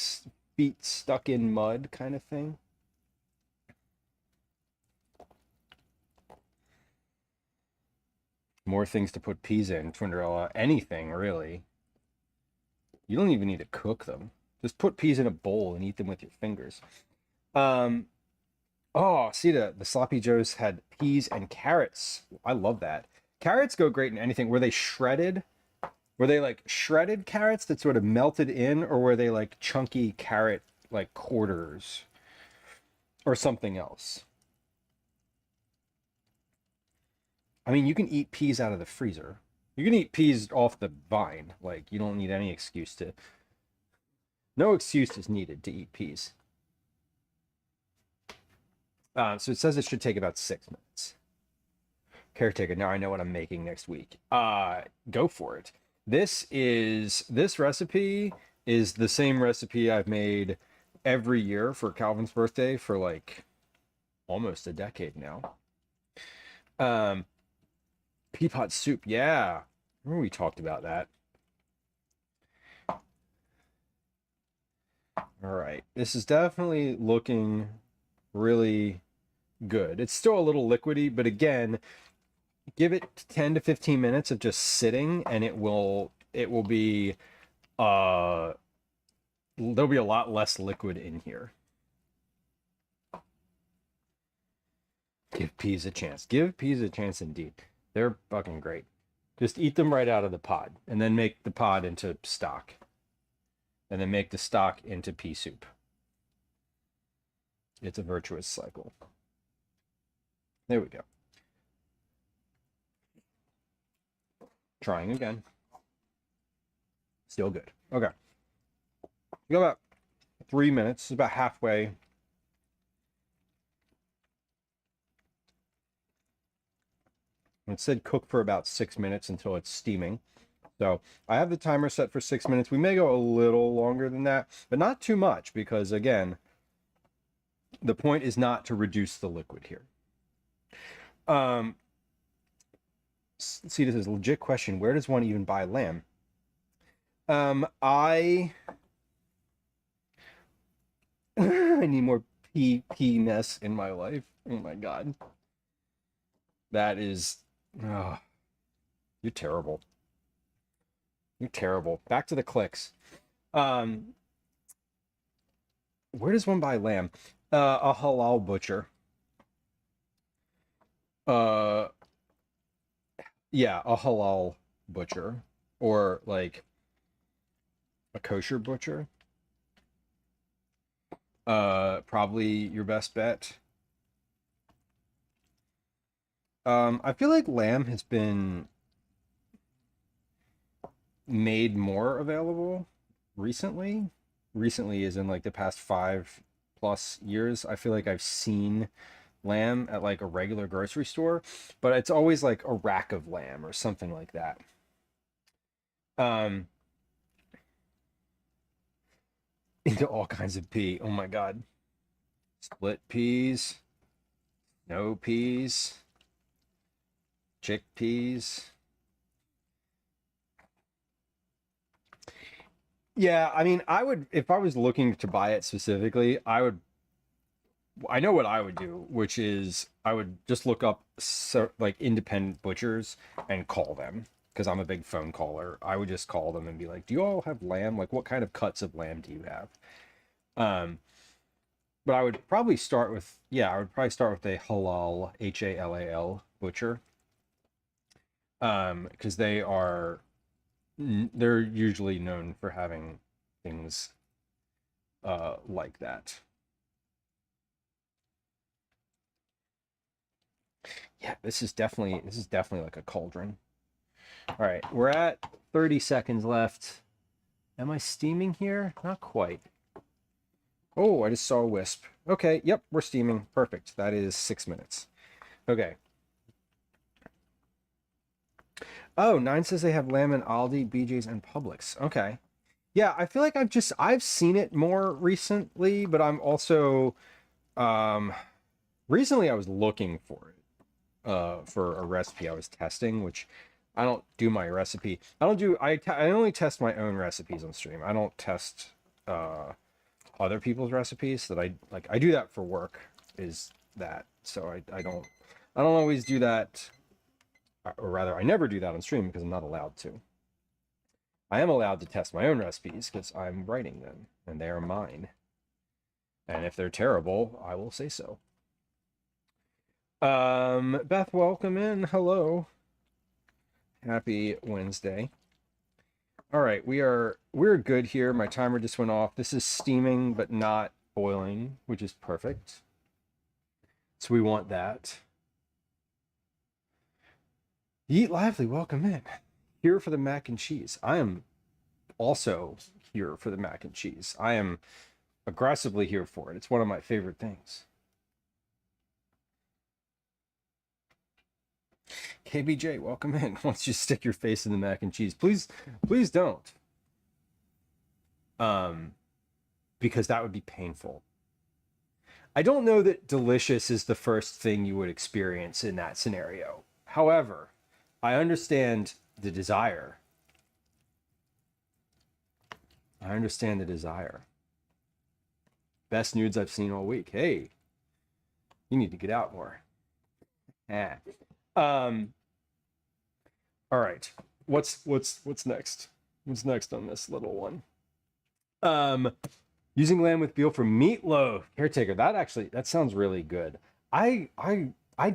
S1: feet stuck in mud kind of thing. More things to put peas in, Twinderella. Anything, really. You don't even need to cook them. Just put peas in a bowl and eat them with your fingers. Oh, see, the Sloppy Joes had peas and carrots. I love that. Carrots go great in anything. Were they shredded? Were they like shredded carrots that sort of melted in, or were they like chunky carrot like quarters or something else? I mean, you can eat peas out of the freezer. You can eat peas off the vine. Like, you don't need any excuse to... No excuse is needed to eat peas. So it says it should take about 6 minutes. Caretaker, now I know what I'm making next week. Go for it. This recipe is the same recipe I've made every year for Calvin's birthday for like almost a decade now. Pea pot soup, yeah. Remember we talked about that. All right, this is definitely looking really good. It's still a little liquidy, but again, give it 10 to 15 minutes of just sitting and it will be there'll be a lot less liquid in here. Give peas a chance. Give peas a chance indeed. They're fucking great. Just eat them right out of the pod and then make the pod into stock. And then make the stock into pea soup. It's a virtuous cycle. There we go. Trying again. Still good. Okay. We got about 3 minutes, about halfway. It said cook for about 6 minutes until it's steaming. So I have the timer set for 6 minutes. We may go a little longer than that, but not too much because, again, the point is not to reduce the liquid here. See, this is a legit question. Where does one even buy lamb? I need more pea-ness in my life. Oh my God. That is... Oh, you're terrible. You're terrible. Back to the clicks. Where does one buy lamb? A halal butcher. Yeah, a halal butcher. Or like a kosher butcher. Probably your best bet. I feel like lamb has been made more available recently. Recently is in like the past 5+ years. I feel like I've seen lamb at like a regular grocery store, but it's always like a rack of lamb or something like that. Into all kinds of pea. Oh my God. Split peas, no peas, chickpeas. Yeah, I mean, I would, if I was looking to buy it specifically, I know what I would do, which is I would just look up like independent butchers and call them because I'm a big phone caller. I would just call them and be like, do you all have lamb? Like, what kind of cuts of lamb do you have? But I would probably start with, I would probably start with a halal, HALAL butcher. Because they're usually known for having things like that. Yeah, this is definitely like a cauldron. All right, we're at 30 seconds left. Am I steaming here? Not quite. Oh, I just saw a wisp. Okay, yep, we're steaming. Perfect. That is 6 minutes. Okay. Oh, 9 says they have lamb in Aldi, BJ's, and Publix. Okay. Yeah, I feel like I've seen it more recently, but I'm also recently I was looking for it for a recipe I was testing, which I don't do my recipe. I only test my own recipes on stream. I don't test other people's recipes that I do that for work, is that. So I don't always do that, or rather I never do that on stream because I'm not allowed to. I am allowed to test my own recipes because I'm writing them and they are mine. And if they're terrible, I will say so. Beth, welcome in. Hello. Happy Wednesday. All right, we're good here. My timer just went off. This is steaming but not boiling, which is perfect. So we want that. Eat Lively, welcome in. Here for the mac and cheese. I am also here for the mac and cheese. I am aggressively here for it. It's one of my favorite things. KBJ, welcome in. Once you stick your face in the mac and cheese, please don't. Because that would be painful. I don't know that delicious is the first thing you would experience in that scenario. However, I understand the desire. I understand the desire. Best nudes I've seen all week. Hey, you need to get out more. All right. What's next? What's next on this little one? Using lamb with veal for meatloaf. Caretaker. That sounds really good. I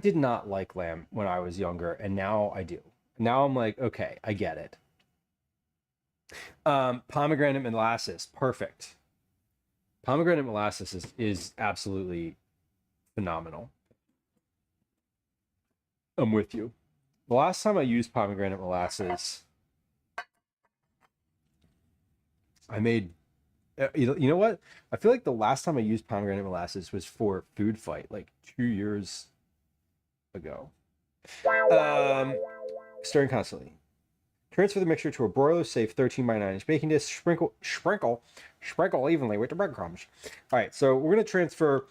S1: did not like lamb when I was younger, and now I do. Now I'm like, okay, I get it. Pomegranate molasses. Perfect. Pomegranate molasses is absolutely phenomenal. I'm with you. The last time I used pomegranate molasses, I made, you know what? I feel like the last time I used pomegranate molasses was for Food Fight, like 2 years ago. Stirring constantly. Transfer the mixture to a broiler-safe 13 by 9 inch baking dish. Sprinkle evenly with the breadcrumbs. All right, so we're going to transfer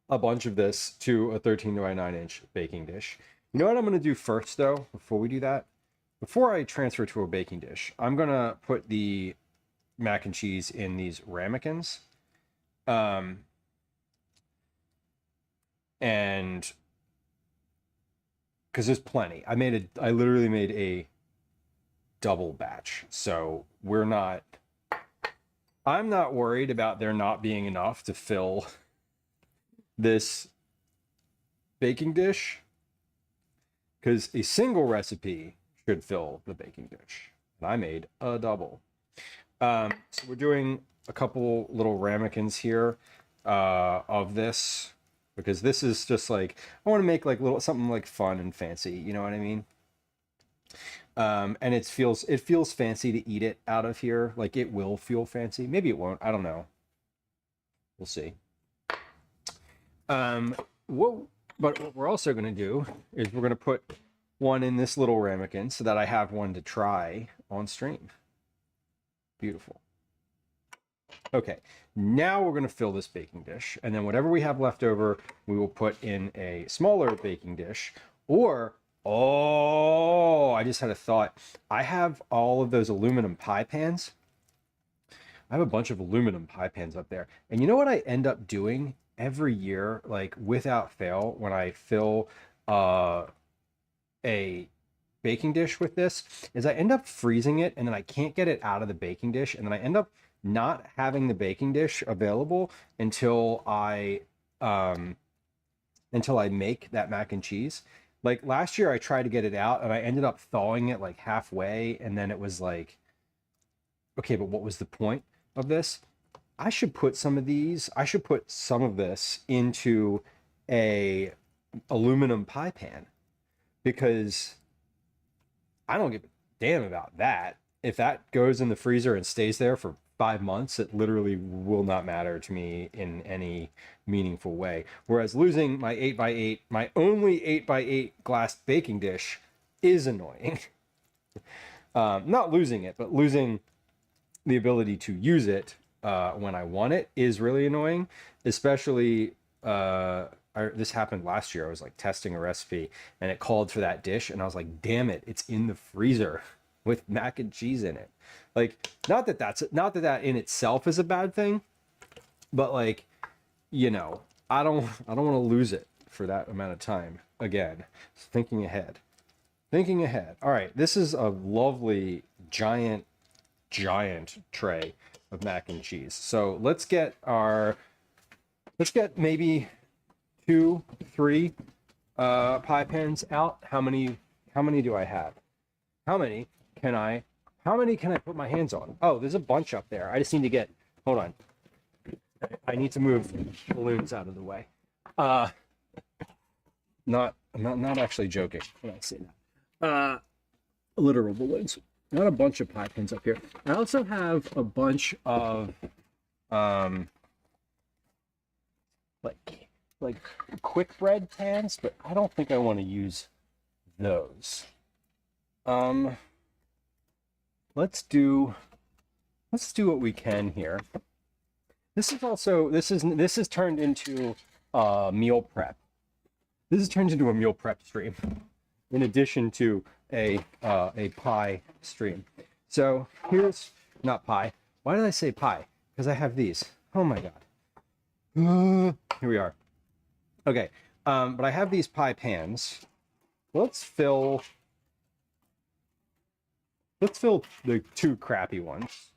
S1: a bunch of this to a 13 by 9 inch baking dish. You know what I'm going to do first, though, before we do that? Before I transfer to a baking dish, I'm going to put the mac and cheese in these ramekins. And because there's plenty. I literally made a double batch. So I'm not worried about there not being enough to fill this baking dish, because a single recipe should fill the baking dish. And I made a double. So we're doing a couple little ramekins here of this, because this is just like, I want to make like something like fun and fancy, you know what I mean? And it feels fancy to eat it out of here. Like, it will feel fancy. Maybe it won't. I don't know. We'll see. But what we're also going to do is we're going to put one in this little ramekin so that I have one to try on stream. Beautiful. Okay, now we're going to fill this baking dish, and then whatever we have left over, we will put in a smaller baking dish. Or, oh, I just had a thought. I have all of those aluminum pie pans. I have a bunch of aluminum pie pans up there. And you know what I end up doing every year, like without fail, when I fill a baking dish with this, is I end up freezing it, and then I can't get it out of the baking dish, and then I end up not having the baking dish available until I make that mac and cheese. Like last year I tried to get it out and I ended up thawing it like halfway, and then it was like, okay, but what was the point of this? I should put some of this into a aluminum pie pan, because I don't give a damn about that. If that goes in the freezer and stays there for 5 months, it literally will not matter to me in any meaningful way. Whereas losing my 8x8, my only 8x8 glass baking dish, is annoying. Not losing it, but losing the ability to use it when I want it is really annoying. Especially, this happened last year. I was like testing a recipe and it called for that dish, and I was like, damn it, it's in the freezer with mac and cheese in it. Like, not that in itself is a bad thing, but like, you know, I don't want to lose it for that amount of time again. Thinking ahead. Thinking ahead. All right, this is a lovely giant tray of mac and cheese. So let's get maybe 2, 3 pie pans out. How many do I have? How many can I put my hands on? Oh, there's a bunch up there. I just need to get, hold on. I need to move balloons out of the way. I'm not actually joking when I say that. Literal balloons. Not a bunch of pie pins up here. I also have a bunch of like quick bread pans, but I don't think I want to use those. Let's do what we can here. This is turned into meal prep. This is turned into a meal prep stream, in addition to a pie stream. So here's not pie. Why did I say pie? Because I have these. Oh my god. Here we are. Okay, but I have these pie pans. Let's fill the 2 crappy ones.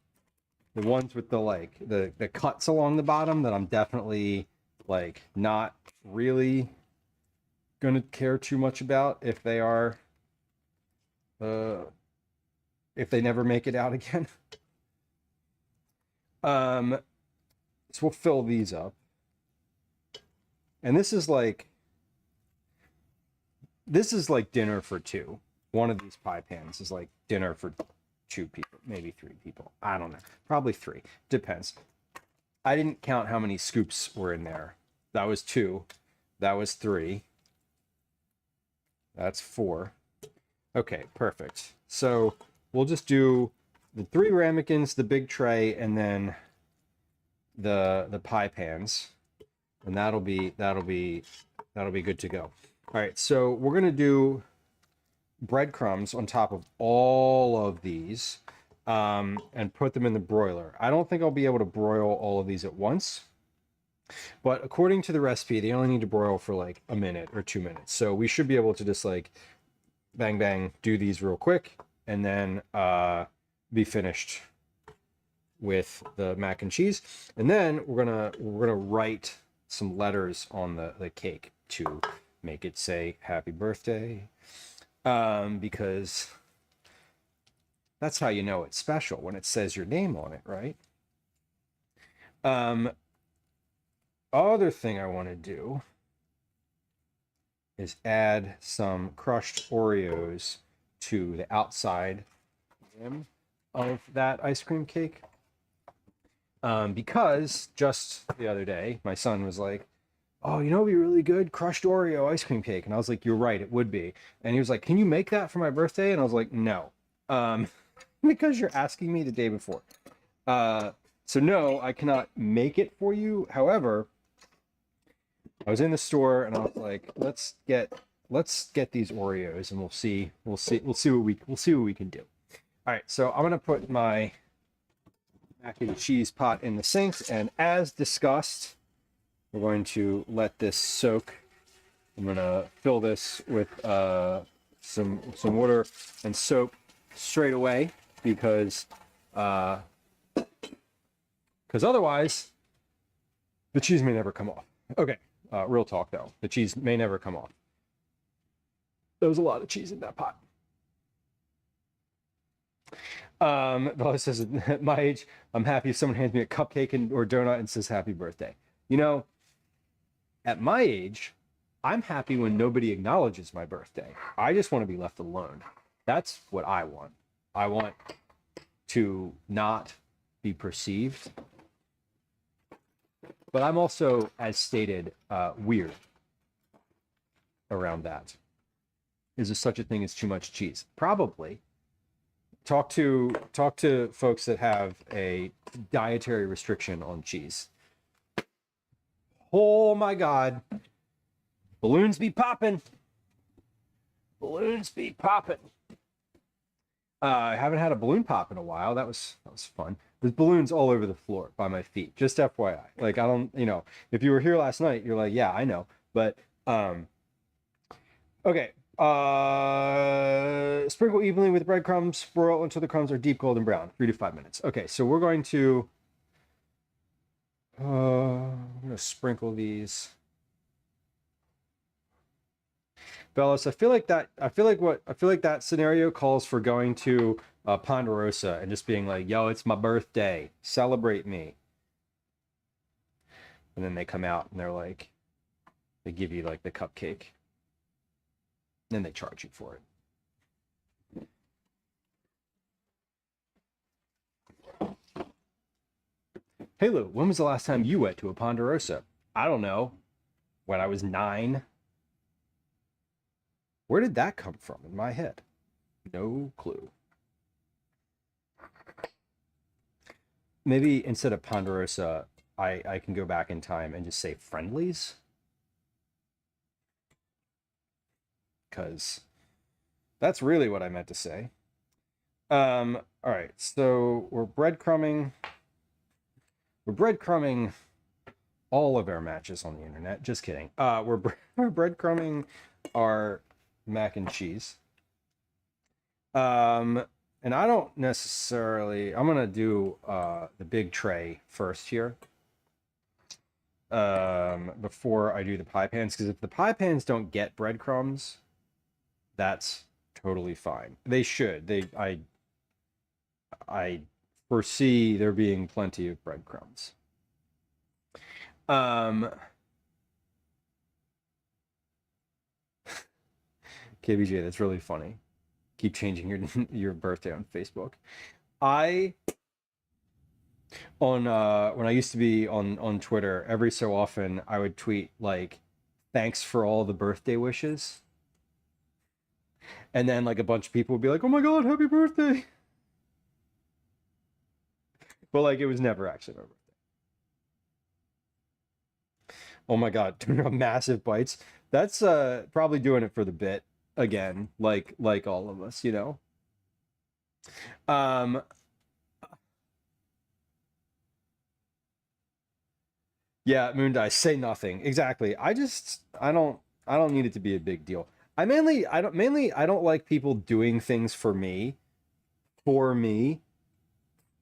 S1: The ones with the cuts along the bottom that I'm definitely like not really gonna care too much about if they are if they never make it out again. So we'll fill these up. And this is like dinner for 2. One of these pie pans is like dinner for 2 people, maybe 3 people. I don't know. Probably 3. Depends. I didn't count how many scoops were in there. That was 2. That was 3. That's 4. Okay, perfect. So we'll just do the 3 ramekins, the big tray, and then the pie pans. And that'll be good to go. All right, so we're gonna do breadcrumbs on top of all of these and put them in the broiler. I don't think I'll be able to broil all of these at once, but according to the recipe, they only need to broil for like a minute or 2 minutes. So we should be able to just like bang, bang, do these real quick and then be finished with the mac and cheese. And then we're gonna write some letters on the cake to make it say happy birthday, because that's how you know it's special, when it says your name on it, right? Other thing I want to do is add some crushed Oreos to the outside rim of that ice cream cake. Because just the other day, my son was like, oh, you know, it'd be really good, crushed Oreo ice cream cake. And I was like, you're right, it would be. And he was like, can you make that for my birthday? And I was like, no, because you're asking me the day before. So no, I cannot make it for you. However, I was in the store and I was like, let's get these Oreos and we'll see what we can do. All right, so I'm gonna put my mac and cheese pot in the sink, and as discussed, we're going to let this soak. I'm gonna fill this with some water and soap straight away because otherwise the cheese may never come off. Okay, real talk though, the cheese may never come off. There was a lot of cheese in that pot. Bella says, at my age, I'm happy if someone hands me a cupcake or donut and says happy birthday. You know, at my age, I'm happy when nobody acknowledges my birthday. I just want to be left alone. That's what I want. I want to not be perceived. But I'm also, as stated, weird around that. Is there such a thing as too much cheese? Probably. Talk to folks that have a dietary restriction on cheese. Oh my God. Balloons be popping. Balloons be popping. I haven't had a balloon pop in a while. That was fun. There's balloons all over the floor by my feet. Just FYI. Like, I don't, you know, if you were here last night, you're like, yeah, I know. But okay, Sprinkle evenly with breadcrumbs, swirl until the crumbs are deep golden brown. 3 to 5 minutes. Okay, so we're going to I'm gonna sprinkle these. Bellos, I feel like that scenario calls for going to Ponderosa and just being like, yo, it's my birthday. Celebrate me. And then they come out and they're like, they give you like the cupcake. Then they charge you for it. Hey Lou, when was the last time you went to a Ponderosa? I don't know. When I was 9. Where did that come from in my head? No clue. Maybe instead of Ponderosa, I can go back in time and just say Friendlies. Because that's really what I meant to say. All right, so we're breadcrumbing all of our matches on the internet. Just kidding. We're breadcrumbing our mac and cheese. And I don't necessarily, I'm gonna do the big tray first here. Before I do the pie pans, because if the pie pans don't get breadcrumbs, that's totally fine. They should. I foresee there being plenty of breadcrumbs. KBJ, that's really funny. Keep changing your birthday on Facebook. When I used to be on Twitter, every so often I would tweet like, thanks for all the birthday wishes. And then like a bunch of people would be like, oh my God, happy birthday. But like, it was never actually my birthday. Oh my God, massive bites. That's probably doing it for the bit again, like all of us, you know. Yeah, Moondice, say nothing. Exactly. I don't need it to be a big deal. I don't like people doing things for me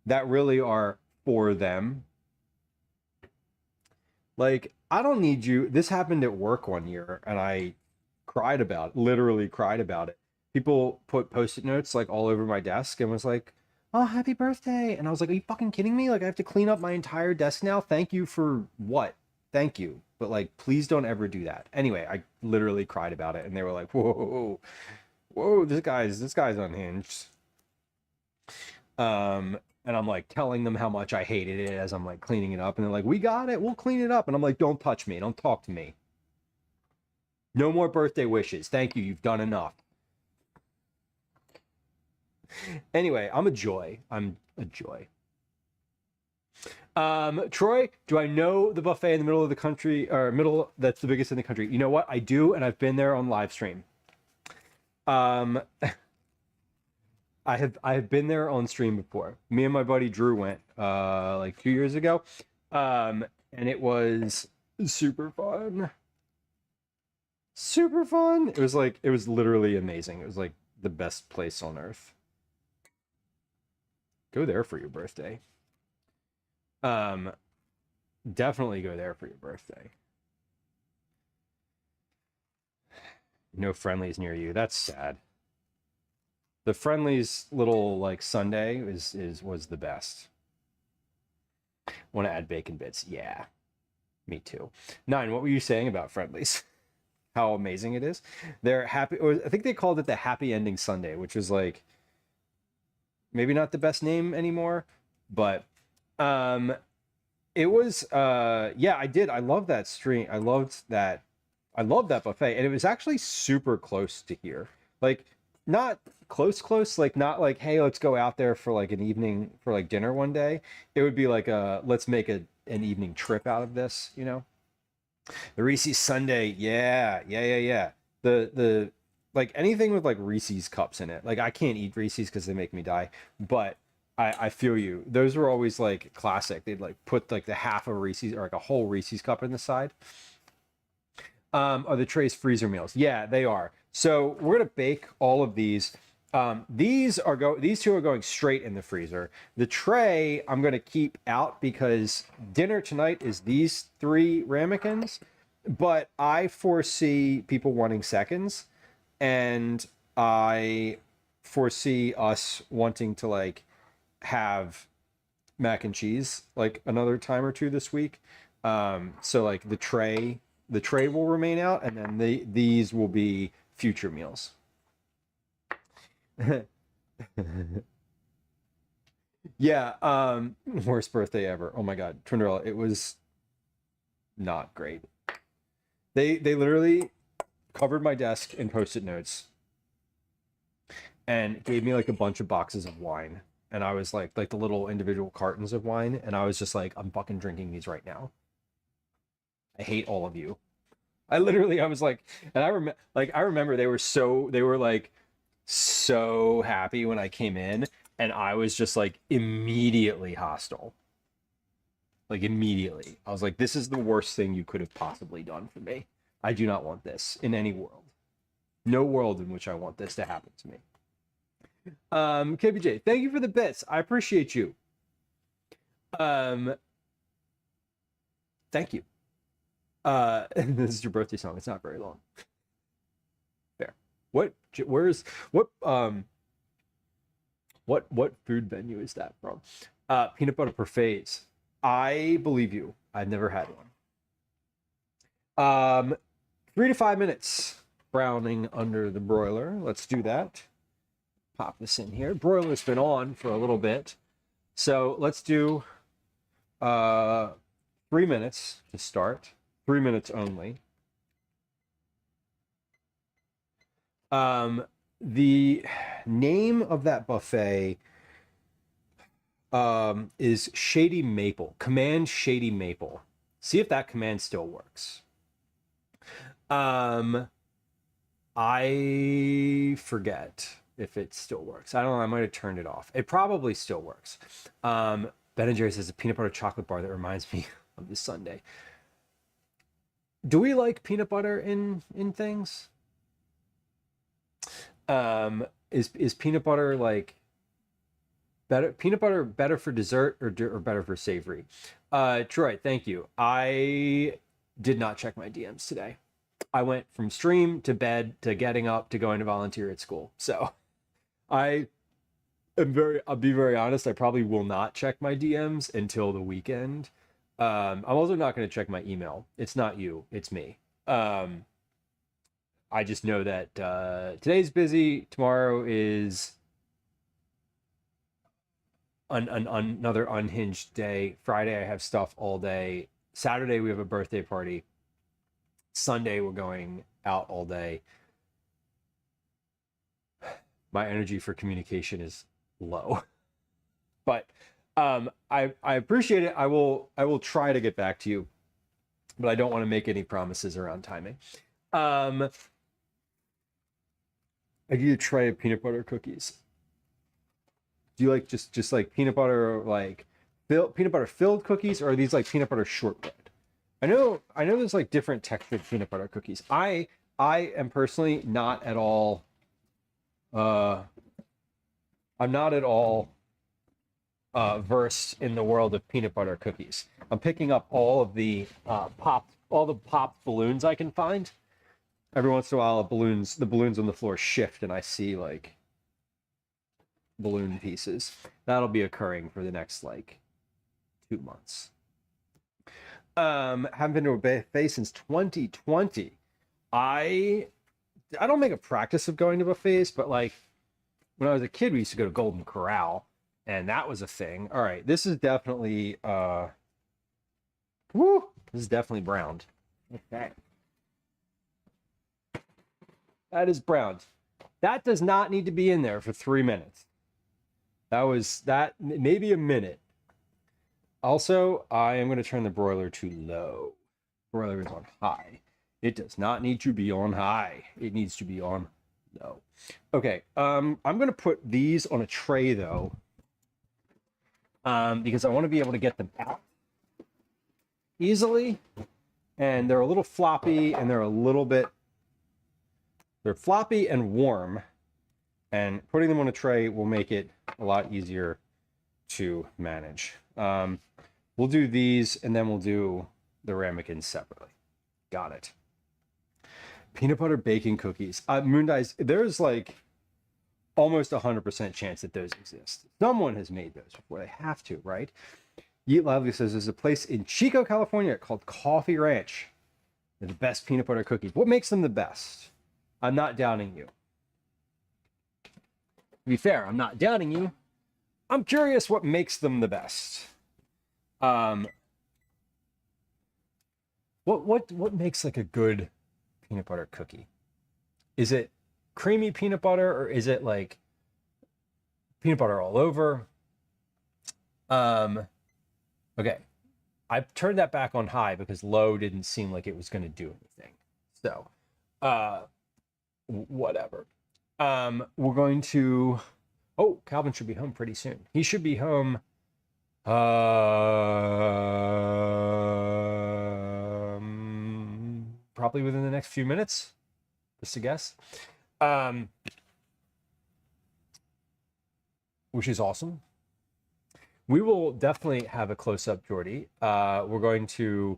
S1: that really are for them. Like, I don't need you. This happened at work one year and I literally cried about it. People put post-it notes like all over my desk and was like, oh, happy birthday. And I was like, are you fucking kidding me? Like, I have to clean up my entire desk now. Thank you for what? Thank you. But like, please don't ever do that. Anyway, I literally cried about it and they were like, whoa, this guy's unhinged. And I'm like telling them how much I hated it as I'm like cleaning it up. And they're like, we got it. We'll clean it up. And I'm like, don't touch me. Don't talk to me. No more birthday wishes. Thank you. You've done enough. Anyway, I'm a joy. Troy, do I know the buffet in the middle of the country that's the biggest in the country? You know what? I do. And I've been there on live stream. I have been there on stream before. Me and my buddy Drew went like 2 years ago. And it was super fun. Super fun. It was literally amazing. It was like the best place on earth. Go there for your birthday. Definitely go there for your birthday. No Friendlies near you. That's sad. The Friendlies little like sundae was the best. Want to add bacon bits? Yeah, me too. 9. What were you saying about Friendlies? How amazing it is. They're happy. Or I think they called it the happy ending sundae, which was like maybe not the best name anymore, but it was yeah, I did. I love that stream. I loved that buffet, and it was actually super close to here. Like not close, like not like, hey, let's go out there for like an evening for like dinner one day. It would be like let's make an evening trip out of this, you know. The Reese's Sundae, yeah. The like anything with like Reese's cups in it. Like I can't eat Reese's because they make me die, but I feel you. Those were always like classic. They'd like put like the half of Reese's or like a whole Reese's cup in the side. Are the trays freezer meals? Yeah, they are. So we're gonna bake all of these. These two are going straight in the freezer. The tray I'm gonna keep out because dinner tonight is these 3 ramekins, but I foresee people wanting seconds, and I foresee us wanting to like have mac and cheese like another time or two this week. So like the tray will remain out, and then these will be future meals. Yeah, worst birthday ever. Oh my god, Twinderella, it was not great. They literally covered my desk in post-it notes and gave me like a bunch of boxes of wine. And I was like the little individual cartons of wine, and I was just like, I'm fucking drinking these right now. I hate all of you. I was like, and I remember they were like so happy when I came in, and I was just like immediately hostile. Like immediately. I was like, this is the worst thing you could have possibly done for me. I do not want this in any world. No world in which I want this to happen to me. KBJ, thank you for the bits. I appreciate you. Thank you. This is your birthday song. It's not very long. Fair. What food venue is that from? Peanut butter parfaits. I believe you. I've never had one. 3 to 5 minutes browning under the broiler. Let's do that. Pop this in here. Broiler's been on for a little bit, so let's do 3 minutes to start. 3 minutes only. The name of that buffet is Shady Maple. Command Shady Maple. See if that command still works. I forget if it still works. I don't know. I might have turned it off. It probably still works. Ben and Jerry says a peanut butter chocolate bar that reminds me of this Sunday. Do we like peanut butter in things? Is peanut butter like better? Peanut butter better for dessert or better for savory? Troy, thank you. I did not check my DMs today. I went from stream to bed to getting up to going to volunteer at school. So I'll be very honest, I probably will not check my DMs until the weekend. I'm also not going to check my email. It's not you, it's me. I just know that today's busy. Tomorrow is another unhinged day. Friday, I have stuff all day. Saturday, we have a birthday party. Sunday, we're going out all day. My energy for communication is low, but I appreciate it. I will try to get back to you, but I don't want to make any promises around timing. I need a tray of peanut butter cookies. Do you like just like peanut butter, like peanut butter filled cookies, or are these like peanut butter shortbread? I know there's like different textured peanut butter cookies. I am personally not at all I'm not at all versed in the world of peanut butter cookies. I'm picking up all of the popped balloons I can find. Every once in a while, the balloons on the floor shift, and I see like balloon pieces. That'll be occurring for the next like 2 months. Haven't been to a buffet since 2020. I don't make a practice of going to buffets, but like when I was a kid, we used to go to Golden Corral, and that was a thing. All right, this is definitely this is definitely browned. Okay. That is browned. That does not need to be in there for 3 minutes. That maybe a minute. Also, I am going to turn the broiler to low. Broiler is on high. It does not need to be on high. It needs to be on low. Okay, I'm going to put these on a tray though, because I want to be able to get them out easily. And they're a little floppy, and they're a little bit They're floppy and warm, and putting them on a tray will make it a lot easier to manage. We'll do these, and then we'll do the ramekins separately. Got it. Peanut butter bacon cookies. Moondice, there's like almost 100% chance that those exist. Someone has made those before. They have to, right? Yeet Lively says there's a place in Chico, California called Coffee Ranch. They're the best peanut butter cookies. What makes them the best? I'm not doubting you. To be fair, I'm not doubting you. I'm curious what makes them the best. What makes like a good peanut butter cookie? Is it creamy peanut butter, or is it like peanut butter all over? Okay. I turned that back on high because low didn't seem like it was going to do anything. So, whatever. We're going to, oh, Calvin should be home pretty soon. He should be home, probably within the next few minutes, just a guess. Which is awesome. We will definitely have a close-up, Jordy. We're going to,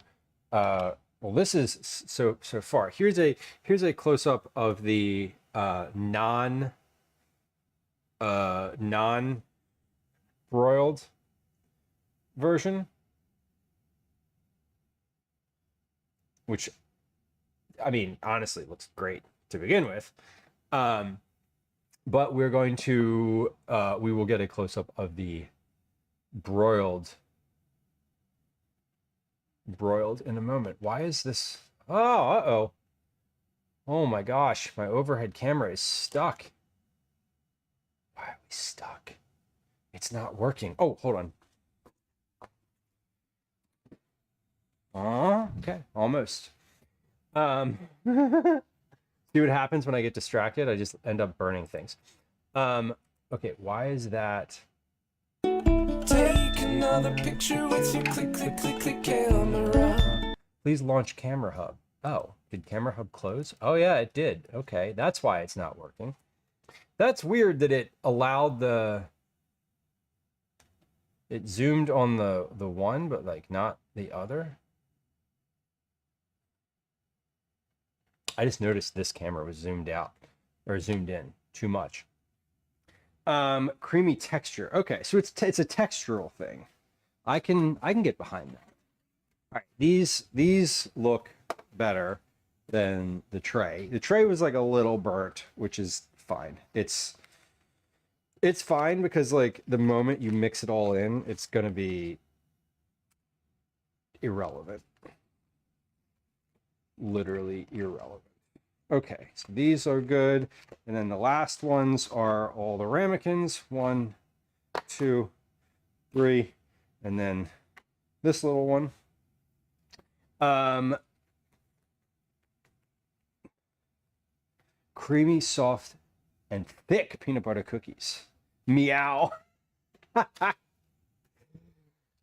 S1: well, this is so far. Here's a close-up of the non broiled version, which, I mean, honestly looks great to begin with. But we're going to, we will get a close-up of the broiled in a moment. Why is this? Oh, oh my gosh, my overhead camera is stuck. Why are we stuck? It's not working. Oh, hold on. Okay, almost. See what happens when I get distracted? I just end up burning things. Okay, why is that?
S4: Take another picture with your click camera.
S1: Please launch Camera Hub. Oh, did Camera Hub close? Oh yeah, it did. Okay, that's why it's not working. That's weird that it allowed it zoomed on the one, but like not the other. I just noticed this camera was zoomed out or zoomed in too much. Creamy texture. Okay, so it's a textural thing. I can get behind that. All right, these look better than the tray. The tray was like a little burnt, which is fine. It's fine because like the moment you mix it all in, it's gonna be irrelevant. Literally irrelevant. Okay, so these are good. And then the last ones are all the ramekins. 1, 2, 3, and then this little one. Creamy, soft, and thick peanut butter cookies. Meow.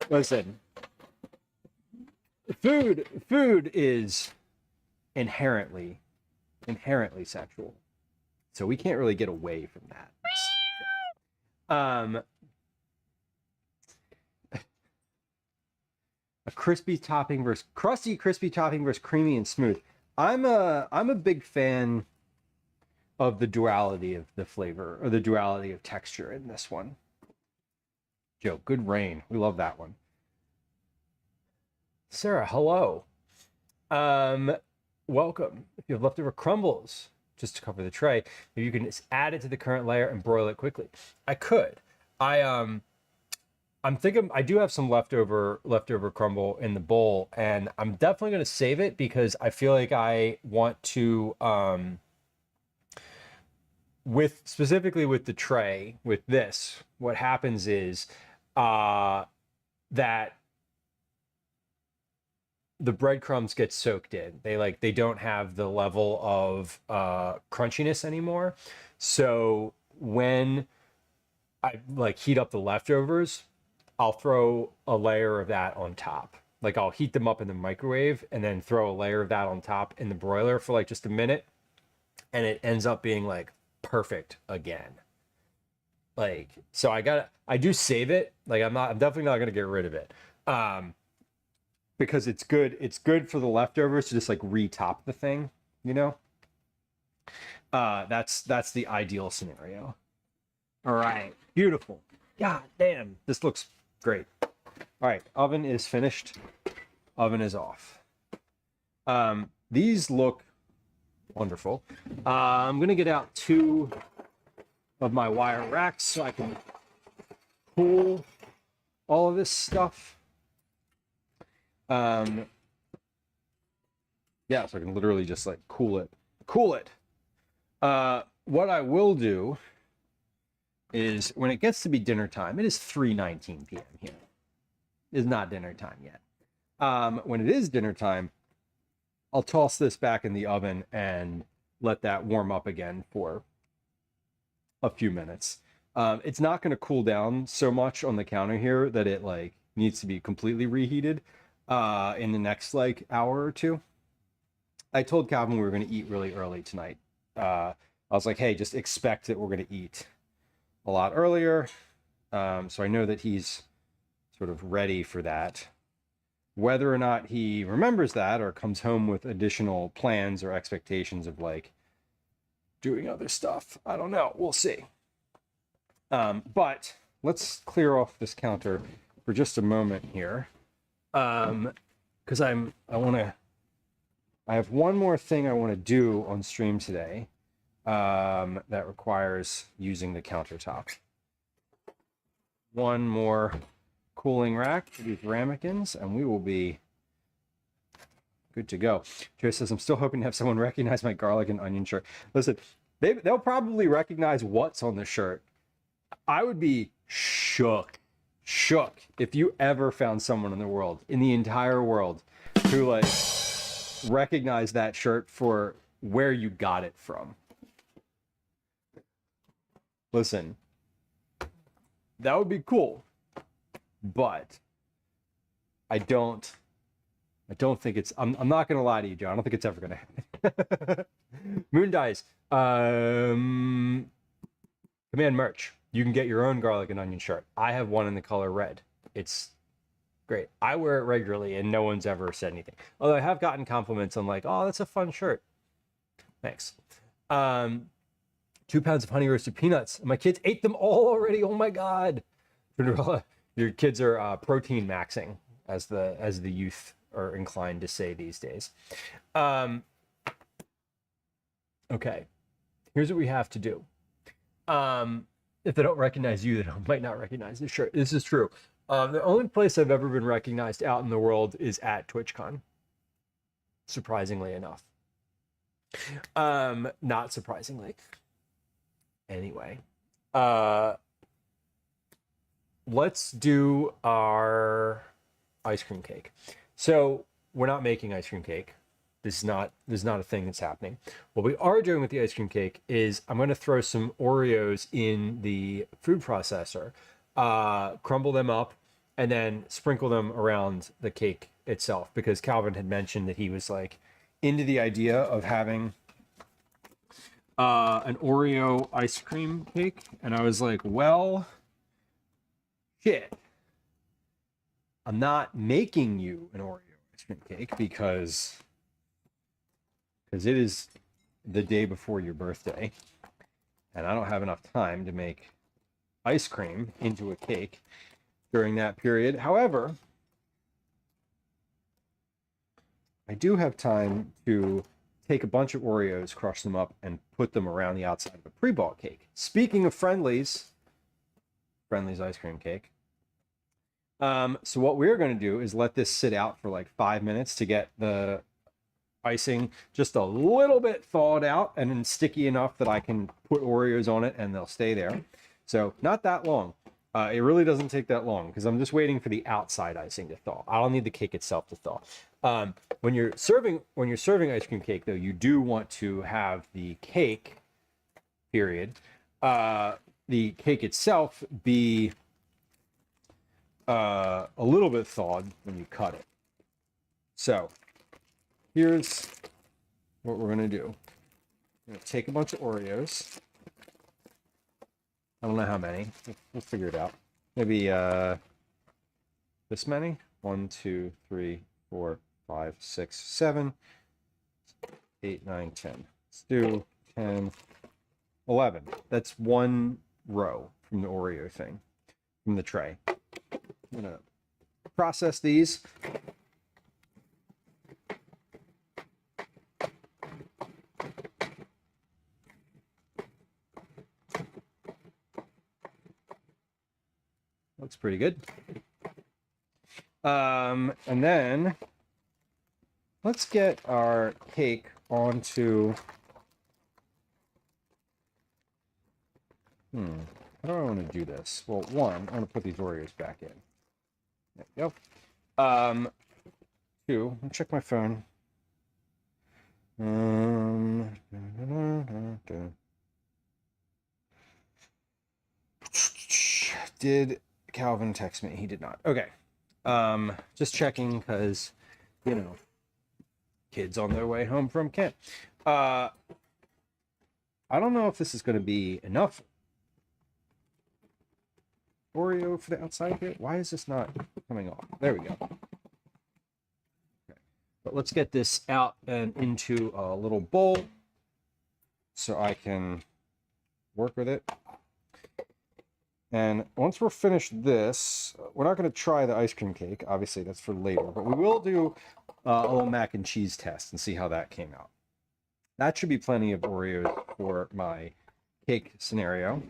S1: Listen, food is inherently sexual, so we can't really get away from that. A crispy topping versus crusty, crispy topping versus creamy and smooth. I'm a big fan of the duality of the flavor, or the duality of texture in this one. Joe, good rain. We love that one. Sarah, hello. Welcome. If you have leftover crumbles, just to cover the tray, maybe you can just add it to the current layer and broil it quickly. I could. I'm thinking I do have some leftover crumble in the bowl, and I'm definitely going to save it because I feel like I want to, specifically with the tray, with this, what happens is that the breadcrumbs get soaked in. They don't have the level of crunchiness anymore. So when I like heat up the leftovers, I'll throw a layer of that on top. Like I'll heat them up in the microwave and then throw a layer of that on top in the broiler for like just a minute. and it ends up being like perfect again. Like, so I do save it. Like, I'm definitely not going to get rid of it. Because it's good for the leftovers to just like retop the thing, you know? That's the ideal scenario. All right, beautiful. God damn, this looks great. All right, oven is finished. Oven is off. These look wonderful. I'm gonna get out 2 of my wire racks so I can cool all of this stuff. Yeah, so I can literally just like cool it. What I will do is when it gets to be dinner time, it is 3:19 p.m. here. It is not dinner time yet. When it is dinner time, I'll toss this back in the oven and let that warm up again for a few minutes. It's not going to cool down so much on the counter here that it like needs to be completely reheated in the next like hour or two. I told Calvin we were going to eat really early tonight. I was like, hey, just expect that we're going to eat a lot earlier. So I know that he's sort of ready for that. Whether or not he remembers that or comes home with additional plans or expectations of like doing other stuff, I don't know. We'll see. But let's clear off this counter for just a moment here. Because I have one more thing I want to do on stream today that requires using the countertop. One more cooling rack for these ramekins, and we will be good to go. Joe says, I'm still hoping to have someone recognize my garlic and onion shirt. Listen, they'll probably recognize what's on the shirt. I would be shook if you ever found someone in the world, in the entire world, who like recognized that shirt for where you got it from. Listen, that would be cool, but I don't think it's, I'm not going to lie to you, Joe. I don't think it's ever going to happen. Moon Dice, Command merch. You can get your own garlic and onion shirt. I have one in the color red. It's great. I wear it regularly and no one's ever said anything. Although I have gotten compliments on like, oh, that's a fun shirt. Thanks. 2 pounds of honey roasted peanuts. My kids ate them all already. Oh my God. Your kids are protein maxing, as the youth are inclined to say these days. Okay. Here's what we have to do. If they don't recognize you, they might not recognize the shirt. This is true. The only place I've ever been recognized out in the world is at TwitchCon. Surprisingly enough. Not surprisingly. Anyway. Let's do our ice cream cake. So we're not making ice cream cake. This is not a thing that's happening. What we are doing with the ice cream cake is I'm going to throw some Oreos in the food processor, crumble them up, and then sprinkle them around the cake itself, because Calvin had mentioned that he was like into the idea of having an Oreo ice cream cake. And I was like, well, shit. I'm not making you an Oreo ice cream cake because it is the day before your birthday, and I don't have enough time to make ice cream into a cake during that period. However, I do have time to take a bunch of Oreos, crush them up, and put them around the outside of a pre-bought cake. Speaking of Friendly's ice cream cake. So what we're going to do is let this sit out for like 5 minutes to get the icing just a little bit thawed out and then sticky enough that I can put Oreos on it and they'll stay there. So not that long. It really doesn't take that long because I'm just waiting for the outside icing to thaw. I don't need the cake itself to thaw. When you're serving ice cream cake, though, you do want to have the cake, period, the cake itself be a little bit thawed when you cut it. So here's what we're going to do. I'm gonna take a bunch of Oreos. I don't know how many. We'll figure it out. Maybe this many? 1, 2, 3, 4, 5, 6, 7, 8, 9, 10. Let's do 10, 11. That's one row from the Oreo thing, from the tray. I'm gonna process these. Looks pretty good. And then let's get our cake onto. How do I want to do this? Well, one, I want to put these Oreos back in. There we go. Two, let me check my phone. Did Calvin text me? He did not. Okay. Just checking because, you know, kids on their way home from camp. I don't know if this is going to be enough Oreo for the outside here. Why is this not coming off? There we go. Okay. But let's get this out and into a little bowl so I can work with it. And once we're finished this, we're not going to try the ice cream cake. Obviously, that's for later. But we will do a little mac and cheese test and see how that came out. That should be plenty of Oreos for my cake scenario.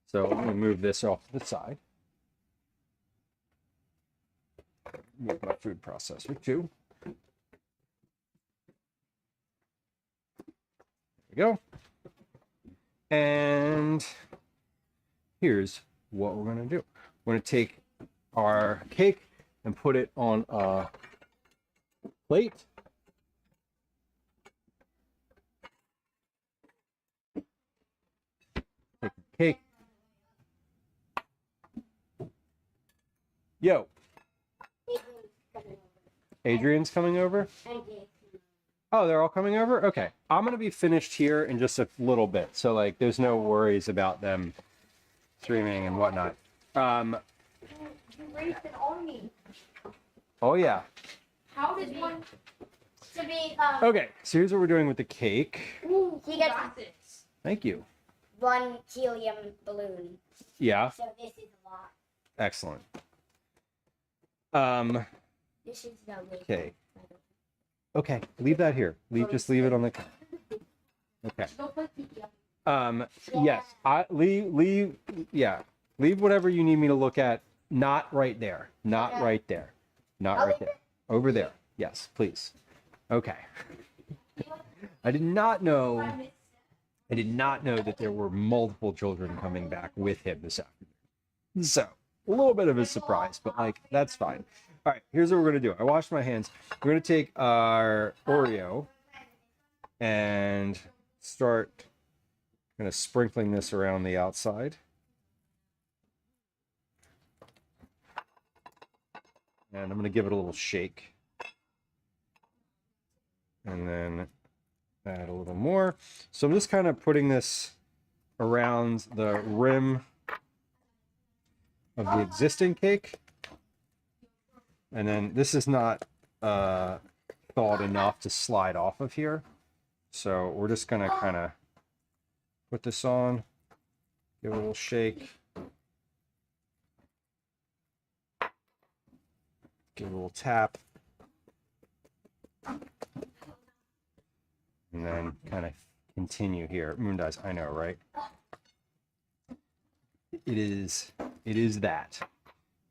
S1: So I'm going to move this off to the side. Move my food processor too. There we go. And here's what we're going to do. We're going to take our cake and put it on a plate. Take the cake. Yo. Adrian's coming over? Oh, they're all coming over? Okay. I'm going to be finished here in just a little bit. So, like, there's no worries about them streaming and whatnot.
S5: You raised an army.
S1: Oh, yeah.
S6: How does one to be
S1: Okay, so here's what we're doing with the cake.
S6: he gets
S1: Thank you.
S6: one helium balloon.
S1: Yeah,
S6: So this is a lot.
S1: excellent.
S6: This is no big.
S1: Okay. Okay, leave that here. Just leave it on the. Okay. Yes, leave whatever you need me to look at. Not right there. Not
S6: Okay.
S1: right there. Not
S6: I'll
S1: right
S6: leave
S1: there. Over there. Yes, please. Okay. I did not know that there were multiple children coming back with him this afternoon. So, a little bit of a surprise, but like, that's fine. All right, here's what we're going to do. I washed my hands. We're going to take our Oreo and start kind of sprinkling this around the outside. And I'm going to give it a little shake. And then add a little more. So I'm just kind of putting this around the rim of the existing cake. And then this is not thawed enough to slide off of here. So we're just going to kind of put this on, give it a little shake. Give it a little tap. And then kind of continue here. Moon Dice, I know, right? It is that.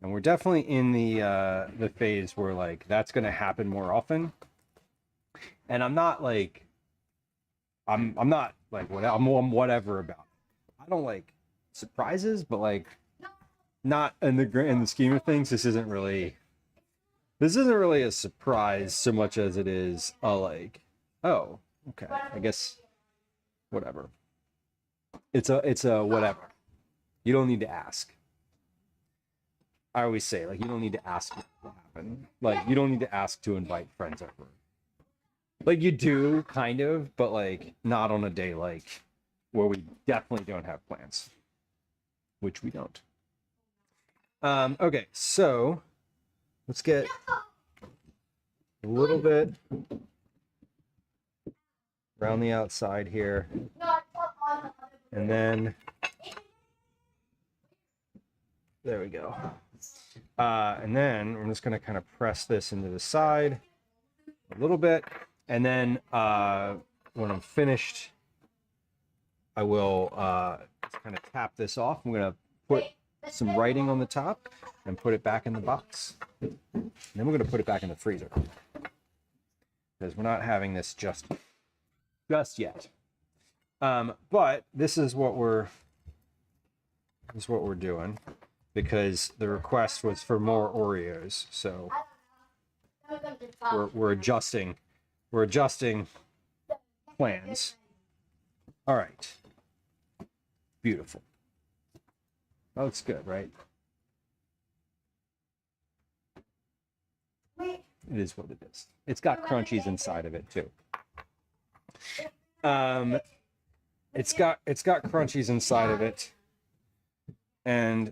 S1: And we're definitely in the phase where like that's gonna happen more often. And I'm not like I'm not like I'm whatever about it. I don't like surprises, but like not in the scheme of things, this isn't really a surprise so much as it is a like, oh, okay, I guess whatever. It's a whatever. You don't need to ask. I always say, like, you don't need to ask what will happen. Like, you don't need to ask to invite friends over. Like you do kind of, but like not on a day like where we definitely don't have plans, which we don't. Okay, so let's get a little bit around the outside here, and then there we go. And then I'm just going to kind of press this into the side a little bit, and then when I'm finished, I will kind of tap this off. I'm going to put some writing on the top and put it back in the box. And then we're going to put it back in the freezer because we're not having this just yet. But this is what we're doing because the request was for more Oreos. So we're adjusting plans. All right. Beautiful. That looks good, right? It is what it is. It's got crunchies inside of it too. It's got crunchies inside of it. And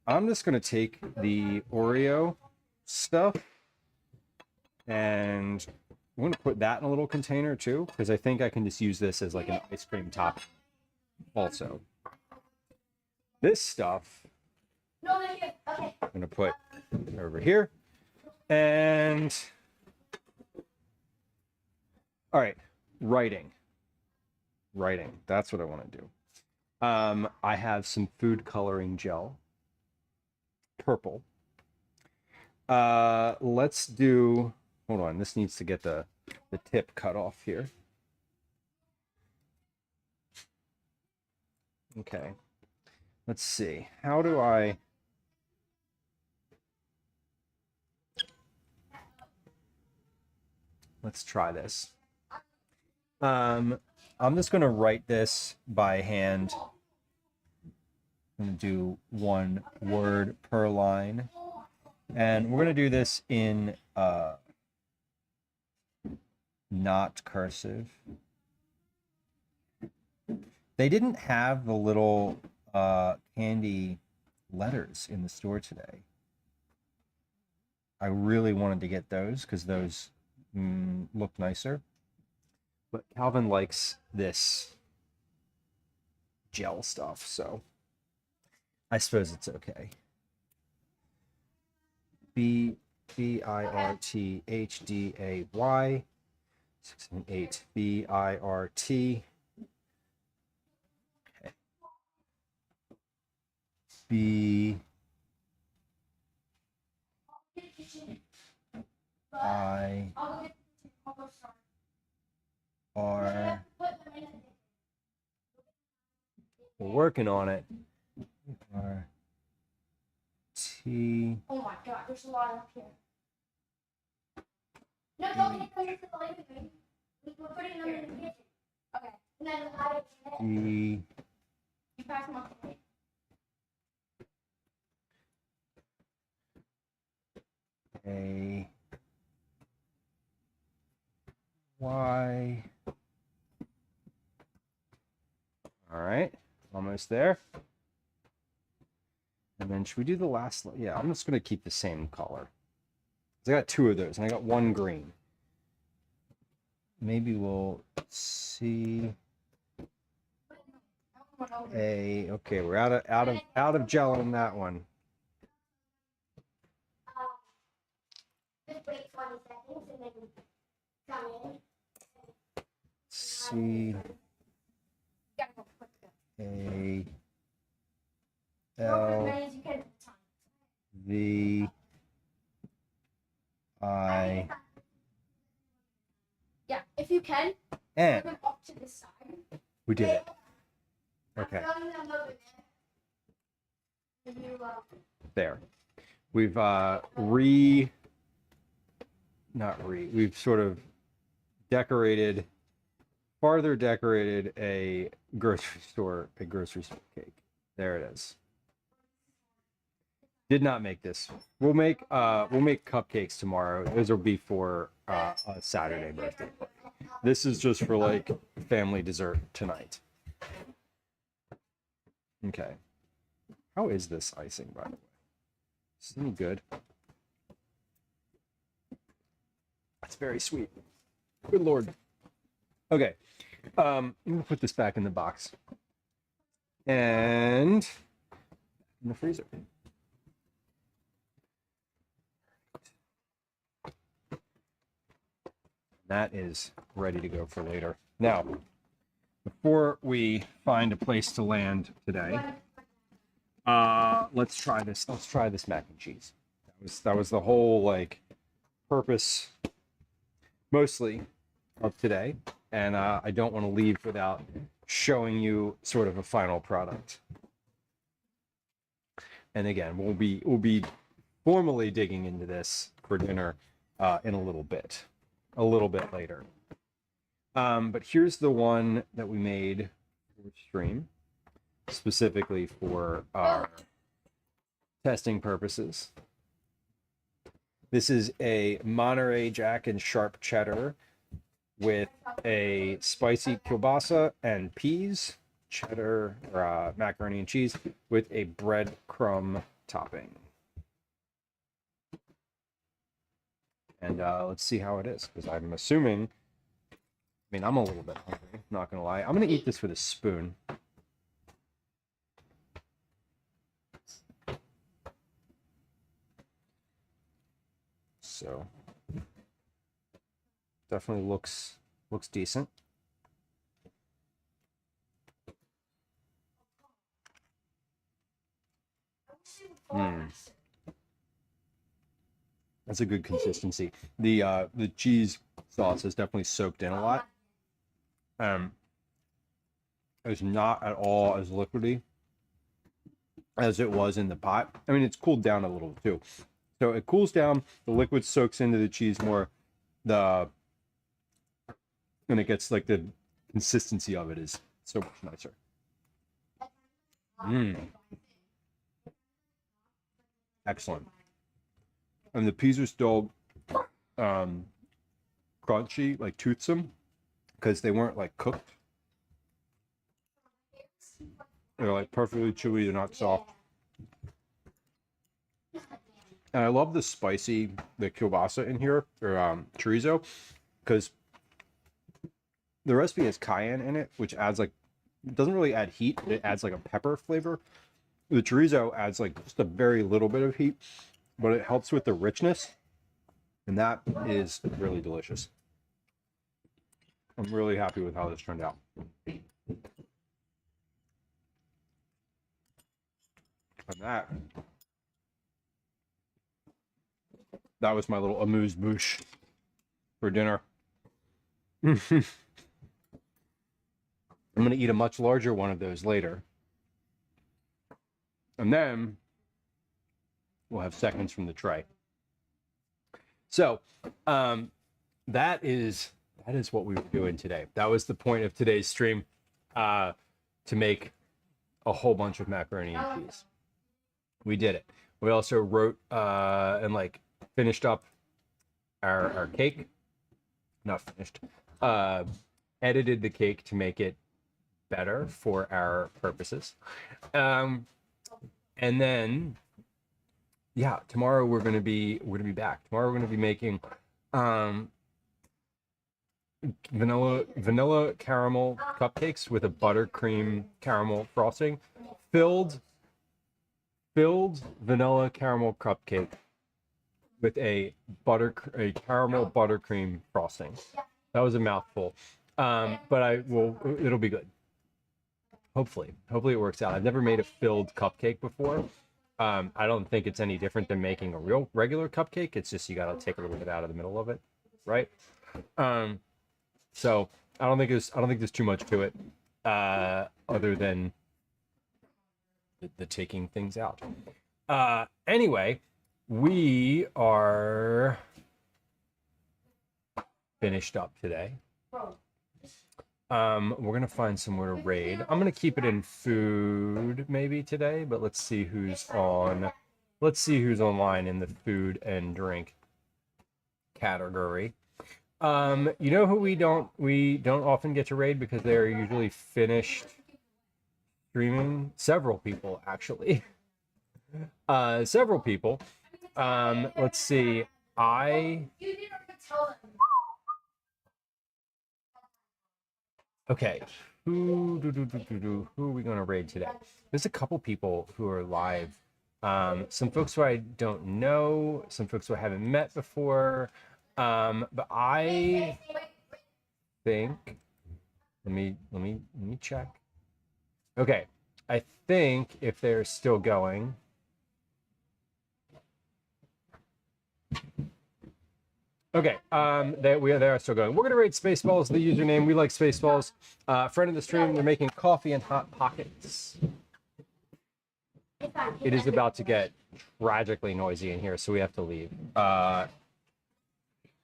S1: I'm just gonna take the Oreo stuff and I'm gonna put that in a little container too, because I think I can just use this as like an ice cream top also. This stuff I'm gonna put over here. And all right, writing. That's what I want to do. I have some food coloring gel, purple. Let's do, hold on, this needs to get the tip cut off here. Okay, let's see, how do I, let's try this. I'm just going to write this by hand. I'm going to do one word per line. And we're going to do this in not cursive. They didn't have the little candy letters in the store today. I really wanted to get those because those look nicer. But Calvin likes this gel stuff, so I suppose it's okay. BIRTHDAY 6 and 8 BIRT B I R. We're working on it. R T.
S6: Oh my god, there's a lot up here. No, don't hit them with the living room. We're putting them in the kitchen. Okay. And then I
S1: D.
S6: You pass them off to me.
S1: A. Y. All right, almost there. And then should we do the last? Yeah, I'm just going to keep the same color. I got two of those, and I got one green. Maybe we'll see. Okay, we're out of gel on that one.
S6: Just wait 20 seconds and then come in.
S1: C A L V I
S6: Yeah, if you can,
S1: N.
S6: put them up to the side.
S1: We did it. Okay. There. We've we've sort of farther decorated a grocery store cake. There it is. Did not make this. We'll make cupcakes tomorrow. Those will be for a Saturday birthday party. This is just for like family dessert tonight. Okay. How is this icing, by the way? Is it any good? That's very sweet. Good Lord. Okay. I'm gonna put this back in the box. And in the freezer. That is ready to go for later. Now, before we find a place to land today, let's try this. Let's try this mac and cheese. That was the whole like purpose, mostly, of today, and I don't want to leave without showing you sort of a final product. And again, we'll be formally digging into this for dinner in a little bit later. But here's the one that we made for stream, specifically for our testing purposes. This is a Monterey Jack and sharp cheddar with a spicy kielbasa and peas, cheddar, macaroni and cheese with a breadcrumb topping. And let's see how it is, because I'm assuming, I mean, I'm a little bit hungry, not gonna lie. I'm gonna eat this with a spoon. So definitely looks decent. That's a good consistency. The cheese sauce is definitely soaked in a lot. It's not at all as liquidy as it was in the pot. I mean, it's cooled down a little too. So it cools down, the liquid soaks into the cheese more, and it gets like the consistency of it is so much nicer. Excellent. And the peas are still crunchy, like toothsome, because they weren't like cooked. They're like perfectly chewy, they're not soft. And I love the spicy, the kielbasa in here, or chorizo, because the recipe has cayenne in it, which adds like, it doesn't really add heat, but it adds like a pepper flavor. The chorizo adds like just a very little bit of heat, but it helps with the richness, and that is really delicious. I'm really happy with how this turned out. And that was my little amuse-bouche for dinner. I'm going to eat a much larger one of those later. And then we'll have seconds from the tray. So that is what we were doing today. That was the point of today's stream, to make a whole bunch of macaroni and cheese. We did it. We also wrote and like finished up our cake. Not finished. Edited the cake to make it better for our purposes. And then, yeah, tomorrow we're gonna be back. Tomorrow we're gonna be making vanilla caramel cupcakes with a buttercream caramel frosting, filled vanilla caramel cupcake with a caramel buttercream frosting. That was a mouthful, but it'll be good. Hopefully it works out. I've never made a filled cupcake before. I don't think it's any different than making a real regular cupcake. It's just you got to take a little bit out of the middle of it, right? So I don't think there's too much to it, other than the taking things out. Anyway, we are finished up today. We're gonna find somewhere to raid. I'm gonna keep it in food maybe today, but let's see who's online in the food and drink category. You know who we don't often get to raid because they're usually finished streaming? Several people, actually. Several people. Let's see.
S6: You didn't tell them.
S1: Okay. Who are we going to raid today? There's a couple people who are live. Some folks who I don't know, some folks who I haven't met before. But I think let me check. Okay. I think if they're still going. Okay, they are still going. We're gonna rate Spaceballs, the username. We like Spaceballs. Friend of the stream, they're making coffee and hot pockets. It is about to get tragically noisy in here, so we have to leave.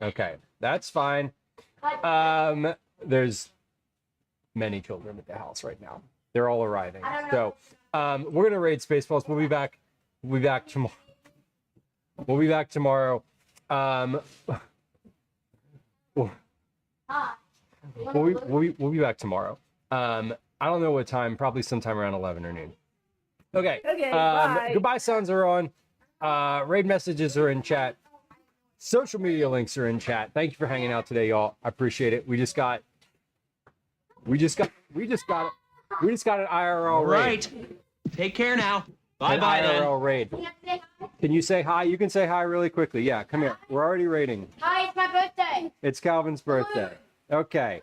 S1: Okay, that's fine. There's many children at the house right now. They're all arriving. So we're gonna raid Spaceballs. We'll be back tomorrow. We'll be back tomorrow. We'll be back tomorrow. I don't know what time, probably sometime around 11 or noon. Okay.
S2: Bye.
S1: Goodbye sounds are on. Raid messages are in chat. Social media links are in chat. Thank you for hanging out today, y'all. I appreciate it. We just got an IRL raid.
S7: Right. Take care now. Bye-bye then.
S1: IRL raid. Can you say hi? You can say hi really quickly. Yeah, come here. We're already raiding.
S6: Hi, it's my birthday.
S1: It's Calvin's birthday. Okay.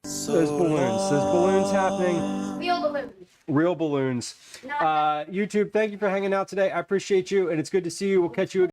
S1: There's balloons happening.
S6: Real balloons.
S1: Real balloons. YouTube, thank you for hanging out today. I appreciate you, and it's good to see you. We'll catch you again.